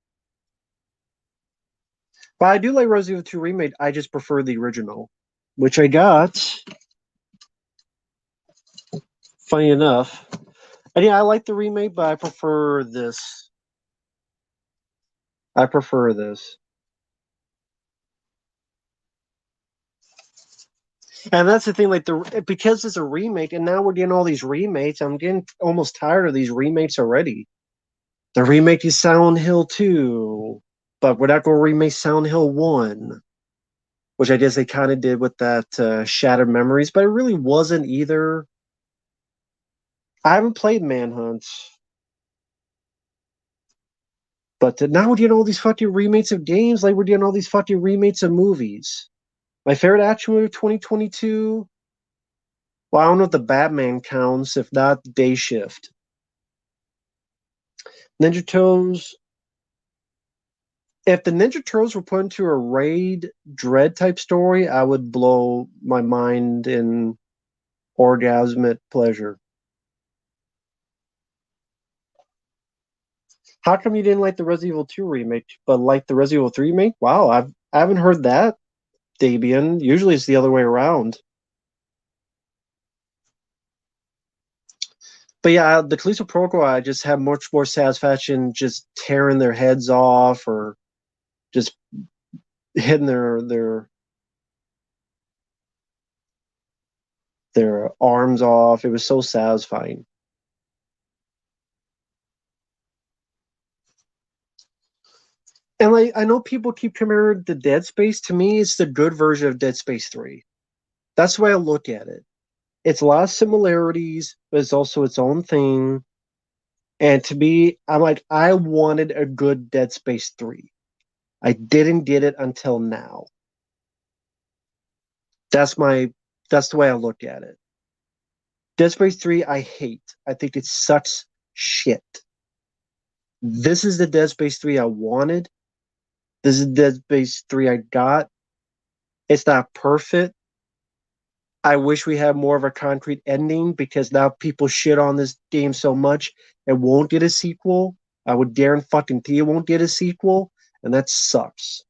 But I do like Resident Evil 2 remake. I just prefer the original, which I got. Funny enough, and yeah, I like the remake, but I prefer this. I prefer this. And that's the thing, like because it's a remake, and now we're getting all these remakes. I'm getting almost tired of these remakes already. The remake is Silent Hill 2, but we're not going to remake Silent Hill 1, which I guess they kind of did with that Shattered Memories, but it really wasn't either. I haven't played Manhunt, but now we're getting all these fucking remakes of games, like we're getting all these fucking remakes of movies. My favorite action movie of 2022. Well, I don't know if the Batman counts. If not, Day Shift. Ninja Turtles. If the Ninja Turtles were put into a Raid Dread type story, I would blow my mind in orgasmic pleasure. How come you didn't like the Resident Evil 2 remake, but like the Resident Evil 3 remake? Wow, I haven't heard that, Dabian. Usually it's the other way around. But yeah, the Callisto Protocol, I just have much more satisfaction just tearing their heads off or just hitting their arms off. It was so satisfying. And like I know people keep comparing the Dead Space. To me, it's the good version of Dead Space 3. That's the way I look at it. It's a lot of similarities, but it's also its own thing. And to me, I'm like, I wanted a good Dead Space 3. I didn't get it until now. That's the way I look at it. Dead Space 3, I hate. I think it sucks shit. This is the Dead Space 3 I wanted. This is Dead Space 3 I got. It's not perfect. I wish we had more of a concrete ending because now people shit on this game so much it won't get a sequel. I would guarantee it won't get a sequel, and that sucks.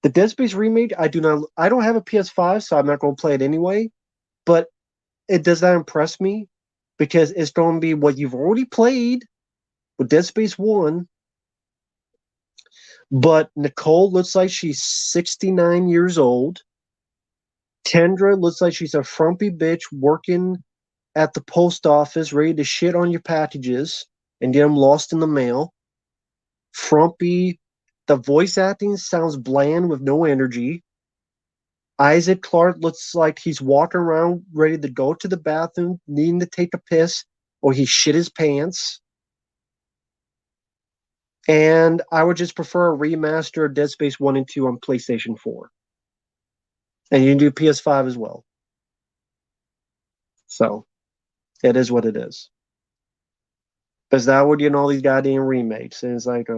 The Dead Space remake, I don't have a PS5, so I'm not going to play it anyway, but it does not impress me because it's going to be what you've already played with Dead Space 1. But Nicole looks like she's 69 years old. Kendra looks like she's a frumpy bitch working at the post office, ready to shit on your packages and get them lost in the mail. Frumpy. The voice acting sounds bland with no energy. Isaac Clarke looks like he's walking around ready to go to the bathroom, needing to take a piss, or he shit his pants. And I would just prefer a remaster of Dead Space 1 and 2 on PlayStation 4. And you can do PS5 as well. So it is what it is. Because now we're getting all these goddamn remakes. And it's like,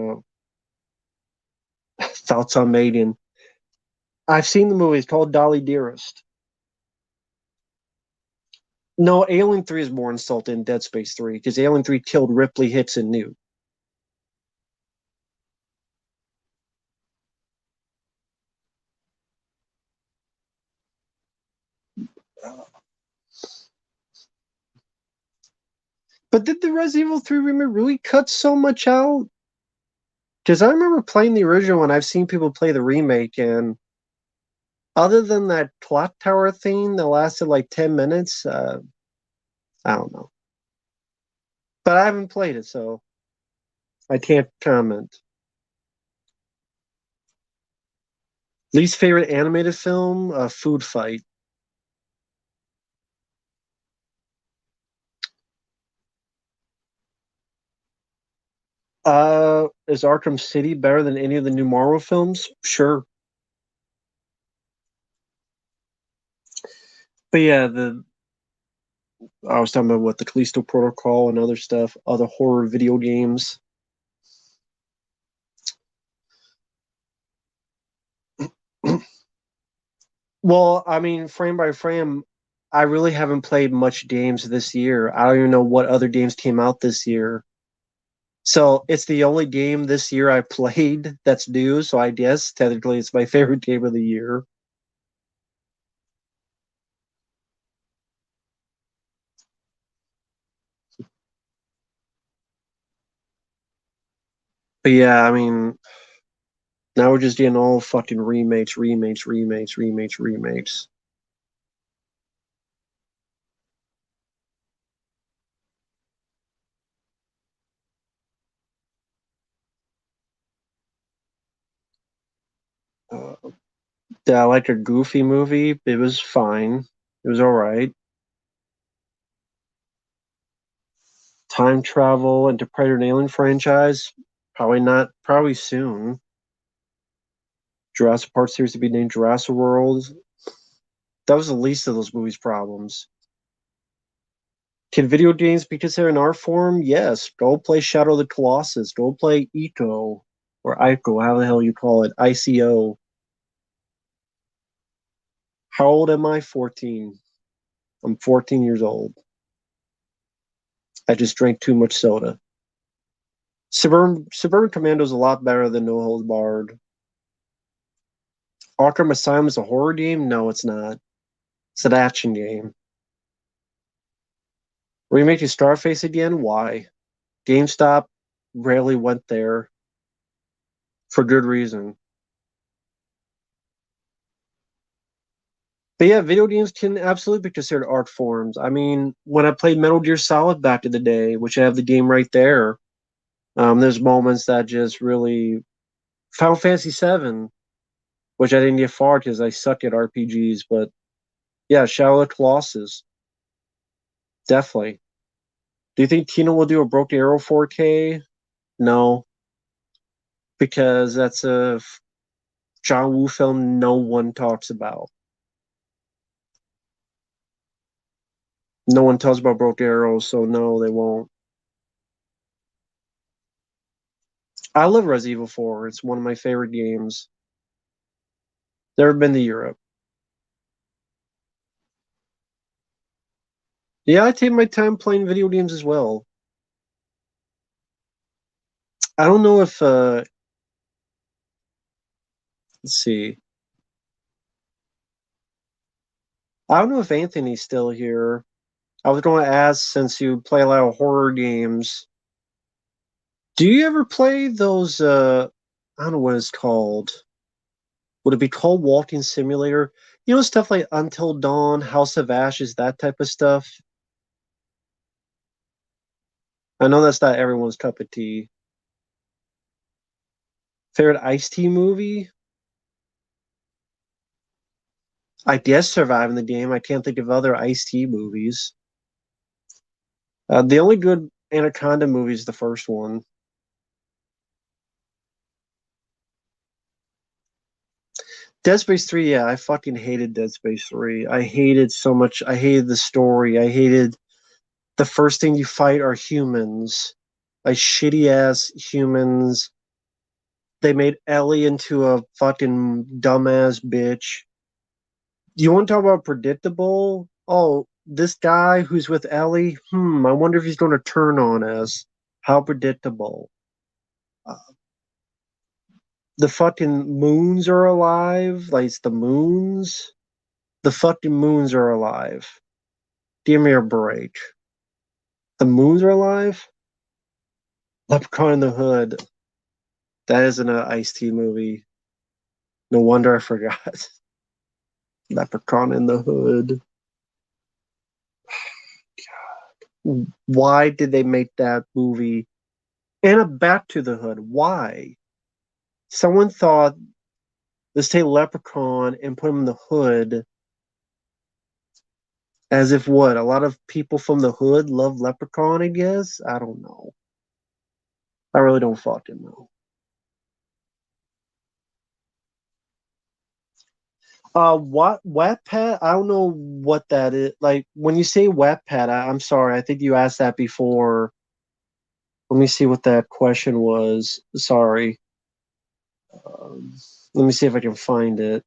thoughts on Maiden. I've seen the movie. It's called Dolly Dearest. No, Alien 3 is more insulting than Dead Space 3 because Alien 3 killed Ripley, Hicks, and Newt. But did the Resident Evil 3 remake really cut so much out? Because I remember playing the original and I've seen people play the remake, and other than that clock tower thing that lasted like 10 minutes, I don't know. But I haven't played it, so I can't comment. Least favorite animated film? Food Fight. Is Arkham City better than any of the new Marvel films? Sure. But yeah, the I was talking about what the Callisto Protocol and other stuff, other horror video games. Well, I mean, frame by frame, I really haven't played much games this year. I don't even know what other games came out this year. So it's the only game this year I played that's new. So I guess technically it's my favorite game of the year. But yeah, I mean, now we're just getting all fucking remakes. Uh, yeah, I like a Goofy movie. It was fine. It was all right. Time travel into Predator and Alien franchise? Probably not. Probably soon. Jurassic Park series to be named Jurassic World. That was the least of those movies' problems. Can video games be considered an art form? Yes. Go play Shadow of the Colossus. Go play Ico or Ico, how the hell you call it. ICO. How old am I? 14. I'm 14 years old. I just drank too much soda. Suburban Commando is a lot better than No Holds Barred. Arkham Asylum is a horror game? No, it's not. It's an action game. Remaking Starface again? Why? GameStop rarely went there for good reason. But yeah, video games can absolutely be considered art forms. I mean, when I played Metal Gear Solid back in the day, which I have the game right there, there's moments that just really Final Fantasy VII, which I didn't get far because I suck at RPGs. But yeah, Shadow of the Colossus, definitely. Do you think Tina will do a Broken Arrow 4K? No, because that's a John Woo film no one talks about. No one tells about Broken Arrow, so no, they won't. I love Resident Evil 4. It's one of my favorite games. Never been to Europe. Yeah, I take my time playing video games as well. I don't know if let's see. I don't know if Anthony's still here. I was going to ask since you play a lot of horror games. Do you ever play those I don't know what it's called. Would it be called Walking Simulator? You know, stuff like Until Dawn, House of Ashes, that type of stuff. I know that's not everyone's cup of tea. Favorite Ice-T movie? I guess Surviving the Game. I can't think of other Ice-T movies. The only good Anaconda movie is the first one. Dead Space 3, yeah, I fucking hated Dead Space 3. I hated so much. I hated the story. I hated the first thing you fight are humans. Like shitty ass humans. They made Ellie into a fucking dumbass bitch. You want to talk about predictable? Oh, this guy who's with Ellie, I wonder if he's going to turn on us. How predictable. Uh, the fucking moons are alive. Like, it's the moons. The fucking moons are alive. Give me a break. The moons are alive? Leprechaun in the Hood. That isn't an Ice-T movie. No wonder I forgot. Leprechaun in the Hood. Why did they make that movie? And a Back to the Hood. Why? Someone thought, let's take Leprechaun and put him in the hood, as if what? A lot of people from the hood love Leprechaun, I guess? I don't know. I really don't fucking know. What Wattpad? I don't know what that is. Like when you say Wattpad, I'm sorry. I think you asked that before. Let me see what that question was. Sorry. Um, Let me see if I can find it.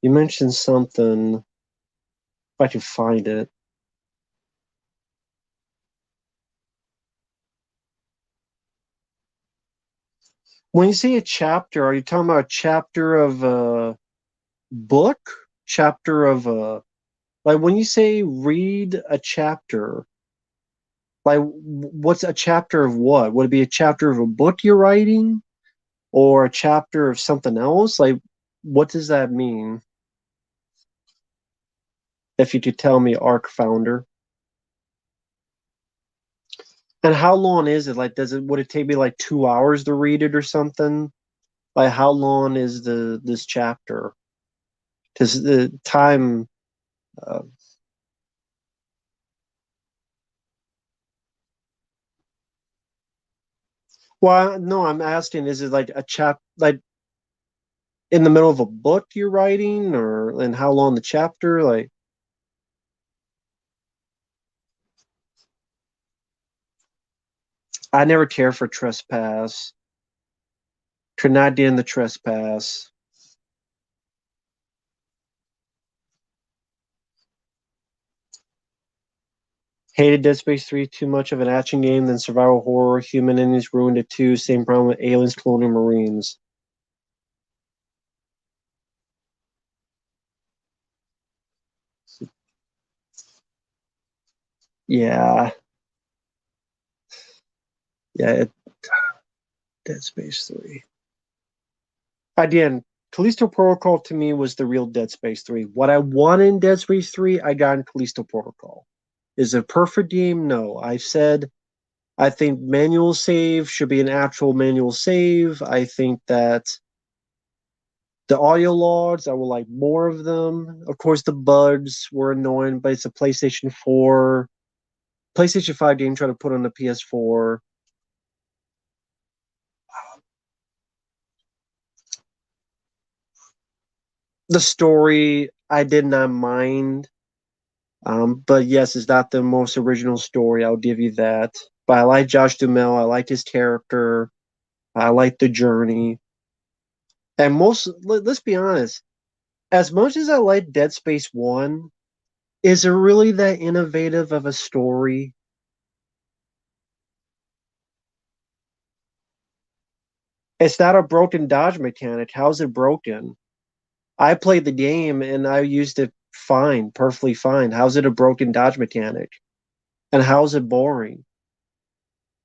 You mentioned something. If I can find it. When you say a chapter, are you talking about a chapter of a book? Chapter of a like when you say read a chapter, like what's a chapter of what? Would it be a chapter of a book you're writing or a chapter of something else? Like what does that mean? If you could tell me, Arc founder. And how long is it? Like, would it take me like 2 hours to read it or something? Like, how long is this chapter? Because the time. Uh, well, no, I'm asking, is it like a like in the middle of a book you're writing, or and how long the chapter? Like, I never care for trespass. Could not in the trespass. Hated Dead Space 3 too much of an action game than survival horror. Human enemies ruined it too. Same problem with aliens cloning Marines. Yeah, yeah. Dead Space 3. Again, Callisto Protocol to me was the real Dead Space 3. What I wanted in Dead Space 3, I got in Callisto Protocol. Is it a perfect game? No. I said I think manual save should be an actual manual save. I think that the audio logs, I would like more of them. Of course, the bugs were annoying, but it's a PlayStation 4, PlayStation 5 game trying to put on the PS4. The story, I did not mind. But yes, it's not the most original story. I'll give you that. But I like Josh Duhamel. I like his character. I like the journey. And let's be honest, as much as I like Dead Space 1, is it really that innovative of a story? It's not a broken dodge mechanic. How's it broken? I played the game and I used it fine, perfectly fine. How's it a broken dodge mechanic? And how's it boring?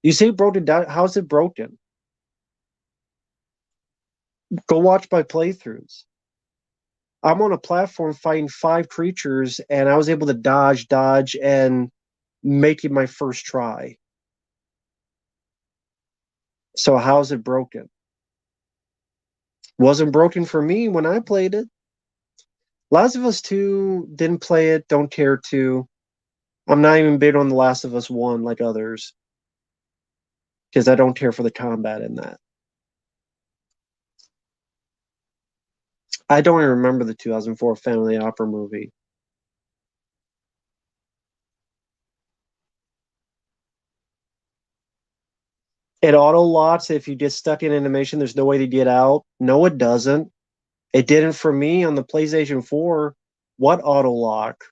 You say broken dodge, how's it broken? Go watch my playthroughs. I'm on a platform fighting five creatures, and I was able to dodge, and make it my first try. So how's it broken? Wasn't broken for me when I played it. Last of Us 2 didn't play it, don't care to. I'm not even big on The Last of Us 1 like others, because I don't care for the combat in that. I don't even remember the 2004 family opera movie. It auto locks if you get stuck in animation, there's no way to get out. No, it doesn't. It didn't for me on the PlayStation 4. What auto lock?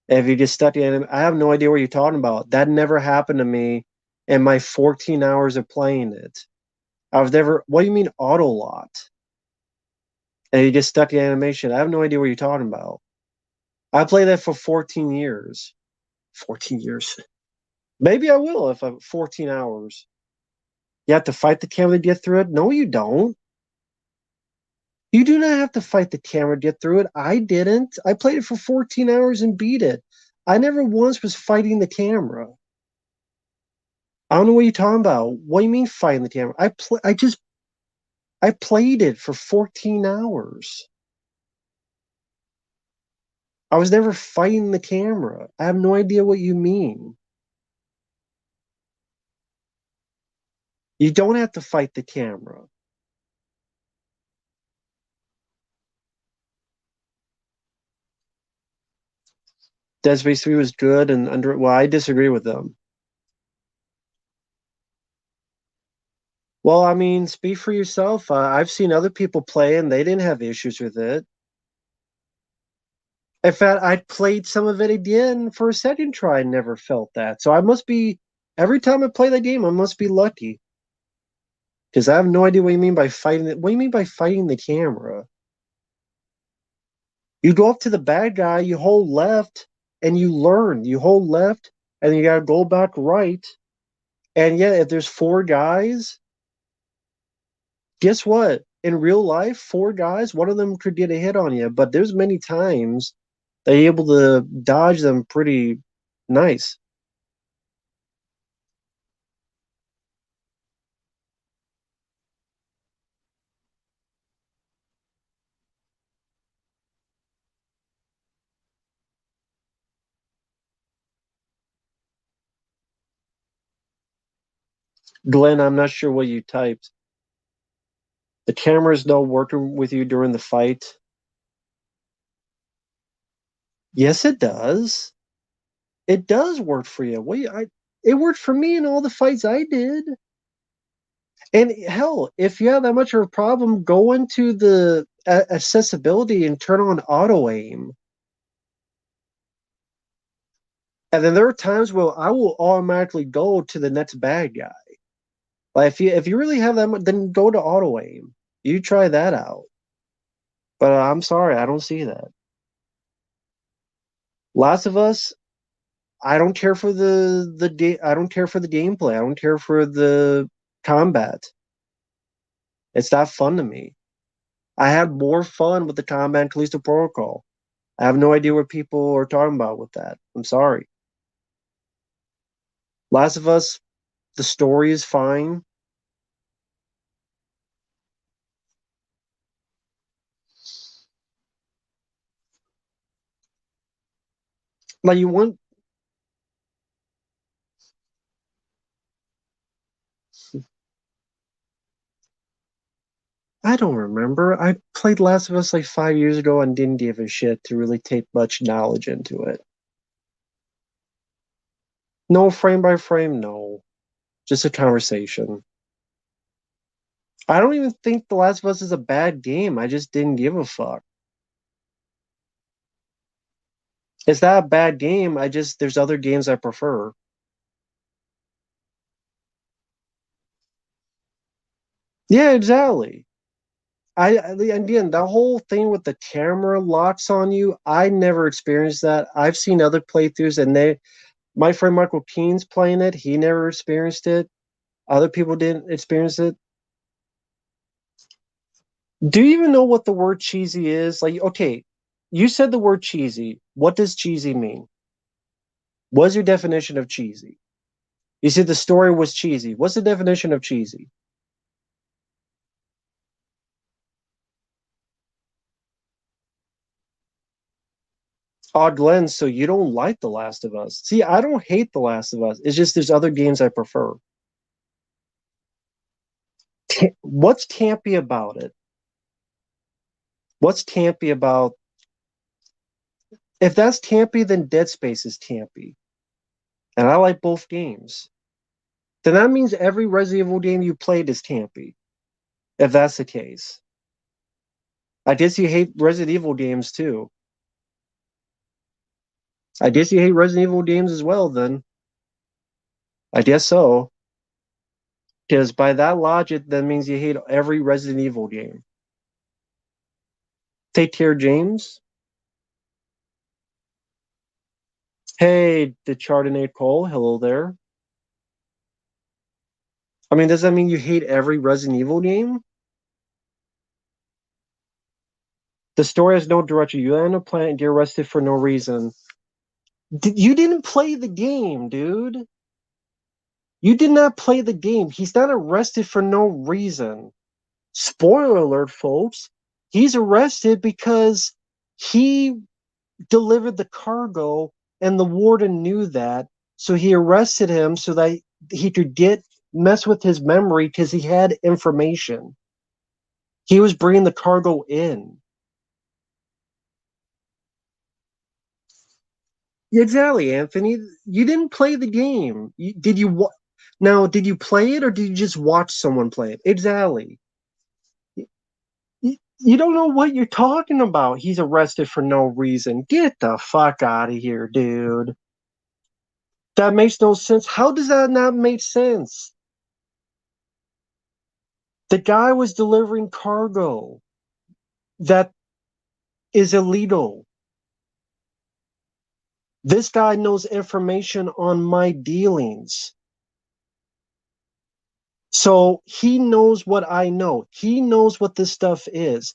If you just stuck in, I have no idea what you're talking about. That never happened to me in my 14 hours of playing it. I was never. What do you mean auto lock? And you just stuck in animation. I have no idea what you're talking about. I played that for 14 years. 14 years. Maybe I will if I'm 14 hours. You have to fight the camera to get through it? No, you don't. You do not have to fight the camera to get through it. I didn't. I played it for 14 hours and beat it. I never once was fighting the camera. I don't know what you're talking about. What do you mean fighting the camera? I played it for 14 hours. I was never fighting the camera. I have no idea what you mean. You don't have to fight the camera. Dead Space 3 was good and under. Well, I disagree with them. Well, I mean, speak for yourself. I've seen other people play and they didn't have issues with it. In fact, I played some of it again for a second try and never felt that. So I must be, every time I play the game, I must be lucky. Because I have no idea what you mean by fighting it. What do you mean by fighting the camera? You go up to the bad guy, you hold left, and you learn. You hold left, and you gotta go back right. And yeah, if there's four guys, guess what? In real life, four guys, one of them could get a hit on you, but there's many times they're able to dodge them pretty nice. Glenn, I'm not sure what you typed. The camera's not working with you during the fight. Yes, it does. It does work for you. It worked for me in all the fights I did. And hell, if you have that much of a problem, go into the accessibility and turn on auto aim. And then there are times where I will automatically go to the next bad guy. Like if you really have that much, then go to auto aim. You try that out. But I'm sorry, I don't see that. Last of Us, I don't care for I don't care for the gameplay. I don't care for the combat. It's not fun to me. I had more fun with the combat in Callisto Protocol. I have no idea what people are talking about with that. I'm sorry. Last of Us, the story is fine. Like you want, I don't remember. I played Last of Us like 5 years ago and didn't give a shit to really take much knowledge into it. No frame by frame, no. Just a conversation. I don't even think The Last of Us is a bad game. I just didn't give a fuck. It's not a bad game. There's other games I prefer. Yeah, exactly. Again, the whole thing with the camera locks on you, I never experienced that. I've seen other playthroughs and my friend Michael Keen's playing it. He never experienced it. Other people didn't experience it. Do you even know what the word cheesy is? Like, okay, you said the word cheesy. What does cheesy mean? What's your definition of cheesy? You said the story was cheesy. What's the definition of cheesy? Odd lens, so you don't like The Last of Us. See, I don't hate The Last of Us. It's just there's other games I prefer. What's campy about it? What's campy about if that's campy, then Dead Space is campy. And I like both games. Then that means every Resident Evil game you played is campy. If that's the case. I guess you hate Resident Evil games too. I guess you hate Resident Evil games as well, then. I guess so. Because by that logic, that means you hate every Resident Evil game. Take care, James. Hey, the Chardonnay Cole. Hello there. I mean, does that mean you hate every Resident Evil game? The story has no direction. You land on a planet and get arrested for no reason. You didn't play the game, dude. You did not play the game. He's not arrested for no reason. Spoiler alert, folks. He's arrested because he delivered the cargo and the warden knew that. So he arrested him so that he could get mess with his memory because he had information. He was bringing the cargo in. Exactly, Anthony. You didn't play the game. Did you? Now, did you play it or did you just watch someone play it? Exactly. You don't know what you're talking about. He's arrested for no reason. Get the fuck out of here, dude. That makes no sense. How does that not make sense? The guy was delivering cargo that is illegal. This guy knows information on my dealings. So he knows what I know. He knows what this stuff is.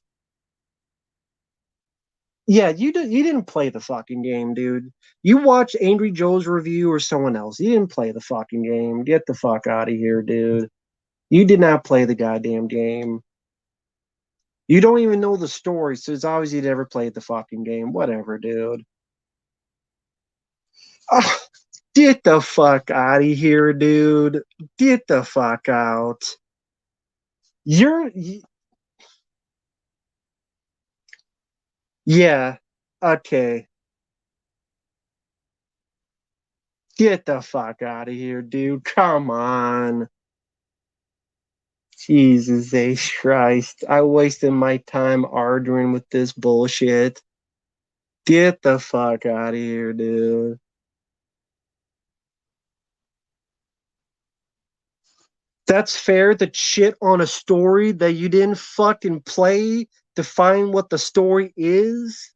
Yeah, you didn't play the fucking game, dude. You watched Angry Joe's review or someone else. You didn't play the fucking game. Get the fuck out of here, dude. You did not play the goddamn game. You don't even know the story, so it's obvious you never played the fucking game. Whatever, dude. Oh, get the fuck out of here, dude. Get the fuck out. You're yeah. Okay. Get the fuck out of here, dude. Come on. Jesus H. Christ. I wasted my time arguing with this bullshit. Get the fuck out of here, dude. That's fair to shit on a story that you didn't fucking play to find what the story is?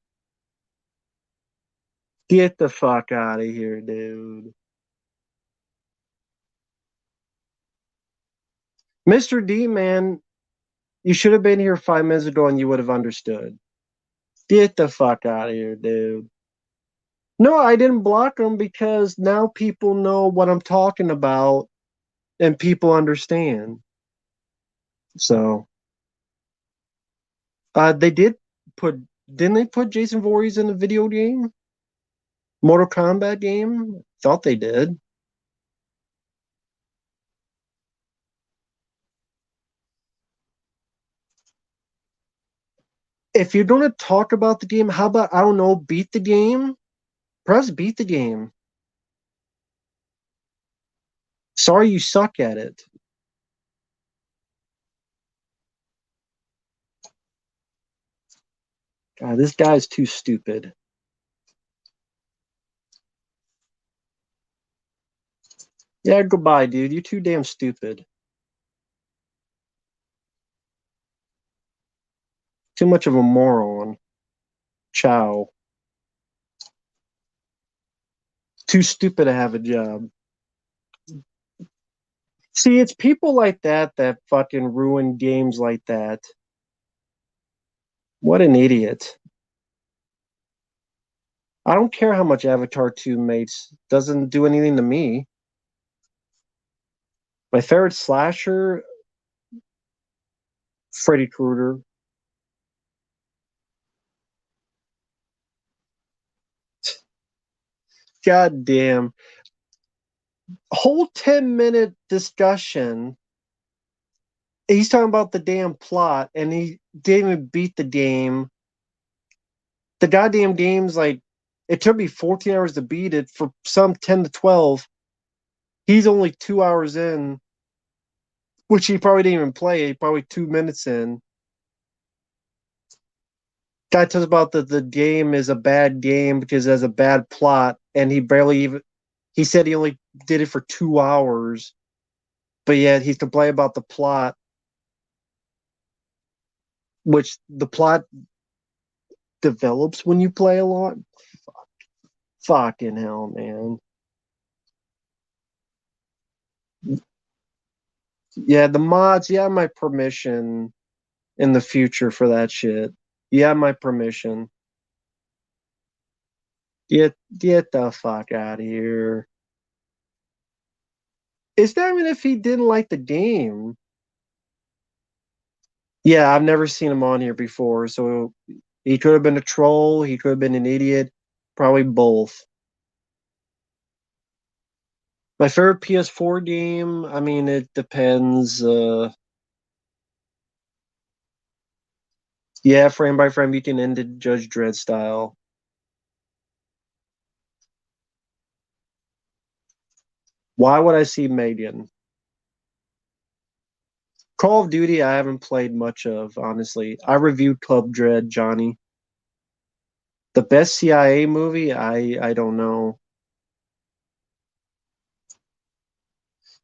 Get the fuck out of here, dude. Mr. D, man, you should have been here 5 minutes ago and you would have understood. Get the fuck out of here, dude. No, I didn't block them because now people know what I'm talking about and people understand. So, they did put, didn't they put Jason Voorhees in the video game? Mortal Kombat game? Thought they did. If you're going to talk about the game, how about, I don't know, beat the game? Perhaps beat the game. Sorry you suck at it. God, this guy's too stupid. Yeah, goodbye, dude. You're too damn stupid. Too much of a moron. Ciao. Too stupid to have a job. See, it's people like that that fucking ruin games like that. What an idiot. I don't care how much Avatar 2 makes. Doesn't do anything to me. My favorite slasher, Freddy Krueger. God damn. Whole 10-minute discussion. He's talking about the damn plot and he didn't even beat the game. The goddamn game's like, it took me 14 hours to beat it. For some 10 to 12. He's only 2 hours in, which he probably didn't even play, probably 2 minutes in. Guy tells about the game is a bad game because it has a bad plot, and he barely even, he said he only did it for 2 hours, but yet he's complaining about the plot, which the plot develops when you play a lot. Fucking hell, man. Yeah, the mods, you have my permission in the future for that shit. You have my permission. Get the fuck out of here. It's not even if he didn't like the game. Yeah, I've never seen him on here before, so he could have been a troll, he could have been an idiot, probably both. My favorite PS4 game, I mean, it depends. Yeah, frame by frame, you can end it Judge Dredd style. Why would I see Megan? Call of Duty, I haven't played much of, honestly. I reviewed Club Dread, Johnny. The best CIA movie, I don't know.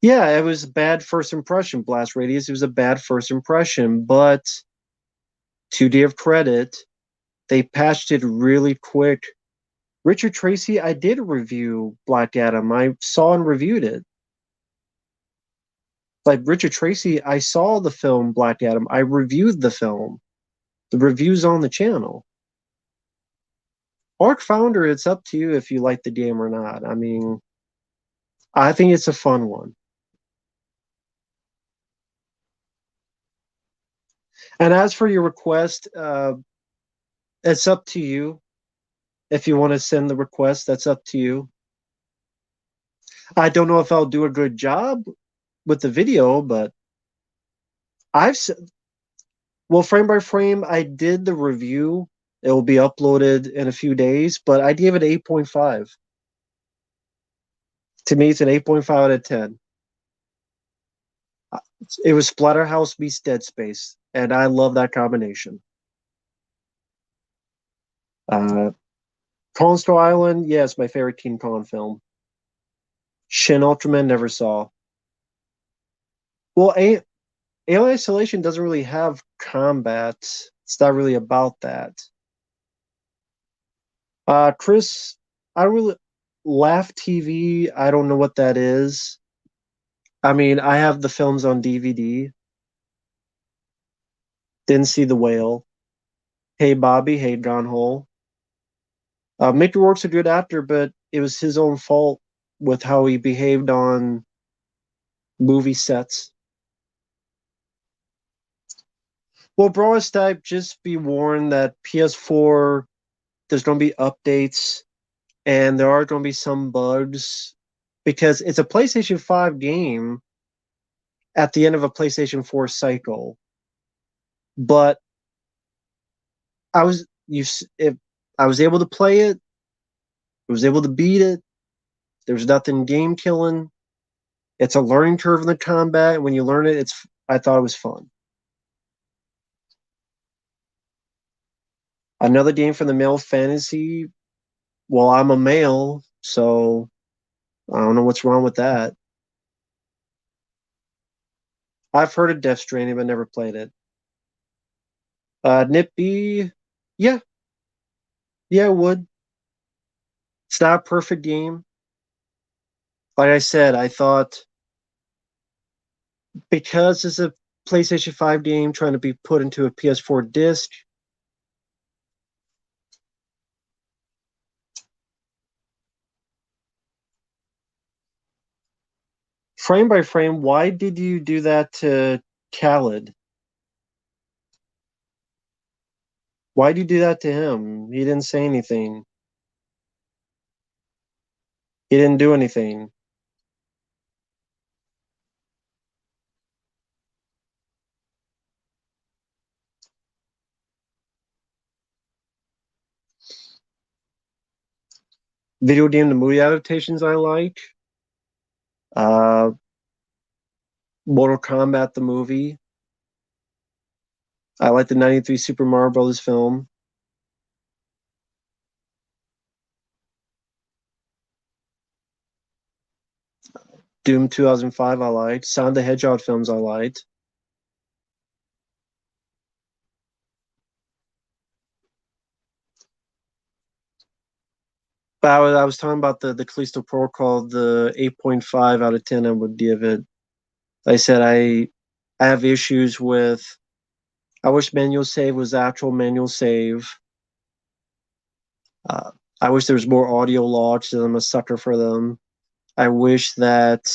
Yeah, it was a bad first impression, Blast Radius. It was a bad first impression, but to give credit, they patched it really quick. Richard Tracy, I did review Black Adam. I saw and reviewed it. Like Richard Tracy, I saw the film Black Adam. I reviewed the film. The review's on the channel. Arc Founder, it's up to you if you like the game or not. I mean, I think it's a fun one. And as for your request, it's up to you. If you want to send the request, that's up to you. I don't know if I'll do a good job with the video, but I've well, frame by frame, I did the review. It will be uploaded in a few days, but I gave it 8.5. To me, it's an 8.5 out of 10. It was Splatterhouse meets Dead Space, and I love that combination. Uh, Kong Skull Island, yes, my favorite King Kong film. Shin Ultraman, never saw. Well, Alien Isolation doesn't really have combat. It's not really about that. Chris, I really Laugh TV. I don't know what that is. I mean, I have the films on DVD. Didn't see The Whale. Hey Bobby, Hey Gone Hole. Mickey Rourke's a good actor, but it was his own fault with how he behaved on movie sets. Well, broadest type, just be warned that PS4, there's going to be updates and there are going to be some bugs because it's a PlayStation 5 game at the end of a PlayStation 4 cycle. But I was you if I was able to play it, I was able to beat it. There's nothing game killing. It's a learning curve in the combat. When you learn it, it's I thought it was fun. Another game from the male fantasy. Well, I'm a male, so I don't know what's wrong with that. I've heard of Death Stranding, but never played it. Nip B, yeah, yeah, it would. It's not a perfect game. Like I said, I thought because it's a PlayStation 5 game trying to be put into a PS4 disc, frame by frame, why did you do that to Khaled? Why did you do that to him? He didn't say anything. He didn't do anything. Video game to movie adaptations I like. Uh, Mortal Kombat the movie. I like the '93 Super Mario Brothers film. Doom 2005 I liked. Sonic the Hedgehog films I liked. But I was talking about the Callisto Protocol, the 8.5 out of 10 I would give it. Like I said, I have issues with I wish manual save was actual manual save. Uh, I wish there was more audio logs, and I'm a sucker for them. I wish that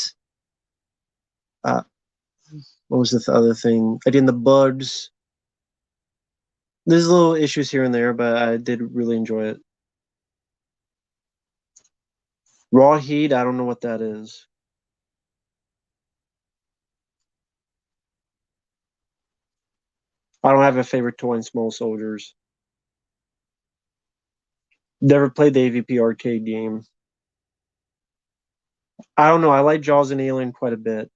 uh, what was the other thing? Again, the bugs. There's little issues here and there, but I did really enjoy it. Raw Heat, I don't know what that is. I don't have a favorite toy in Small Soldiers. Never played the AVP arcade game. I don't know. I like Jaws and Alien quite a bit.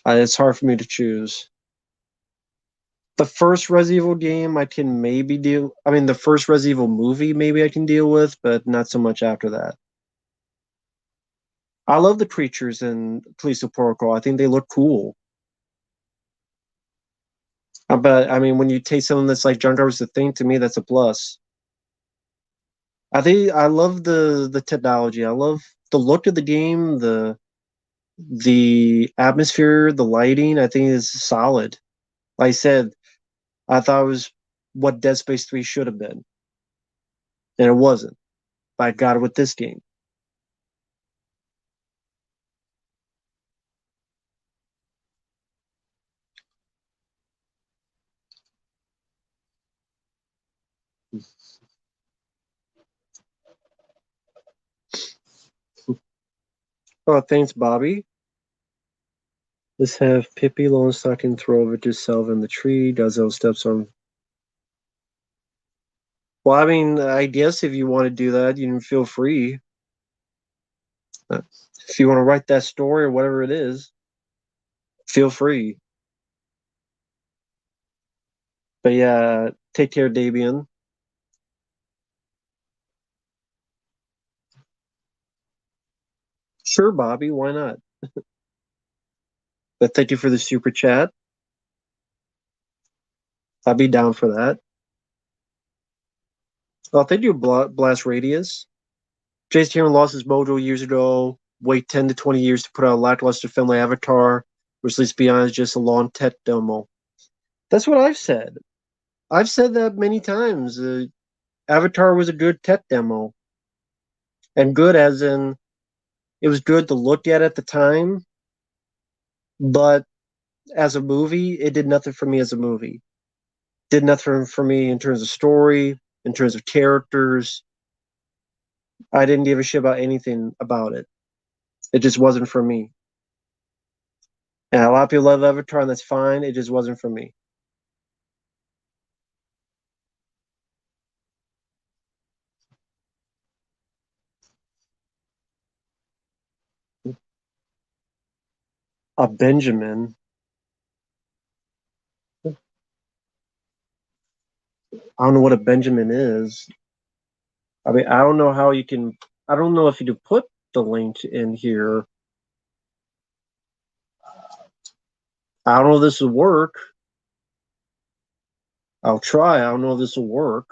It's hard for me to choose. The first Resident Evil game I can maybe deal. I mean, the first Resident Evil movie maybe I can deal with, but not so much after that. I love the creatures in Callisto Protocol. I think they look cool. But I mean, when you take something that's like John Jarvis the Thing, to me, that's a plus. I love the technology. I love the look of the game, the atmosphere, the lighting. I think is solid. Like I said, I thought it was what Dead Space 3 should have been, and it wasn't. But I got it with this game. Oh, thanks, Bobby. Let's have Pippi Longstocking throw over to Selva in the tree. Dazzle steps on. Well, I mean, I guess if you want to do that, you can feel free. Uh, If you want to write that story or whatever it is, feel free. But yeah, take care, Dabian. Sure, Bobby, why not? But thank you for the super chat. I'd be down for that. Oh, thank you, Blast Radius. Jason Cameron lost his mojo years ago. Wait 10 to 20 years to put out a lackluster film like Avatar, which, let's be honest, is just a long tech demo. That's what I've said. I've said that many times. Avatar was a good tech demo. And good as in, it was good to look at the time, but as a movie, it did nothing for me as a movie. Did nothing for me in terms of story, in terms of characters. I didn't give a shit about anything about it. It just wasn't for me. And a lot of people love Avatar, and that's fine. It just wasn't for me. A Benjamin. I don't know what a Benjamin is. I mean, I don't know how you can. I don't know if you could put the link in here. I don't know if this will work. I'll try. I don't know if this will work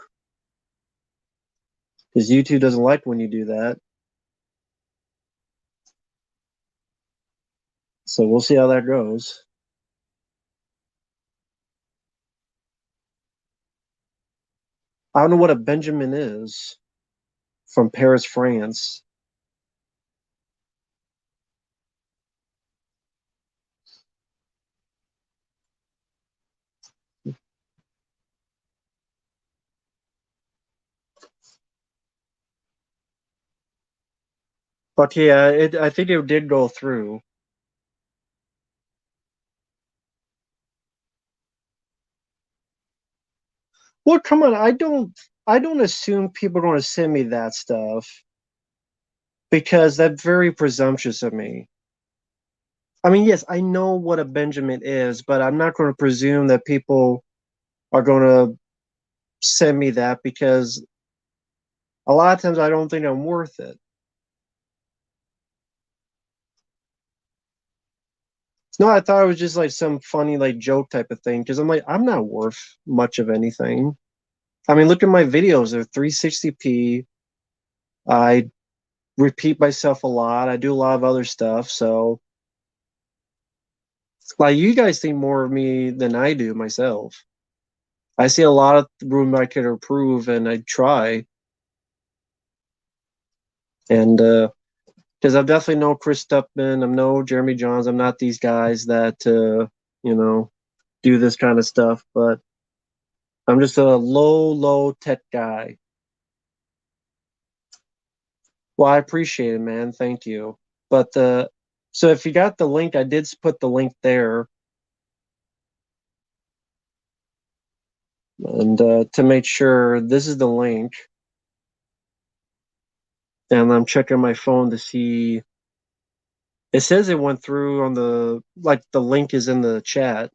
because YouTube doesn't like when you do that. So we'll see how that goes. I don't know what a Benjamin is from Paris, France. But yeah, I think it did go through. Well, come on, I don't assume people are going to send me that stuff because that's very presumptuous of me. I mean, yes, I know what a Benjamin is, but I'm not going to presume that people are going to send me that because a lot of times I don't think I'm worth it. No, I thought it was just like some funny like joke type of thing because I'm like I'm not worth much of anything. I mean, look at my videos; they're 360p. I repeat myself a lot. I do a lot of other stuff, so like you guys think more of me than I do myself. I see a lot of room I could improve, and I try. And because I'm definitely no Chris Stupman, I'm no Jeremy Johns, I'm not these guys that you know do this kind of stuff. But I'm just a low tech guy. Well, I appreciate it, man. Thank you. But so if you got the link, I did put the link there. And to make sure, this is the link. And I'm checking my phone to see. It says it went through on the link is in the chat.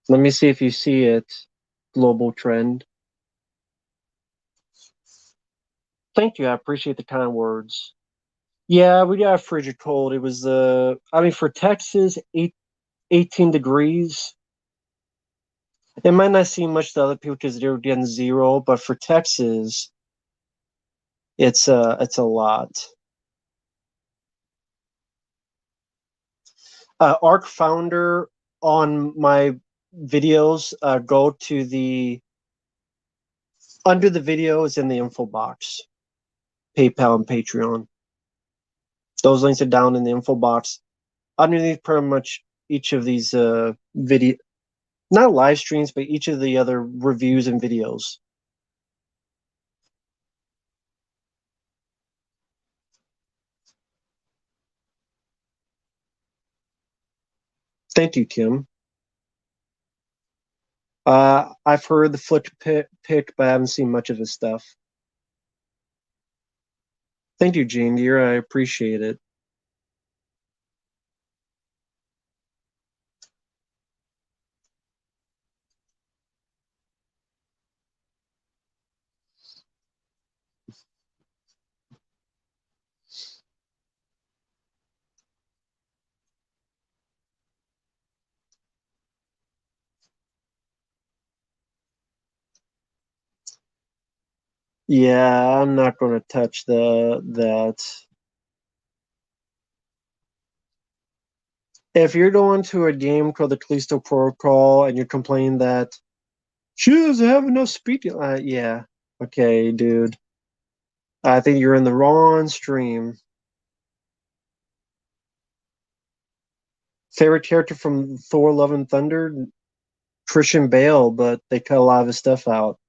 Let me see if you see it. Global trend. Thank you. I appreciate the kind words. Yeah, we got frigid cold. It was I mean for Texas, 18 degrees. It might not seem much to other people because they're getting 0, but for Texas, it's a lot. Arc Founder on my videos, go to the under the video is in the info box. PayPal and Patreon. Those links are down in the info box. Underneath pretty much each of these video, not live streams, but each of the other reviews and videos. Thank you, Kim. I've heard the Flick pick, but I haven't seen much of his stuff. Thank you, Jane dear. I appreciate it. Yeah, I'm not going to touch that. If you're going to a game called the Callisto Protocol and you're complaining that she doesn't have enough speed, yeah, okay, dude. I think you're in the wrong stream. Favorite character from Thor: Love and Thunder? Christian Bale, but they cut a lot of his stuff out.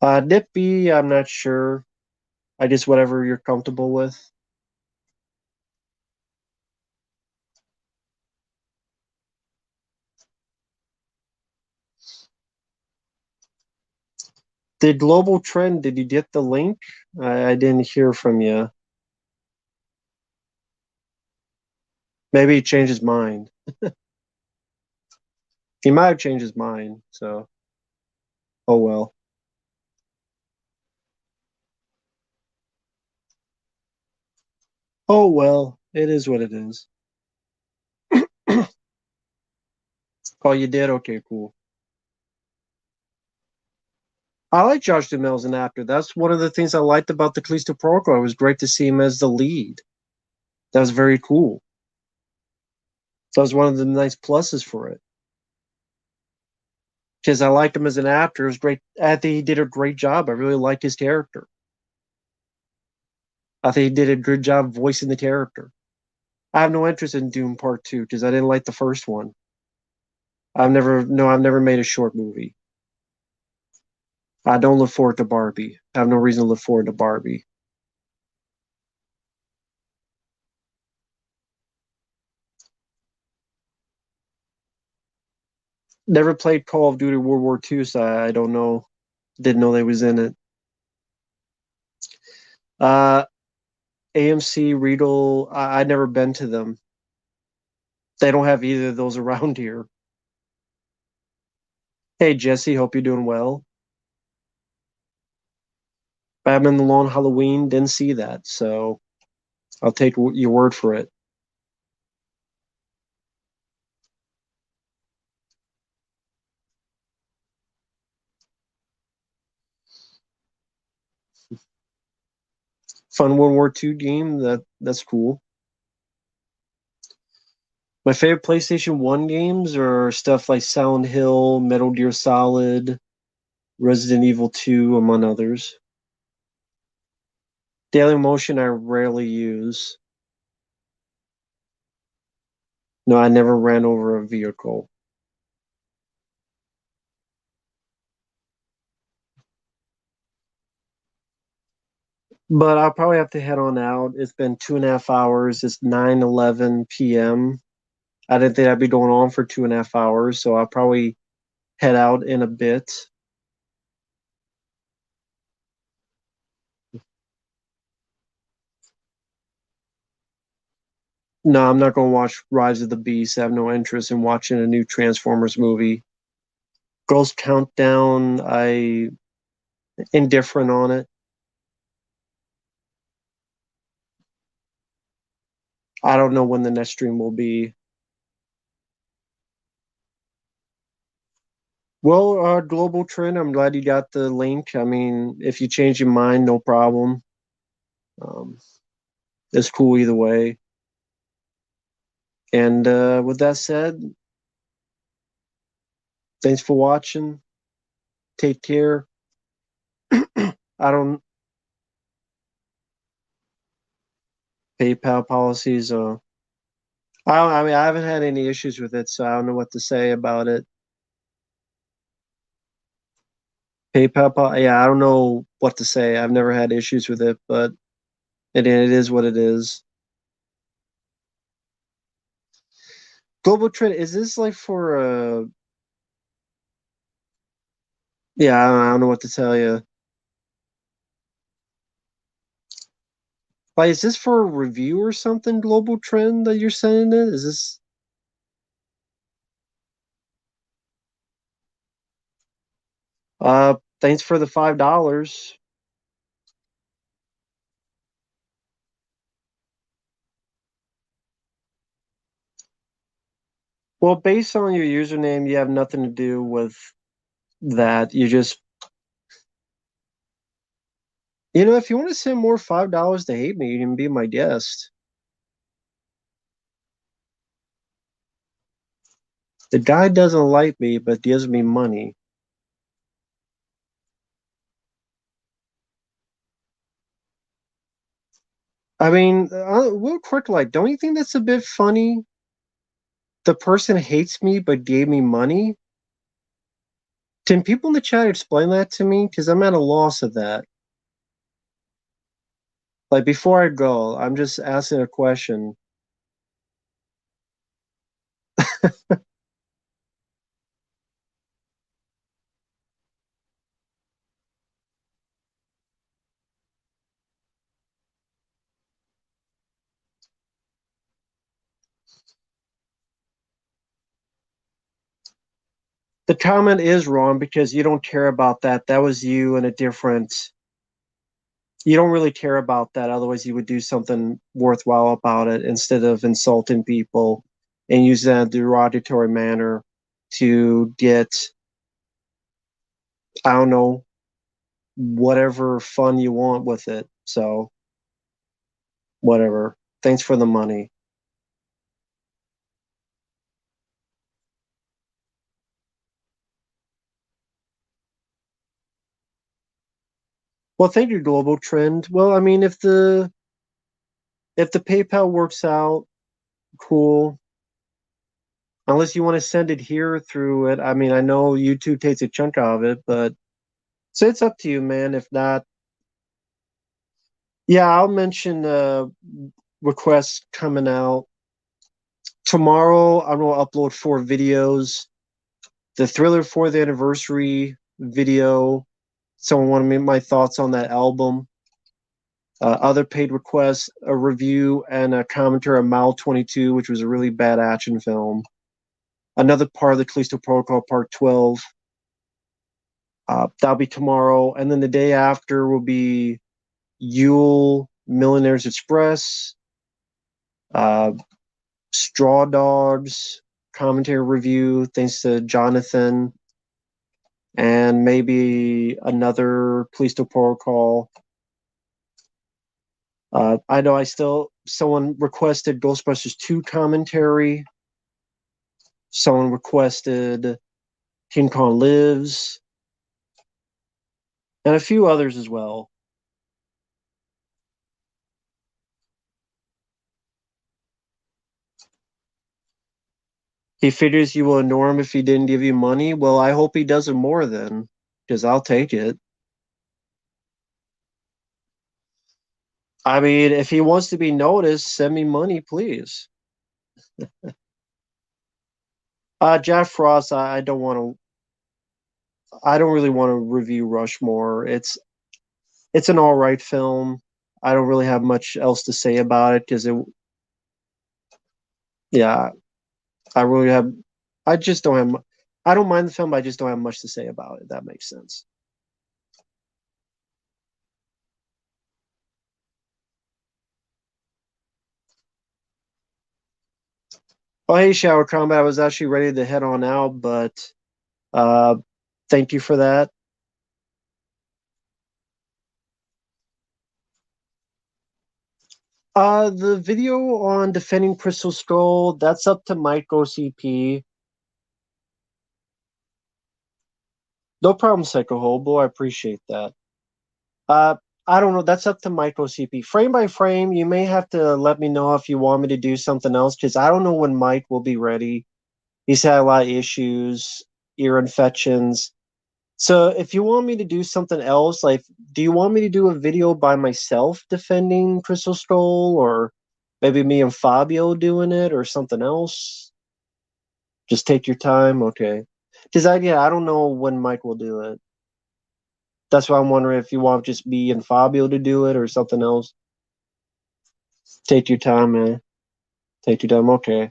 Nippy, I'm not sure. I just whatever you're comfortable with. The global trend, did you get the link? I didn't hear from you. Maybe he changed his mind. He might have changed his mind, so oh well. Oh well, it is what it is. Oh, you did? Okay, cool. I like Josh Duhamel as an actor. That's one of the things I liked about the Callisto Protocol. It was great to see him as the lead. That was very cool. That was one of the nice pluses for it. Because I liked him as an actor. It was great. I think he did a great job. I really liked his character. I think he did a good job voicing the character. I have no interest in Doom Part 2 because I didn't like the first one. I've never made a short movie. I don't look forward to Barbie. I have no reason to look forward to Barbie. Never played Call of Duty World War II, so I don't know. Didn't know they was in it. Uh, AMC, Riedel, I never been to them. They don't have either of those around here. Hey, Jesse, hope you're doing well. Batman the Long Halloween, didn't see that, so I'll take your word for it. Fun World War II game, that's cool. My favorite PlayStation 1 games are stuff like Silent Hill, Metal Gear Solid, Resident Evil 2, among others. Daily Motion I rarely use. No, I never ran over a vehicle. But I'll probably have to head on out. It's been 2.5 hours. It's 9:11 p.m. I didn't think I'd be going on for 2.5 hours, so I'll probably head out in a bit. No, I'm not going to watch Rise of the Beast. I have no interest in watching a new Transformers movie. Ghost Countdown, I indifferent on it. I don't know when the next stream will be. Well, Global Trend, I'm glad you got the link. I mean, if you change your mind, no problem. Um, it's cool either way. And with that said, thanks for watching. Take care. I don't PayPal policies. I mean, I haven't had any issues with it, so I don't know what to say about it. Yeah, I don't know what to say. I've never had issues with it, but it is what it is. Global Trend, is this like for yeah, I don't know what to tell you. Like, is this for a review or something, Global Trend, that you're sending it? Is this thanks for the $5. Well, based on your username, you have nothing to do with that. You just, if you want to send more $5 to hate me, you can be my guest. The guy doesn't like me, but gives me money. I mean, real quick, like, don't you think that's a bit funny? The person hates me but gave me money. Can people in the chat explain that to me? Because I'm at a loss of that. Like, before I go, I'm just asking a question. The comment is wrong because you don't care about that. That was you in a different. You don't really care about that. Otherwise, you would do something worthwhile about it instead of insulting people and use that in a derogatory manner to get, I don't know, whatever fun you want with it. So, whatever. Thanks for the money. Well, thank you, Global Trend. Well, I mean, if the PayPal works out, cool. Unless you want to send it here through it. I mean, I know YouTube takes a chunk out of it, but so it's up to you, man. If not, yeah, I'll mention requests coming out tomorrow. I'm gonna upload 4 videos. The Thriller 4th anniversary video. Someone wanted me my thoughts on that album. Other paid requests, a review and a commentary on Mile 22, which was a really bad action film. Another part of the Callisto Protocol, Part 12. That'll be tomorrow. And then the day after will be Yule, Millionaires Express, uh, Straw Dogs, commentary review, thanks to Jonathan, and maybe another Callisto Protocol. I know someone requested Ghostbusters 2 commentary. Someone requested King Kong Lives, and a few others as well. He figures you will ignore him if he didn't give you money. Well, I hope he does it more then, because I'll take it. I mean, if he wants to be noticed, send me money, please. Jack Frost, I don't want to. I don't really want to review Rushmore. It's an all right film. I don't really have much else to say about it because yeah, I really have. I just don't have. I don't mind the film, but I just don't have much to say about it. That makes sense. Oh, hey, Shower Combat. I was actually ready to head on out, but uh, thank you for that. The video on defending Crystal Skull, that's up to Mike OCP. No problem, Psycho Hobo. I appreciate that. Uh, I don't know. That's up to Mike OCP. Frame by frame, you may have to let me know if you want me to do something else because I don't know when Mike will be ready. He's had a lot of issues, ear infections. So if you want me to do something else, like, do you want me to do a video by myself defending Crystal Skull, or maybe me and Fabio doing it, or something else? Just take your time, okay? Because I don't know when Mike will do it. That's why I'm wondering if you want just me and Fabio to do it or something else. Take your time, man. Take your time, okay?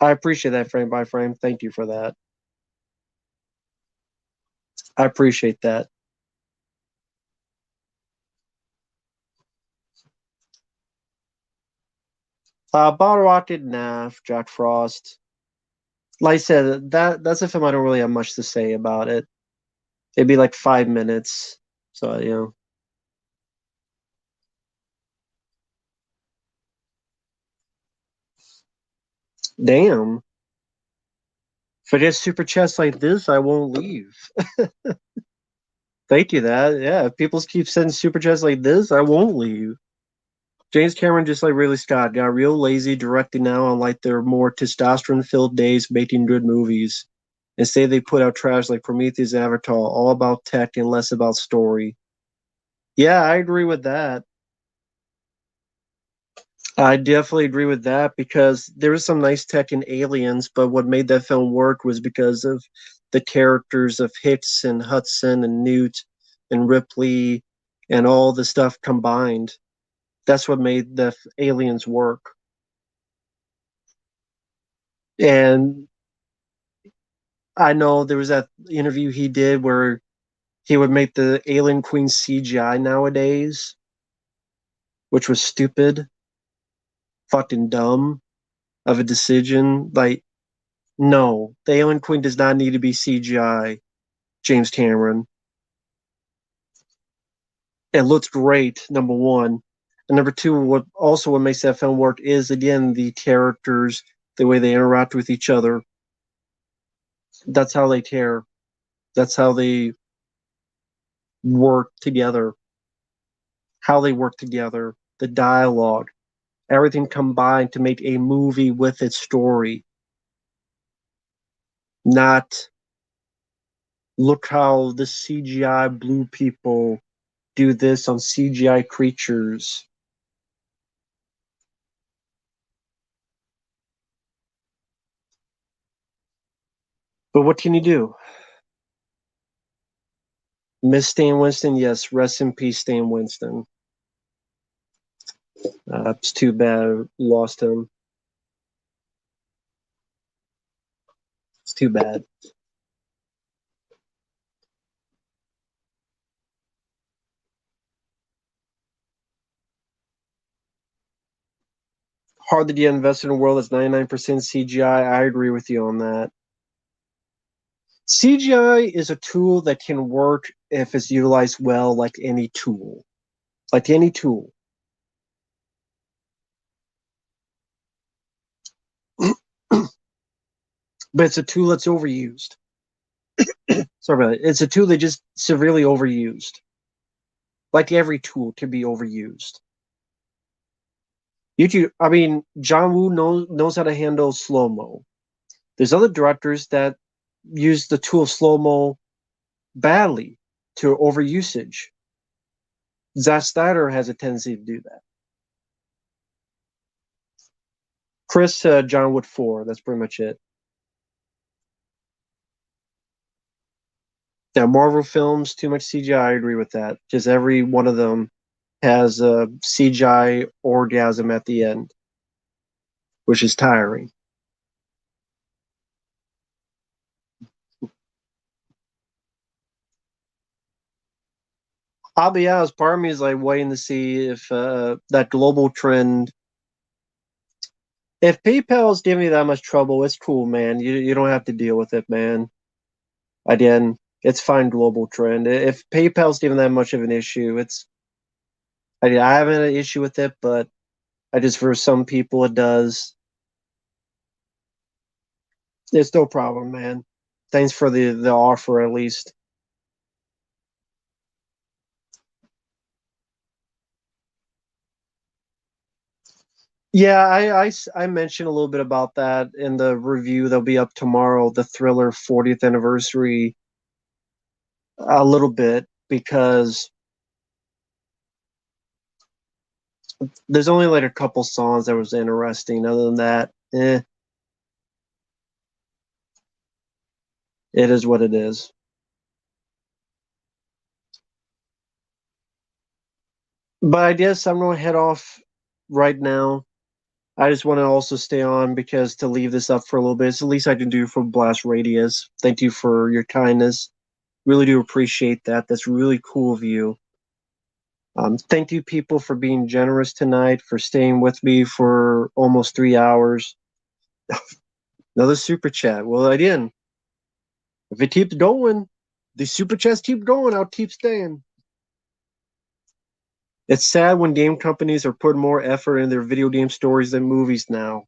I appreciate that frame by frame. Thank you for that. I appreciate that. Bottle Rocket, nah, Jack Frost. Like I said, that's a film I don't really have much to say about it. It'd be like 5 minutes. So, damn. If I get super chats like this, I won't leave. Thank you, that. Yeah, if people keep sending super chats like this, I won't leave. James Cameron, just like Ridley Scott, got real lazy directing now on like their more testosterone-filled days making good movies. Instead, they put out trash like Prometheus and Avatar, all about tech and less about story. Yeah, I agree with that. I definitely agree with that because there was some nice tech in Aliens, but what made that film work was because of the characters of Hicks and Hudson and Newt and Ripley and all the stuff combined. That's what made the Aliens work. And I know there was that interview he did where he would make the Alien Queen CGI nowadays, which was stupid, fucking dumb of a decision. Like, no, the Alien Queen does not need to be CGI, James Cameron. It looks great, number one. And number two, what makes that film work is again the characters, the way they interact with each other. That's how they care. That's how they work together. How they work together. The dialogue. Everything combined to make a movie with its story. Not look how the CGI blue people do this on CGI creatures. But what can you do? Miss Stan Winston, yes, rest in peace, Stan Winston. It's too bad I lost him. It's too bad. Hard to get invested in a world that's 99% CGI. I agree with you on that. CGI is a tool that can work if it's utilized well, like any tool. Like any tool. But it's a tool that's overused. Sorry about that. It's a tool that just severely overused. Like every tool can be overused. I mean, John Woo knows how to handle slow mo. There's other directors that use the tool slow mo badly. to overusage. Zack Snyder has a tendency to do that. Chris, John Wood 4. That's pretty much it. Yeah, Marvel films, too much CGI. I agree with that. Just every one of them has a CGI orgasm at the end, which is tiring. I'll be honest, part of me is like waiting to see if that global trend. If PayPal's giving you that much trouble, it's cool, man. You don't have to deal with it, man. Again, it's fine global trend. If PayPal's giving that much of an issue, I haven't an issue with it, but I just for some people it does. It's no problem, man. Thanks for the offer at least. Yeah, I mentioned a little bit about that in the review that'll be up tomorrow, the Thriller 40th anniversary, a little bit because there's only like a couple songs that was interesting. Other than that, it is what it is. But I guess I'm going to head off right now. I just want to also stay on because to leave this up for a little bit, it's the least I can do for Blast Radius. Thank you for your kindness. Really do appreciate that. That's really cool of you. Thank you, people, for being generous tonight, for staying with me for almost 3 hours. Another super chat. Well, again, if it keeps going, the super chats keep going. I'll keep staying. It's sad when game companies are putting more effort in their video game stories than movies now.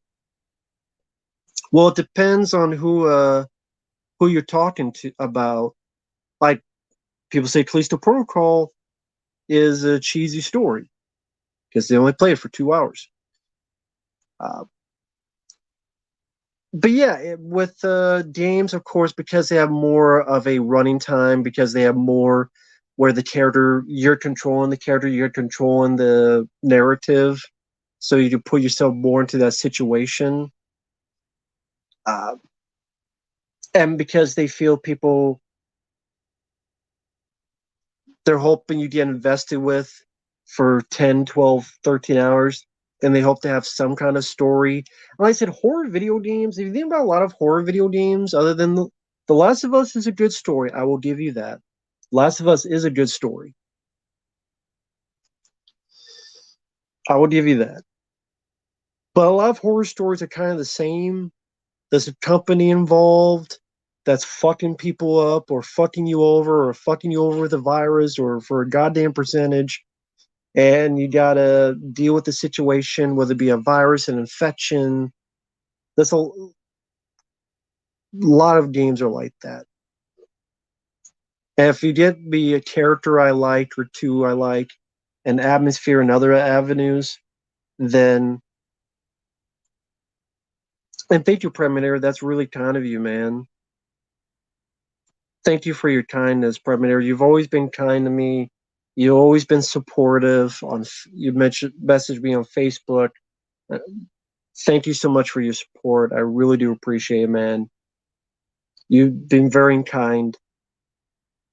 Well, it depends on who you're talking to about. Like people say, Callisto Protocol is a cheesy story because they only play it for 2 hours. Uh, but yeah, with games, of course, because they have more of a running time, because they have more where the character you're controlling the character, you're controlling the narrative, so you can put yourself more into that situation. Uh, and because they feel people they're hoping you get invested with for 10, 12, 13 hours, and they hope to have some kind of story. Like I said, horror video games, if you think about a lot of horror video games, other than the Last of Us is a good story, I will give you that. Last of Us is a good story. I will give you that. But a lot of horror stories are kind of the same. There's a company involved that's fucking people up or fucking you over or fucking you over with a virus or for a goddamn percentage. And you gotta deal with the situation, whether it be a virus, an infection. There's a lot of games are like that. And if you get me a character I like or two I like, an atmosphere and other avenues, then and thank you, Premonitor. That's really kind of you, man. Thank you for your kindness, Premonitor. You've always been kind to me. You've always been supportive. You mentioned messaged me on Facebook. Uh, Thank you so much for your support. I really do appreciate it, man. You've been very kind.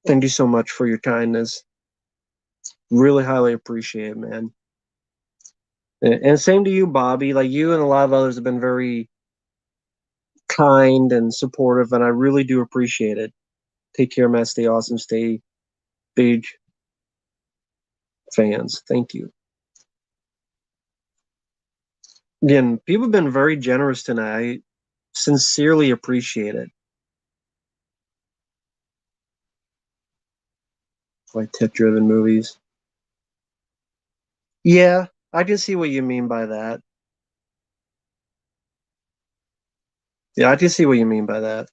Thank you so much for your kindness. Really highly appreciate it, man. And same to you, Bobby. Like you and a lot of others have been very kind and supportive, and I really do appreciate it. Take care, man. Stay awesome. Stay big fans. Thank you. Again, people have been very generous tonight. I sincerely appreciate it. Like tip-driven movies. Yeah, I can see what you mean by that. Yeah, I can see what you mean by that.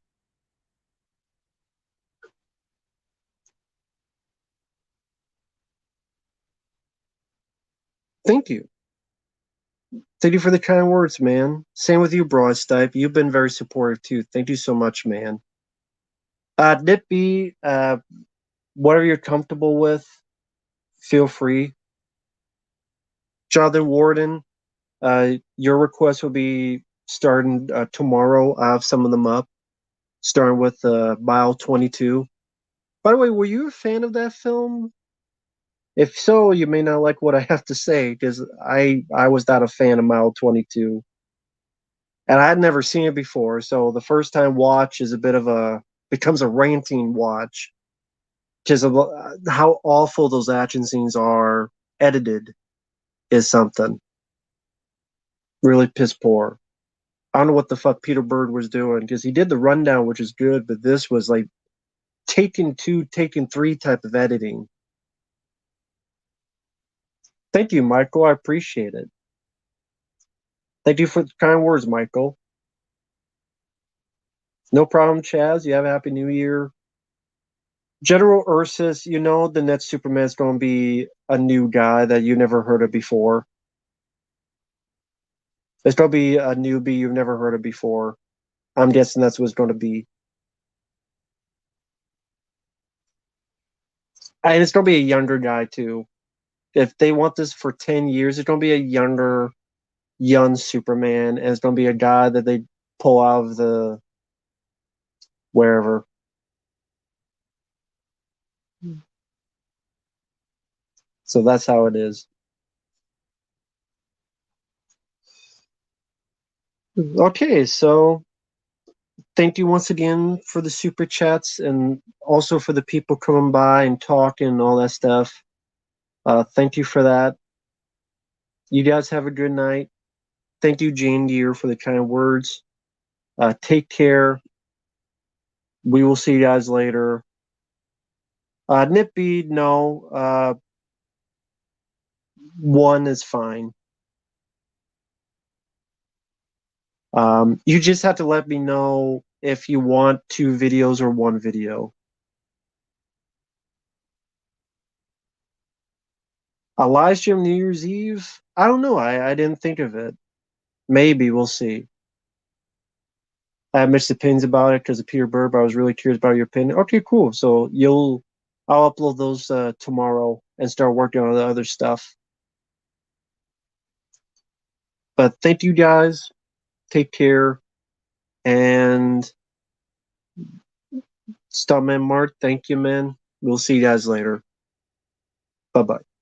Thank you. Thank you for the kind words, man. Same with you, Broadstipe. You've been very supportive too. Thank you so much, man. Nippy, whatever you're comfortable with, feel free. Jonathan Warden, your request will be starting tomorrow. I have some of them up, starting with Mile 22. By the way, were you a fan of that film? If so, you may not like what I have to say because I was not a fan of Mile 22, and I had never seen it before. So the first time watch is a bit of a becomes a ranting watch because of how awful those action scenes are edited is something really piss poor. I don't know what the fuck Peter Bird was doing because he did the rundown, which is good, but this was like taken two, taken three type of editing. Thank you, Michael. I appreciate it. Thank you for the kind words, Michael. No problem, Chaz. You have a happy new year. General Ursus, you know the next Superman's going to be a new guy that you never heard of before. It's going to be a newbie you've never heard of before. I'm guessing that's what it's going to be. And it's going to be a younger guy, too. If they want this for 10 years, it's going to be a younger, young Superman, and it's going to be a guy that they pull out of the wherever. So that's how it is. Okay, so thank you once again for the super chats and also for the people coming by and talking and all that stuff. Thank you for that. You guys have a good night. Thank you, Jane Deere, for the kind words. Take care. We will see you guys later. Nippy, no. One is fine. You just have to let me know if you want two videos or one video. A live stream New Year's Eve? I don't know. I didn't think of it. Maybe we'll see. I have mixed opinions about it because of Peter Burb. I was really curious about your opinion. Okay, cool. So I'll upload those tomorrow and start working on the other stuff. But thank you guys. Take care. And Stuntman Mark, thank you, man. We'll see you guys later. Bye bye.